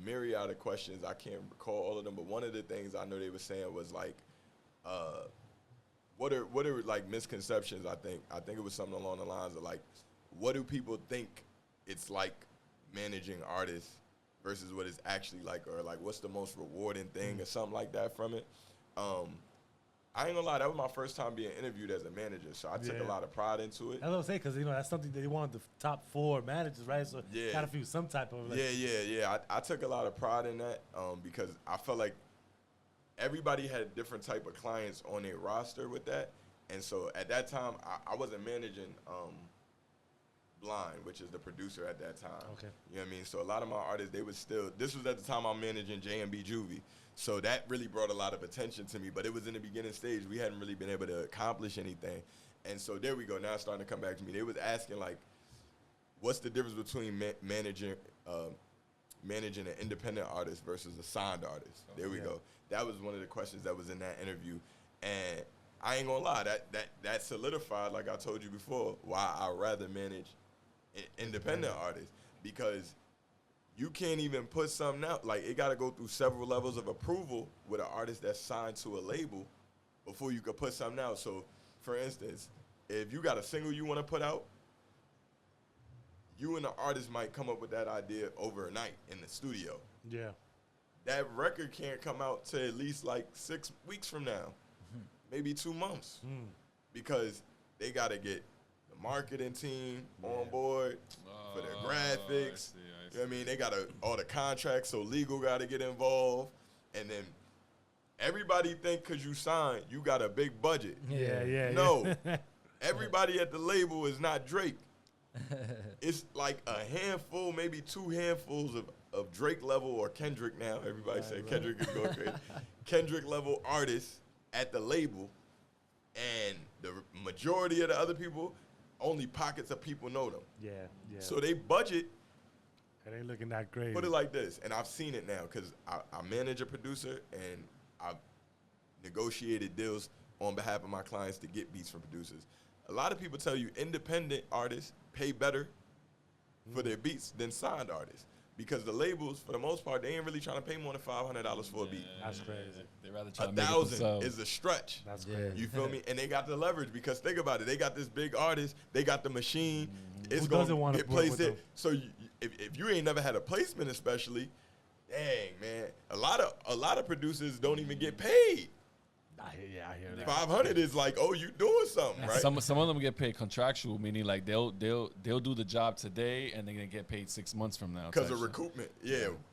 S4: myriad of questions. I can't recall all of them, but one of the things I know they were saying was like, what are like misconceptions? I think it was something along the lines of like, what do people think it's like managing artists versus what it's actually like, or like what's the most rewarding thing or something like that from it. I ain't gonna lie, that was my first time being interviewed as a manager, so I took a lot of pride into it.
S1: That's what I'm saying, because that's something that they want the top 4 managers, right? So gotta feel some type of like,
S4: Yeah. I took a lot of pride in that because I felt like everybody had a different type of clients on their roster with that, and so at that time I wasn't managing Blind, which is the producer at that time.
S1: Okay.
S4: You know what I mean? So a lot of my artists, they was still, this was at the time I'm managing J&B Juvie. So that really brought a lot of attention to me, but it was in the beginning stage. We hadn't really been able to accomplish anything. And so there we go. Now it's starting to come back to me. They was asking like, what's the difference between managing managing an independent artist versus a signed artist. There we go. That was one of the questions that was in that interview. And I ain't gonna lie, that solidified, like I told you before, why I'd rather manage independent artists. Because you can't even put something out. Like, it got to go through several levels of approval with an artist that's signed to a label before you could put something out. So, for instance, if you got a single you want to put out, you and the artist might come up with that idea overnight in the studio.
S1: Yeah.
S4: That record can't come out till at least like 6 weeks from now, maybe 2 months, because they got to get the marketing team on board for their graphics. You know what I mean? They got all the contracts, so legal got to get involved. And then everybody think because you signed, you got a big budget. No. Everybody at the label is not Drake. It's like a handful, maybe 2 handfuls of Drake level or Kendrick now. Everybody say Kendrick is going crazy. Kendrick level artists at the label. And the majority of the other people, only pockets of people know them.
S1: Yeah.
S4: So they budget.
S1: It ain't looking that great.
S4: Put it like this, and I've seen it now because I manage a producer and I've negotiated deals on behalf of my clients to get beats from producers. A lot of people tell you independent artists pay better for their beats than signed artists because the labels, for the most part, they ain't really trying to pay more than $500 for a beat.
S1: That's crazy.
S3: They rather try to make it themselves.
S4: 1,000 is a stretch.
S1: That's crazy.
S4: You feel me? And they got the leverage because think about it. They got this big artist. They got the machine. It's going to get placed in. So if you ain't never had a placement, especially, dang man, a lot of producers don't even get paid.
S1: I hear that.
S4: 500 is like, oh, you doing something, right?
S3: Some of them get paid contractual, meaning like they'll do the job today and they're gonna get paid 6 months from now.
S4: Because of recoupment,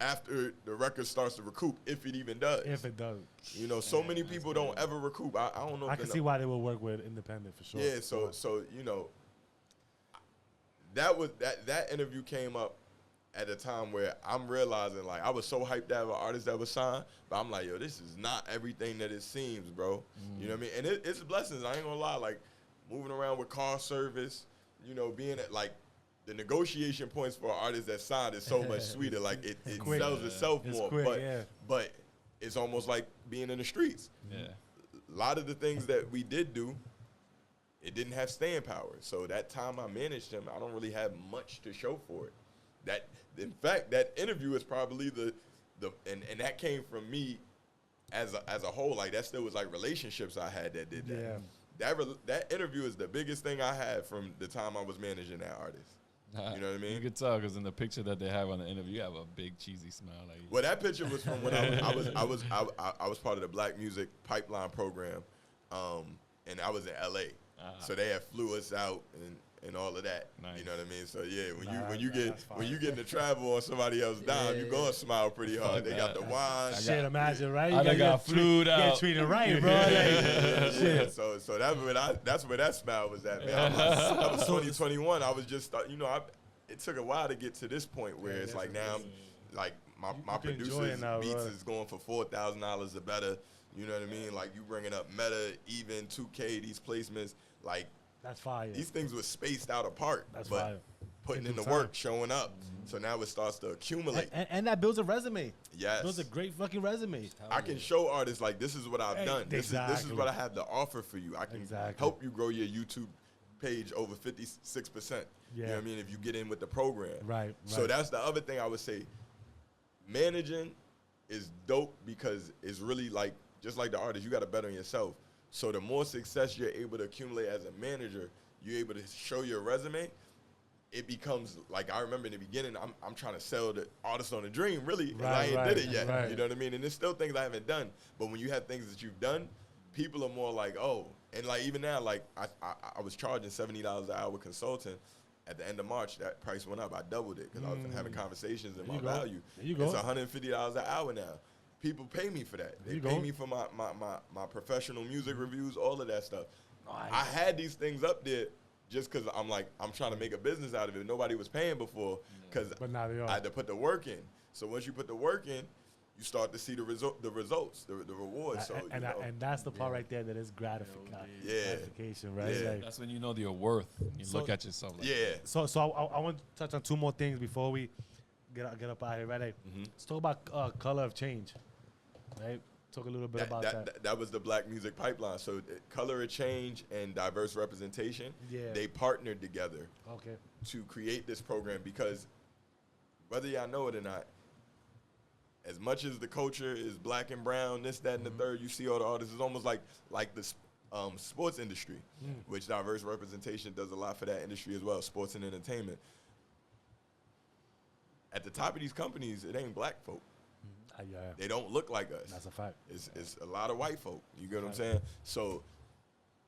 S4: after the record starts to recoup, if it even does.
S1: If it does.
S4: You know, so many people don't ever recoup. I don't know.
S1: I can see why they will work with independent for sure.
S4: Yeah, so you know, that interview came up at a time where I'm realizing, like, I was so hyped to have an artist that was signed, but I'm like, yo, this is not everything that it seems, bro. You know what I mean? And it's blessings. I ain't gonna lie. Like, moving around with car service, you know, being at, like, the negotiation points for an artist that signed is so much sweeter. Like, it sells itself more. But it's almost like being in the streets.
S3: Yeah.
S4: A lot of the things that we did do, it didn't have staying power. So that time I managed him, I don't really have much to show for it. In fact, that interview is probably and that came from me as a whole. Like, that still was like relationships I had that did that. Yeah. That interview is the biggest thing I had from the time I was managing that artist. You know what I mean?
S3: You could tell because in the picture that they have on the interview, you have a big cheesy smile. Like,
S4: well, that picture was from when I was part of the Black Music Pipeline program, and I was in LA. So they had flew us out and all of that.
S3: Nice.
S4: You know what I mean? So yeah, when you get to travel on somebody else's dime, you gonna smile pretty hard. They got the wine.
S1: Shit, imagine, right?
S3: I got flued out.
S1: Get treated right, bro.
S4: Shit. So that's where that smile was at, man. I was 2021. I was just, it took a while to get to this point where it's like now, like my producers beats is going for $4,000 or better. You know what I mean? Like, you bringing up Meta, even 2K, these placements, like.
S1: That's fire.
S4: These things were spaced out apart.
S1: That's
S4: but
S1: fire.
S4: Putting in the work, showing up. So now it starts to accumulate.
S1: And that builds a resume.
S4: Yes.
S1: Builds a great fucking resume.
S4: I can show artists, like, this is what I've done. This is what I have to offer for you. I can help you grow your YouTube page over 56%. You know what I mean? If you get in with the program.
S1: Right.
S4: So that's the other thing I would say. Managing is dope because it's really like, just like the artist, you got to bet on yourself. So the more success you're able to accumulate as a manager, you're able to show your resume, it becomes, like, I remember in the beginning, I'm trying to sell the artist on a dream, really, and I ain't did it yet. Right. You know what I mean? And there's still things I haven't done. But when you have things that you've done, people are more like, oh. And, like, even now, like, I was charging $70 an hour consulting. At the end of March, that price went up. I doubled it because I was having conversations in my value. It's $150 an hour now. People pay me for that. They pay me for my professional music reviews, all of that stuff. Nice. I had these things up there just because I'm trying to make a business out of it. Nobody was paying before because I had to put the work in. So once you put the work in, you start to see the results, the rewards. So
S1: and that's the part right there that is gratification, right?
S4: Yeah.
S3: That's when you know your worth. You look at yourself. Like
S1: So I want to touch on 2 more things before we get up out of here, right? Hey, let's talk about Color of Change, right? Talk a little bit about that.
S4: That was the Black Music Pipeline. So Color of Change and Diverse Representation, they partnered together to create this program because whether y'all know it or not, as much as the culture is black and brown, this, that, and the third, you see all the artists, it's almost like the sports industry, which Diverse Representation does a lot for that industry as well, sports and entertainment. At the top of these companies, it ain't black folk. They don't look like us.
S1: That's a fact.
S4: It's a lot of white folk. You get what I'm saying? So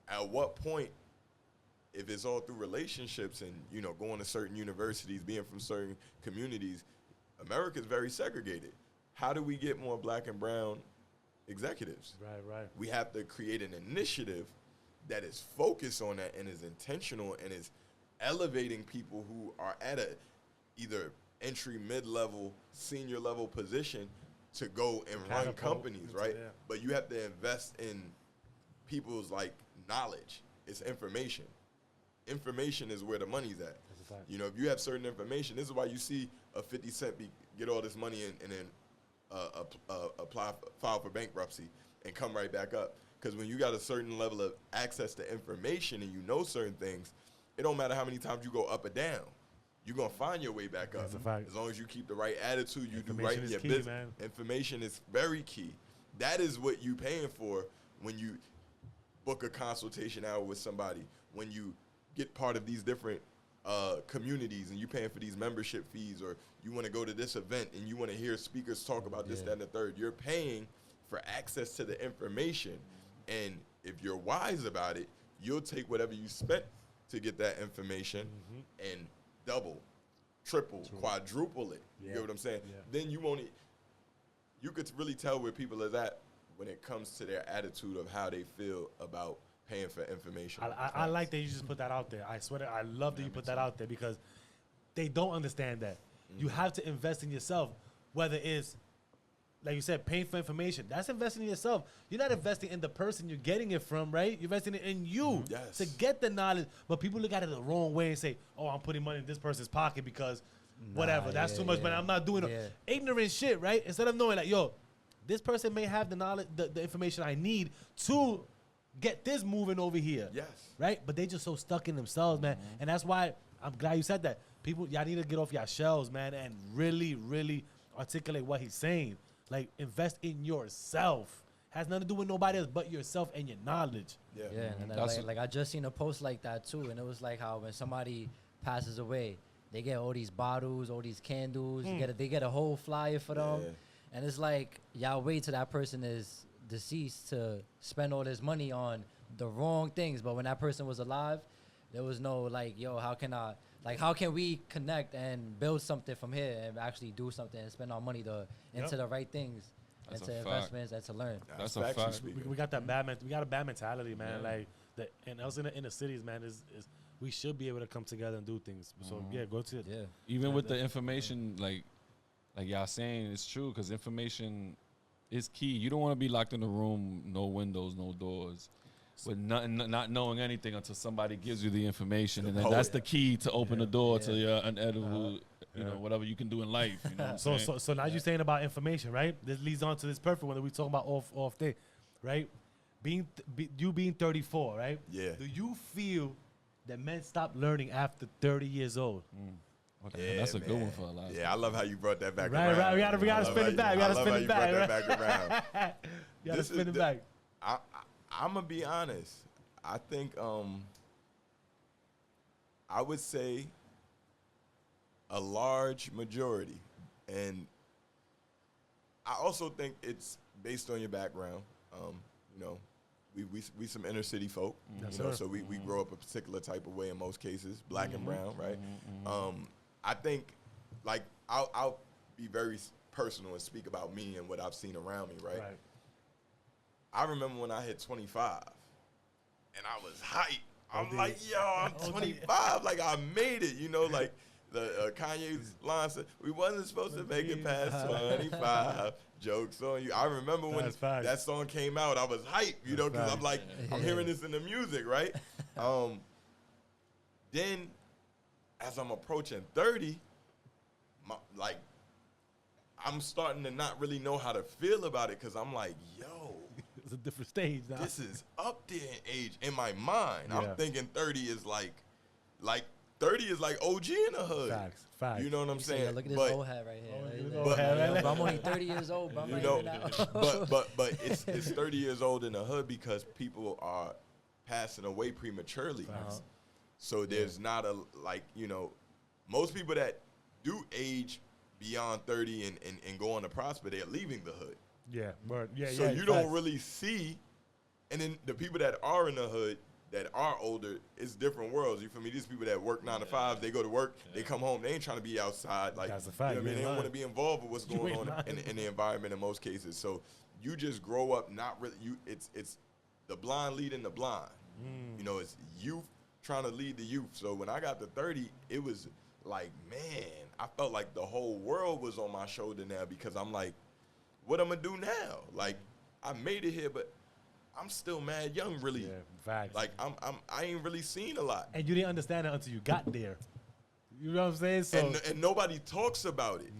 S4: at what point, if it's all through relationships and, you know, going to certain universities, being from certain communities, America's very segregated. How do we get more black and brown executives?
S1: Right.
S4: We have to create an initiative that is focused on that and is intentional and is elevating people who are at a either entry, mid-level, senior level position to go and run companies, right? Yeah. But you have to invest in people's like knowledge. It's information. Information is where the money's at. You know, if you have certain information, this is why you see a 50 Cent get all this money and then file for bankruptcy and come right back up. Because when you got a certain level of access to information and you know certain things, it don't matter how many times you go up or down. You're going to find your way back up.
S1: That's a fact.
S4: As long as you keep the right attitude, you do right in your
S1: key,
S4: business.
S1: Man.
S4: Information is very key. That is what you paying for when you book a consultation hour with somebody, when you get part of these different communities and you paying for these membership fees, or you want to go to this event and you want to hear speakers talk about this, that, and the third. You're paying for access to the information. And if you're wise about it, you'll take whatever you spent to get that information and double, triple, quadruple it. You get what I'm saying? Yeah. Then you could really tell where people is at when it comes to their attitude of how they feel about paying for information.
S1: I like that you just put that out there. I swear I love that you put that out there because they don't understand that. You have to invest in yourself, whether it's, like you said, paying for information. That's investing in yourself. You're not investing in the person you're getting it from, right? You're investing in you to get the knowledge. But people look at it the wrong way and say, oh, I'm putting money in this person's pocket because whatever. That's too much money. I'm not doing ignorant shit, right? Instead of knowing like, yo, this person may have the knowledge, the information I need to get this moving over here.
S4: Yes.
S1: Right? But they just so stuck in themselves, man. And that's why I'm glad you said that. People, y'all need to get off your shells, man, and really, really articulate what he's saying. Like, invest in yourself. Has nothing to do with nobody else but yourself and your knowledge.
S2: Yeah, and like I just seen a post like that too, and it was like how when somebody passes away, they get all these bottles, all these candles, they get a whole flyer for them. And it's like, y'all wait till that person is deceased to spend all this money on the wrong things. But when that person was alive, there was no like, yo, how can we connect and build something from here and actually do something and spend our money into the right things, into investments, and to learn.
S3: That's a fact.
S1: We got that bad we got a bad mentality, man. Like and else in the cities, man, is we should be able to come together and do things. So go to it.
S3: Yeah. Even with the information, like y'all saying, it's true because information is key. You don't want to be locked in a room, no windows, no doors, with not knowing anything until somebody gives you the information, and then that's the key to open the door to your unedible, you know, whatever you can do in life. You know
S1: so now you're saying about information, right? This leads on to this perfect one that we talking about off day, right? You being 34, right?
S4: Yeah.
S1: Do you feel that men stop learning after 30 years old?
S3: Okay, that's a good one for a lot.
S4: Yeah, I love how you brought that back
S1: around. Right, we gotta spin it back. We gotta spin it back.
S4: You gotta spin it back. I'm gonna be honest. I think I would say a large majority, and I also think it's based on your background. You know, we some inner city folk, so we grow up a particular type of way in most cases, black and brown, right? I think, like, I'll be very personal and speak about me and what I've seen around me, right? I remember when I hit 25, and I was hyped. I'm like, yo, I'm 25. Like, I made it, you know, like the Kanye's line said, we wasn't supposed to make it past 25. Jokes on you. I remember when that song came out, I was hyped, you know, because I'm like, I'm hearing this in the music, right? Then, as I'm approaching 30, I'm starting to not really know how to feel about it because I'm like, yo,
S1: It's a different stage now.
S4: this is up there in age. In my mind,
S1: Yeah.
S4: I'm thinking 30 is like 30 is like OG in the hood.
S1: Facts.
S4: You know what I'm
S2: You say,
S4: saying?
S2: "Yo, look at this
S4: But-
S2: old hat right here.
S1: Oh,
S2: Right
S1: this
S2: there."
S1: old hat right
S2: Yo,
S1: there.
S2: bro, I'm only 30 years old, bro. I'm
S4: You
S2: not
S4: know,
S2: even out.
S4: but it's 30 years old in the hood because people are passing away prematurely.
S1: Facts.
S4: So there's not a most people that do age beyond 30 and go on to prosper, they're leaving the hood.
S1: Yeah, word. Yeah,
S4: So
S1: yeah.
S4: you don't really see, and then the people that are in the hood that are older, it's different worlds. You feel me? These people that work 9 to 5, they go to work, they come home, they ain't trying to be outside. Like,
S1: That's a fact.
S4: You know what I mean?
S1: You
S4: They
S1: ain't
S4: don't want to
S1: lying.
S4: be involved with what's
S1: You
S4: going
S1: ain't
S4: on in the environment in most cases. So you just grow up not really. It's the blind leading the blind. You know, it's youth trying to lead the youth. So when I got to 30, it was like, man, I felt like the whole world was on my shoulder now because I'm like, what I'm gonna do now? Like, I made it here, but I'm still mad young, really.
S1: Yeah, facts.
S4: Like I ain't really seen a lot,
S1: And you didn't understand it until you got there. You know what I'm saying? So
S4: and nobody talks about it.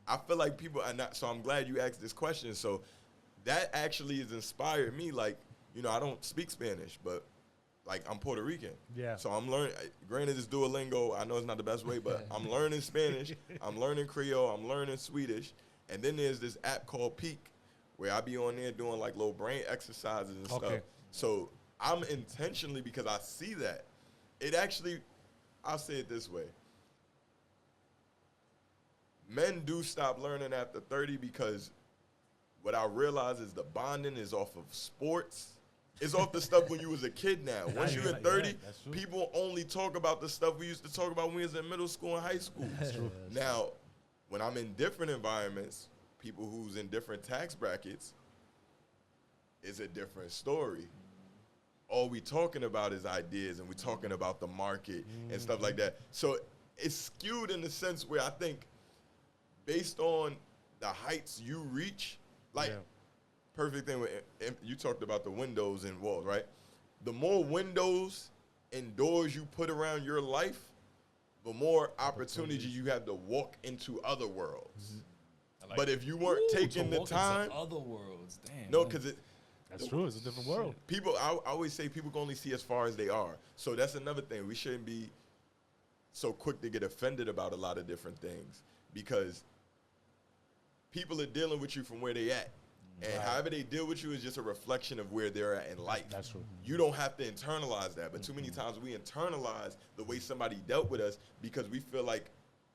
S4: I feel like people are not. So I'm glad you asked this question. So that actually has inspired me. Like, you know, I don't speak Spanish, but like I'm Puerto Rican.
S1: Yeah.
S4: So I'm learning. Granted, it's Duolingo. I know it's not the best way, but I'm learning Spanish. I'm learning Creole. I'm learning Swedish. And then there's this app called Peak, where I be on there doing like little brain exercises and stuff. So I'm intentionally, because I see that, it actually, I'll say it this way. Men do stop learning after 30 because what I realize is the bonding is off of sports. It's off the stuff when you was a kid now. Once you're at 30,
S1: that's true.
S4: people only talk about the stuff we used to talk about when we was in middle school and high school. Now, when I'm in different environments, people who's in different tax brackets, it's a different story. All we talking about is ideas, and we talking about the market and stuff like that. So it's skewed in the sense where I think based on the heights you reach, like perfect thing with, you talked about the windows and walls, right? The more windows and doors you put around your life, the more opportunity you have to walk into other worlds.
S3: Like
S4: But if you weren't taking the time,
S3: other worlds, damn.
S4: no, because
S1: that's true. It's a different world.
S4: people, I always say people can only see as far as they are. So that's another thing. We shouldn't be so quick to get offended about a lot of different things because people are dealing with you from where they at. And however they deal with you is just a reflection of where they're at in life.
S1: That's true.
S4: You don't have to internalize that. But too many times we internalize the way somebody dealt with us because we feel like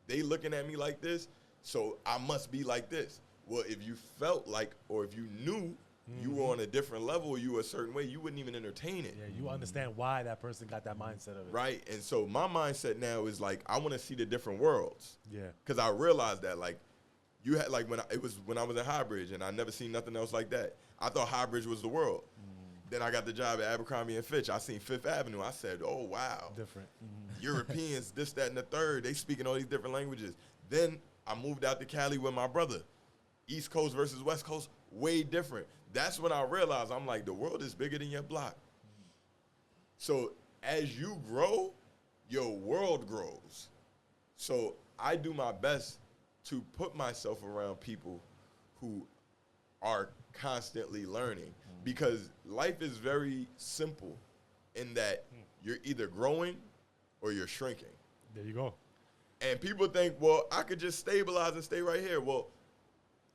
S4: they looking at me like this, so I must be like this. Well, if you felt like, or if you knew you were on a different level or you were a certain way, you wouldn't even entertain it.
S1: Yeah, you understand why that person got that mindset of it.
S4: Right? And so my mindset now is like, I want to see the different worlds.
S1: Yeah.
S4: Because I realized that, like, you had, like, when I was at Highbridge, and I never seen nothing else like that. I thought Highbridge was the world. Then I got the job at Abercrombie & Fitch. I seen Fifth Avenue. I said, oh, wow.
S1: Different.
S4: Europeans, this, that, and the third. They speaking all these different languages. Then I moved out to Cali with my brother. East Coast versus West Coast, way different. That's when I realized, I'm like, the world is bigger than your block. So as you grow, your world grows. So I do my best to put myself around people who are constantly learning because life is very simple in that you're either growing or you're shrinking.
S1: There you go.
S4: And people think, well, I could just stabilize and stay right here. Well,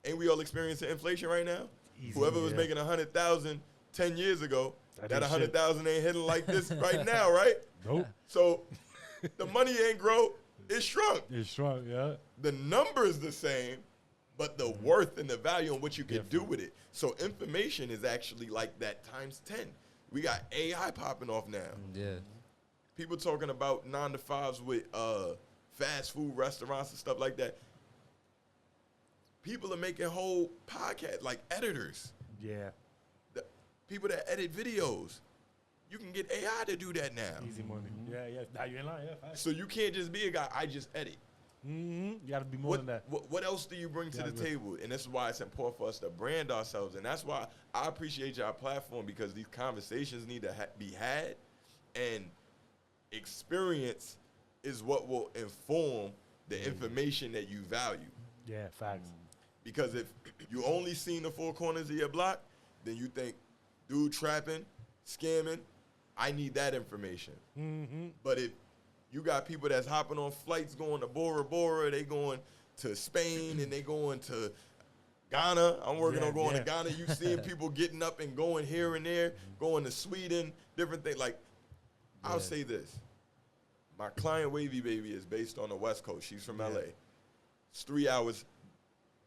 S4: ain't we all experiencing inflation right now?
S1: Easy,
S4: Whoever was
S1: yeah.
S4: making 100,000 10 years ago,
S1: That
S4: that
S1: ain't
S4: 100,000 ain't hitting like this right now, right?
S1: Nope.
S4: So the money ain't grow, it shrunk.
S1: It's strong, yeah.
S4: The number is the same, but the worth and the value and what you can do with it. So information is actually like that times 10. We got AI popping off now.
S2: Yeah.
S4: People talking about 9 to 5s with fast food restaurants and stuff like that. People are making whole podcasts, like editors.
S1: Yeah.
S4: The people that edit videos. You can get AI to do that now.
S1: Easy money. Yeah, yeah. Now you ain't lying. Yeah, facts.
S4: So you can't just be a guy, I just edit.
S1: You got to be more than that.
S4: What else do you bring to the table? And this is why it's important for us to brand ourselves. And that's why I appreciate your platform because these conversations need to be had. And experience is what will inform the information that you value.
S1: Yeah, facts.
S4: Because if you only seen the four corners of your block, then you think, dude trapping, scamming, I need that information.
S1: Mm-hmm.
S4: But if you got people that's hopping on flights going to Bora Bora, they going to Spain, and they going to Ghana. I'm working on going to Ghana. You seeing people getting up and going here and there, going to Sweden, different things. Like, I'll say this. My client, Wavy Baby, is based on the West Coast. She's from LA. It's 3 hours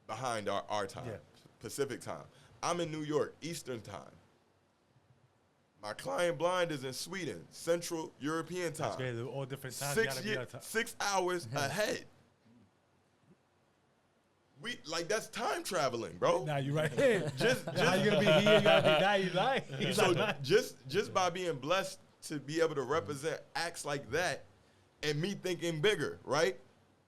S4: behind our time, Pacific time. I'm in New York, Eastern time. My client Blind is in Sweden, Central European time.
S1: That's great. They're all different times.
S4: 6 hours ahead. That's time traveling, bro.
S1: Now you're right.
S4: just
S1: how you gonna be here? You gotta be now. You lying.
S4: So just by being blessed to be able to represent acts like that, and me thinking bigger, right?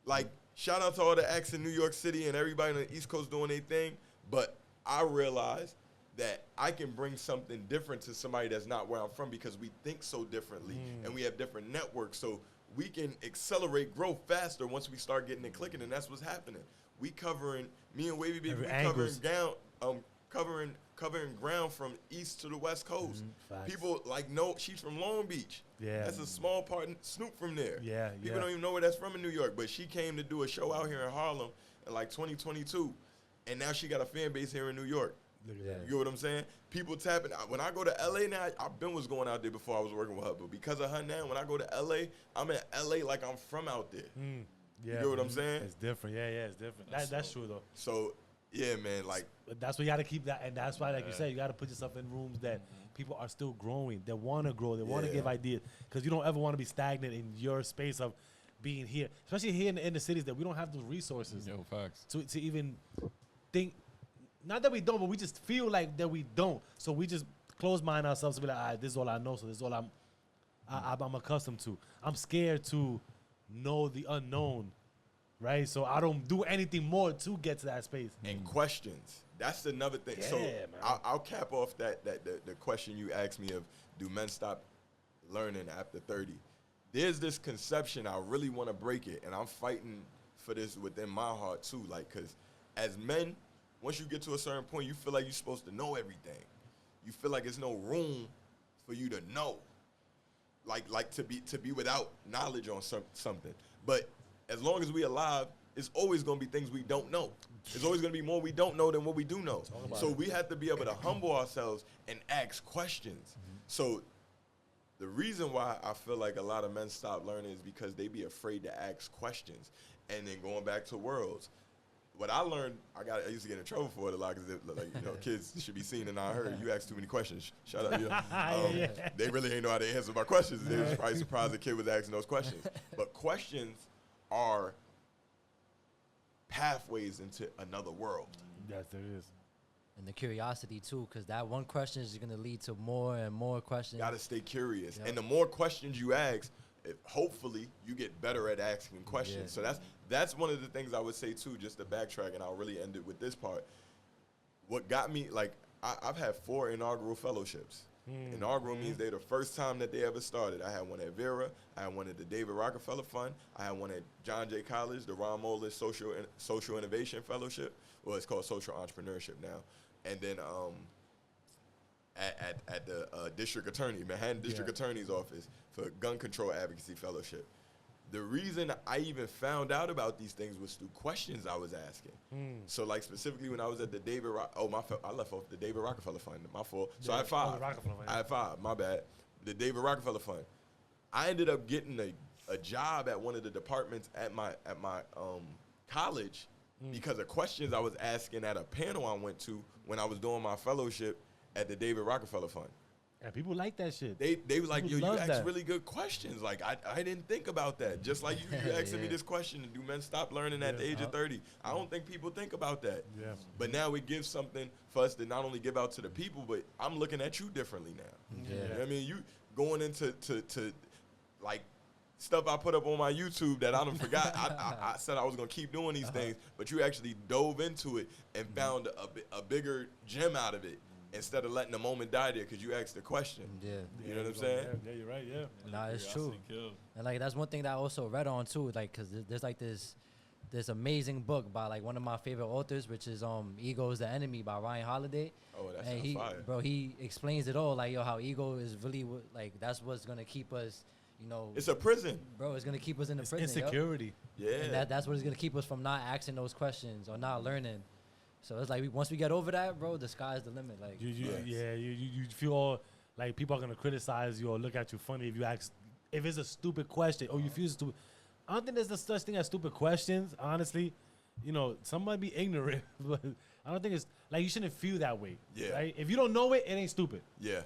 S4: Like, shout out to all the acts in New York City and everybody on the East Coast doing their thing. But I realized that I can bring something different to somebody that's not where I'm from, because we think so differently and we have different networks. So we can accelerate growth faster once we start getting it clicking, and that's what's happening. Me and Wavy Baby, covering ground from east to the West Coast. People know she's from Long Beach.
S1: Yeah.
S4: That's a small part. Snoop from there.
S1: Yeah.
S4: People don't even know where that's from in New York, but she came to do a show out here in Harlem in 2022, and now she got a fan base here in New York.
S1: Look at that.
S4: You know what I'm saying? People tapping. When I go to LA now, I've been was going out there before I was working with her, but because of her now, when I go to LA, I'm in LA like I'm from out there.
S1: Yeah,
S4: you know what I'm saying?
S1: It's different. Yeah, it's different. That's true though.
S4: So yeah, man,
S1: But that's why you got to keep that, and that's why, like you said, you got to put yourself in rooms that people are still growing. They want to grow. They want to give ideas, because you don't ever want to be stagnant in your space of being here, especially here in the cities that we don't have those resources.
S3: Yo, facts.
S1: To even think. Not that we don't, but we just feel like that we don't. So we just close mind ourselves to be like, all right, this is all I know, so this is all I'm accustomed to. I'm scared to know the unknown, right? So I don't do anything more to get to that space.
S4: And questions. That's another thing.
S1: Yeah,
S4: so
S1: man.
S4: I'll cap off the question you asked me of, do men stop learning after 30? There's this conception, I really want to break it, and I'm fighting for this within my heart too. Because as men, once you get to a certain point, you feel like you're supposed to know everything. You feel like there's no room for you to know, like to be without knowledge on something. But as long as we alive, it's always going to be things we don't know. There's always going to be more we don't know than what we do know. So we have to be able to humble ourselves and ask questions. So the reason why I feel like a lot of men stop learning is because they be afraid to ask questions. And then going back to worlds, what I learned, I used to get in trouble for it a lot, because kids should be seen and not heard. You ask too many questions. Shut up. They really ain't know how to answer my questions. They was probably surprised the kid was asking those questions. But questions are pathways into another world.
S1: Yes, there is.
S2: And the curiosity too, because that one question is going to lead to more and more questions.
S4: Gotta stay curious. And the more questions you ask, hopefully you get better at asking questions. So that's one of the things I would say too, just to backtrack, and I'll really end it with this part. What got me, I've had 4 inaugural fellowships. Inaugural means they're the first time that they ever started. I had one at Vera, I had one at the David Rockefeller Fund, I had one at John Jay College, the Ron Moeller Social Innovation Fellowship. Well, it's called Social Entrepreneurship now. And then at the District Attorney, Manhattan District Attorney's Office for Gun Control Advocacy Fellowship. The reason I even found out about these things was through questions I was asking. So specifically when I was at the David, I left off the David Rockefeller Fund, my fault. So I had 5. I had 5, my bad. The David Rockefeller Fund. I ended up getting a job at one of the departments at my college because of questions I was asking at a panel I went to when I was doing my fellowship at the David Rockefeller Fund.
S1: And people like that shit.
S4: They were like,
S1: people
S4: yo, you
S1: ask
S4: ask really good questions. Like, I didn't think about that. Just like you asking me this question, do men stop learning at the age of 30? I don't think people think about that.
S1: Yeah.
S4: But now it gives something for us to not only give out to the people, but I'm looking at you differently now.
S2: Yeah.
S4: You know what I mean? You going into like stuff I put up on my YouTube that I done forgot. I said I was going to keep doing these things, but you actually dove into it and found a bigger gem out of it. Instead of letting the moment die there because you asked the question.
S2: Yeah.
S4: You know what I'm saying?
S1: Yeah, you're right, yeah.
S2: Nah, it's true. And that's one thing that I also read on too, because there's this amazing book by like one of my favorite authors, which is Ego is the Enemy by Ryan Holiday.
S4: Oh, that's
S2: and
S4: fire.
S2: Bro, he explains it all, like, yo, how ego is really like that's what's gonna keep us, you know.
S4: It's a prison.
S2: Bro, it's gonna keep us in the prison.
S1: Insecurity.
S4: Yeah.
S2: And that's what is gonna keep us from not asking those questions or not learning. So it's like once we get over that, bro, the sky's the limit. Like
S1: you feel all, like people are gonna criticize you or look at you funny if you ask if it's a stupid question or you feel stupid. I don't think there's no such thing as stupid questions, honestly. You know, some might be ignorant, but I don't think it's like you shouldn't feel that way.
S4: Yeah.
S1: Right? If you don't know it, it ain't stupid.
S4: Yeah.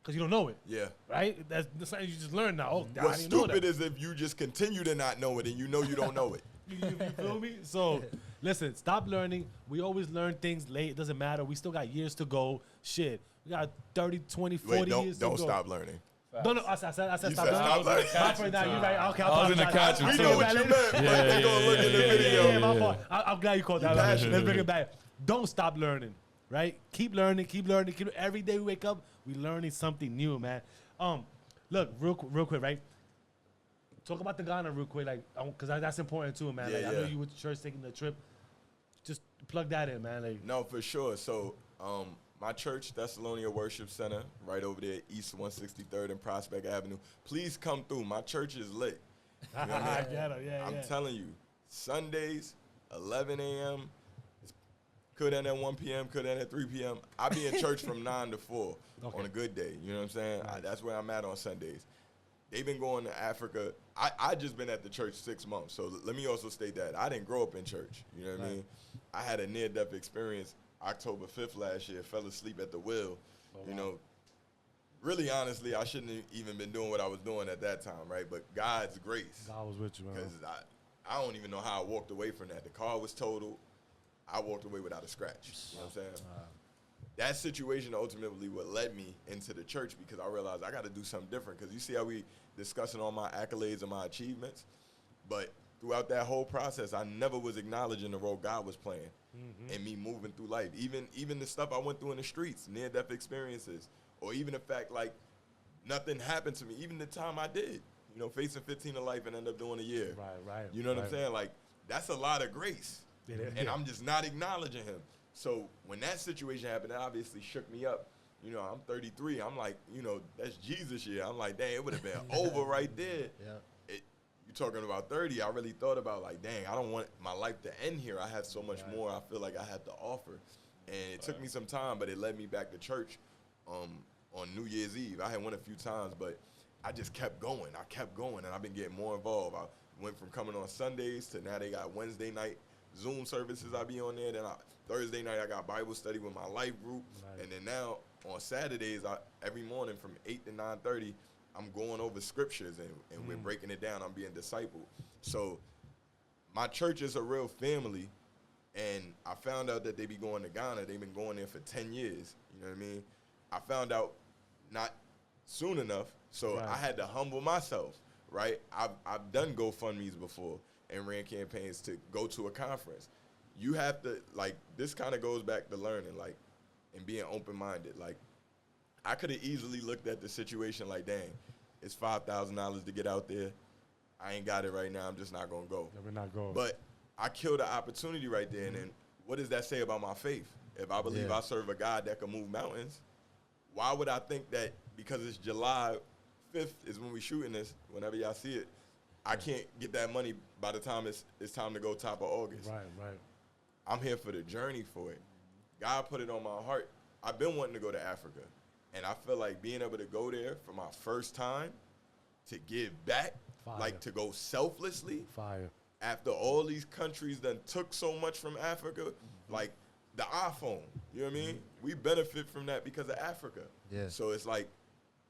S1: Because you don't know it.
S4: Yeah.
S1: Right? That's something you just learn now. Oh,
S4: What's stupid is if you just continue to not know it and you know you don't know it.
S1: You feel me? So, listen, stop learning. We always learn things late. It doesn't matter. We still got years to go. Shit. We got 30, 20, 40 years to go.
S4: Don't stop learning.
S1: No, I said stop
S4: said
S1: learning.
S4: stop learning.
S1: My friend, now you're right. Okay,
S3: I was in the catch
S4: We
S3: too.
S4: know what you meant, but they gonna look at the video.
S1: Yeah, my fault. I'm glad you called that.
S4: passionate.
S1: Let's bring it back. Don't stop learning, right? Keep learning. Every day we wake up, we learning something new, man. Look, real quick, right? Talk about the Ghana real quick, like, because that's important too, man.
S4: Yeah,
S1: like, I know you with church taking the trip. Just plug that in, man. Like,
S4: No, for sure. So, my church, Thessalonia Worship Center, right over there, East 163rd and Prospect Avenue. Please come through. My church is lit. You know what I mean?
S1: get it,
S4: I'm telling you, Sundays, 11 a.m., could end at 1 p.m., could end at 3 p.m. I be in church from 9 to 4 on a good day. You know what I'm saying? That's where I'm at on Sundays. They've been going to Africa. I just been at the church 6 months. So let me also state that. I didn't grow up in church. You know what I mean? I had a near-death experience October 5th last year. Fell asleep at the wheel. You know, really, honestly, I shouldn't have even been doing what I was doing at that time, right? But God's grace.
S1: God was with you, man.
S4: Because I don't even know how I walked away from that. The car was totaled. I walked away without a scratch. You know what I'm saying? That situation ultimately what led me into the church because I realized I got to do something different. Because you see how we discussing all my accolades and my achievements, but throughout that whole process, I never was acknowledging the role God was playing in me moving through life. Even the stuff I went through in the streets, near-death experiences, or even the fact like nothing happened to me. Even the time I did, you know, facing 15 to life and end up doing a year.
S1: Right.
S4: You know what I'm saying? Like that's a lot of grace. And I'm just not acknowledging him. So when that situation happened, that obviously shook me up. You know, I'm 33. I'm like, you know, that's Jesus year. I'm like, dang, it would have been over right there.
S2: Yeah.
S4: You talking about 30, I really thought about like, dang, I don't want my life to end here. I have so much more I feel like I have to offer. And it took me some time, but it led me back to church on New Year's Eve. I had went a few times, but I just kept going. And I've been getting more involved. I went from coming on Sundays to now they got Wednesday night Zoom services I be on there. Then Thursday night I got Bible study with my life group. And then now on Saturdays, every morning from 8 to 9:30, I'm going over scriptures and we're breaking it down. I'm being discipled. So my church is a real family. And I found out that they be going to Ghana. They've been going there for 10 years. You know what I mean? I found out not soon enough. So I had to humble myself, right? I've done GoFundMes before and ran campaigns to go to a conference. You have to, like, this kind of goes back to learning, like, and being open-minded. Like, I could have easily looked at the situation like, dang, it's $5,000 to get out there. I ain't got it right now. I'm just not going to go.
S1: We're not going.
S4: But I killed an opportunity right there. And then what does that say about my faith? If I believe I serve a God that can move mountains, why would I think that because it's July 5th is when we shooting this, whenever y'all see it, I can't get that money by the time it's time to go top of August.
S1: Right.
S4: I'm here for the journey for it. God put it on my heart. I've been wanting to go to Africa. And I feel like being able to go there for my first time, to give back, like to go selflessly. After all these countries done took so much from Africa, like the iPhone, you know what I mean? We benefit from that because of Africa.
S2: Yeah.
S4: So it's like,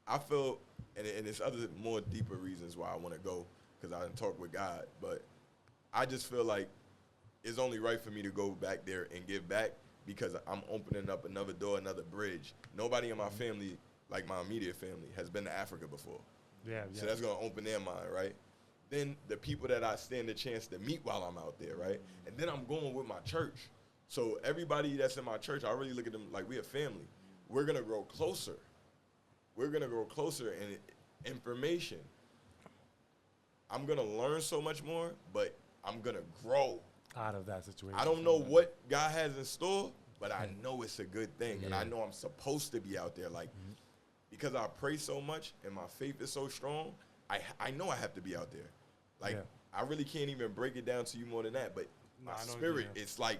S4: I feel, and there's other more deeper reasons why I want to go, because I didn't talk with God, but I just feel like it's only right for me to go back there and give back because I'm opening up another door, another bridge. Nobody in my family, like my immediate family, has been to Africa before. So that's going to open their mind, right? Then the people that I stand a chance to meet while I'm out there, right? And then I'm going with my church. So everybody that's in my church, I really look at them like we're a family. We're going to grow closer. We're going to grow closer in information. I'm going to learn so much more, but I'm gonna grow
S1: out of that situation.
S4: I don't know what God has in store, but I know it's a good thing, and I know I'm supposed to be out there. Like, because I pray so much and my faith is so strong, I know I have to be out there. Like, I really can't even break it down to you more than that. But my spirit, it's like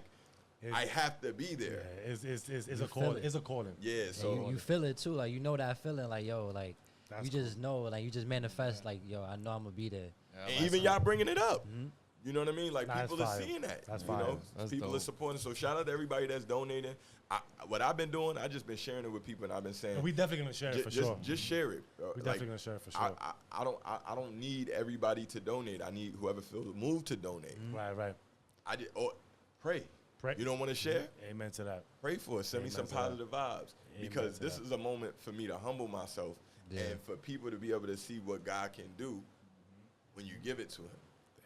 S4: I have to be there.
S1: Yeah, it's a calling. It's a calling.
S4: Yeah, so
S2: you feel it too. Like, you know that feeling. Like, yo, like
S1: that's
S2: you just know. Like, you just manifest. Like, yo, I know I'm gonna be there.
S3: Yeah,
S4: and even y'all bringing it up. You know what I mean? Like, people are seeing that.
S1: That's
S4: you
S1: fire.
S4: know,
S3: That's
S4: people
S3: dope.
S4: are supporting. So shout out to everybody that's donating. What I've been doing, I just been sharing it with people, and I've been saying,
S1: And we definitely gonna share it for sure.
S4: Just share it.
S1: We definitely gonna share it for sure.
S4: I don't need everybody to donate. I need whoever feels moved to donate.
S1: Right.
S4: Pray. You don't want to share?
S1: Amen to that.
S4: Pray for it. Send me some positive vibes. Because this is a moment for me to humble myself and for people to be able to see what God can do when you give it to him.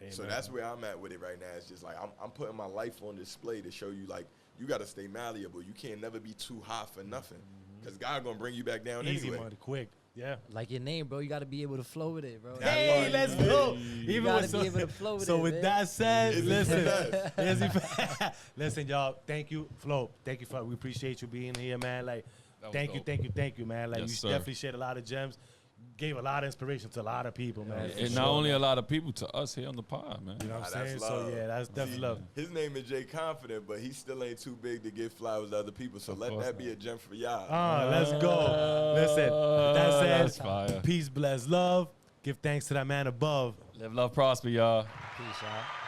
S4: Amen. So that's where I'm at with it right now. It's just like I'm putting my life on display to show you, like, you got to stay malleable. You can't never be too high for nothing because God going to bring you back down
S1: Easy
S4: anyway.
S1: money, quick. Yeah.
S2: Like your name, bro. You got to be able to flow with it, bro.
S1: Hey, let's go.
S2: You got to be able to flow with it.
S1: So with that said, listen,
S4: Yes.
S1: listen, y'all. Thank you, Flo. Thank you for. We appreciate you being here, man. Like, thank you, man. Like, you definitely shared a lot of gems. Gave a lot of inspiration to a lot of people, man.
S3: And not only a lot of people, to us here on the pod, man.
S1: You know what I'm saying?
S4: That's love.
S1: So yeah, that's definitely love.
S4: His name is Jay Confident, but he still ain't too big to give flowers to other people. So let that be a gem for y'all.
S1: Let's go. Listen,
S3: That's
S1: that
S3: fire.
S1: said, peace, bless, love. Give thanks to that man above.
S3: Live, love, prosper, y'all.
S2: Peace, y'all.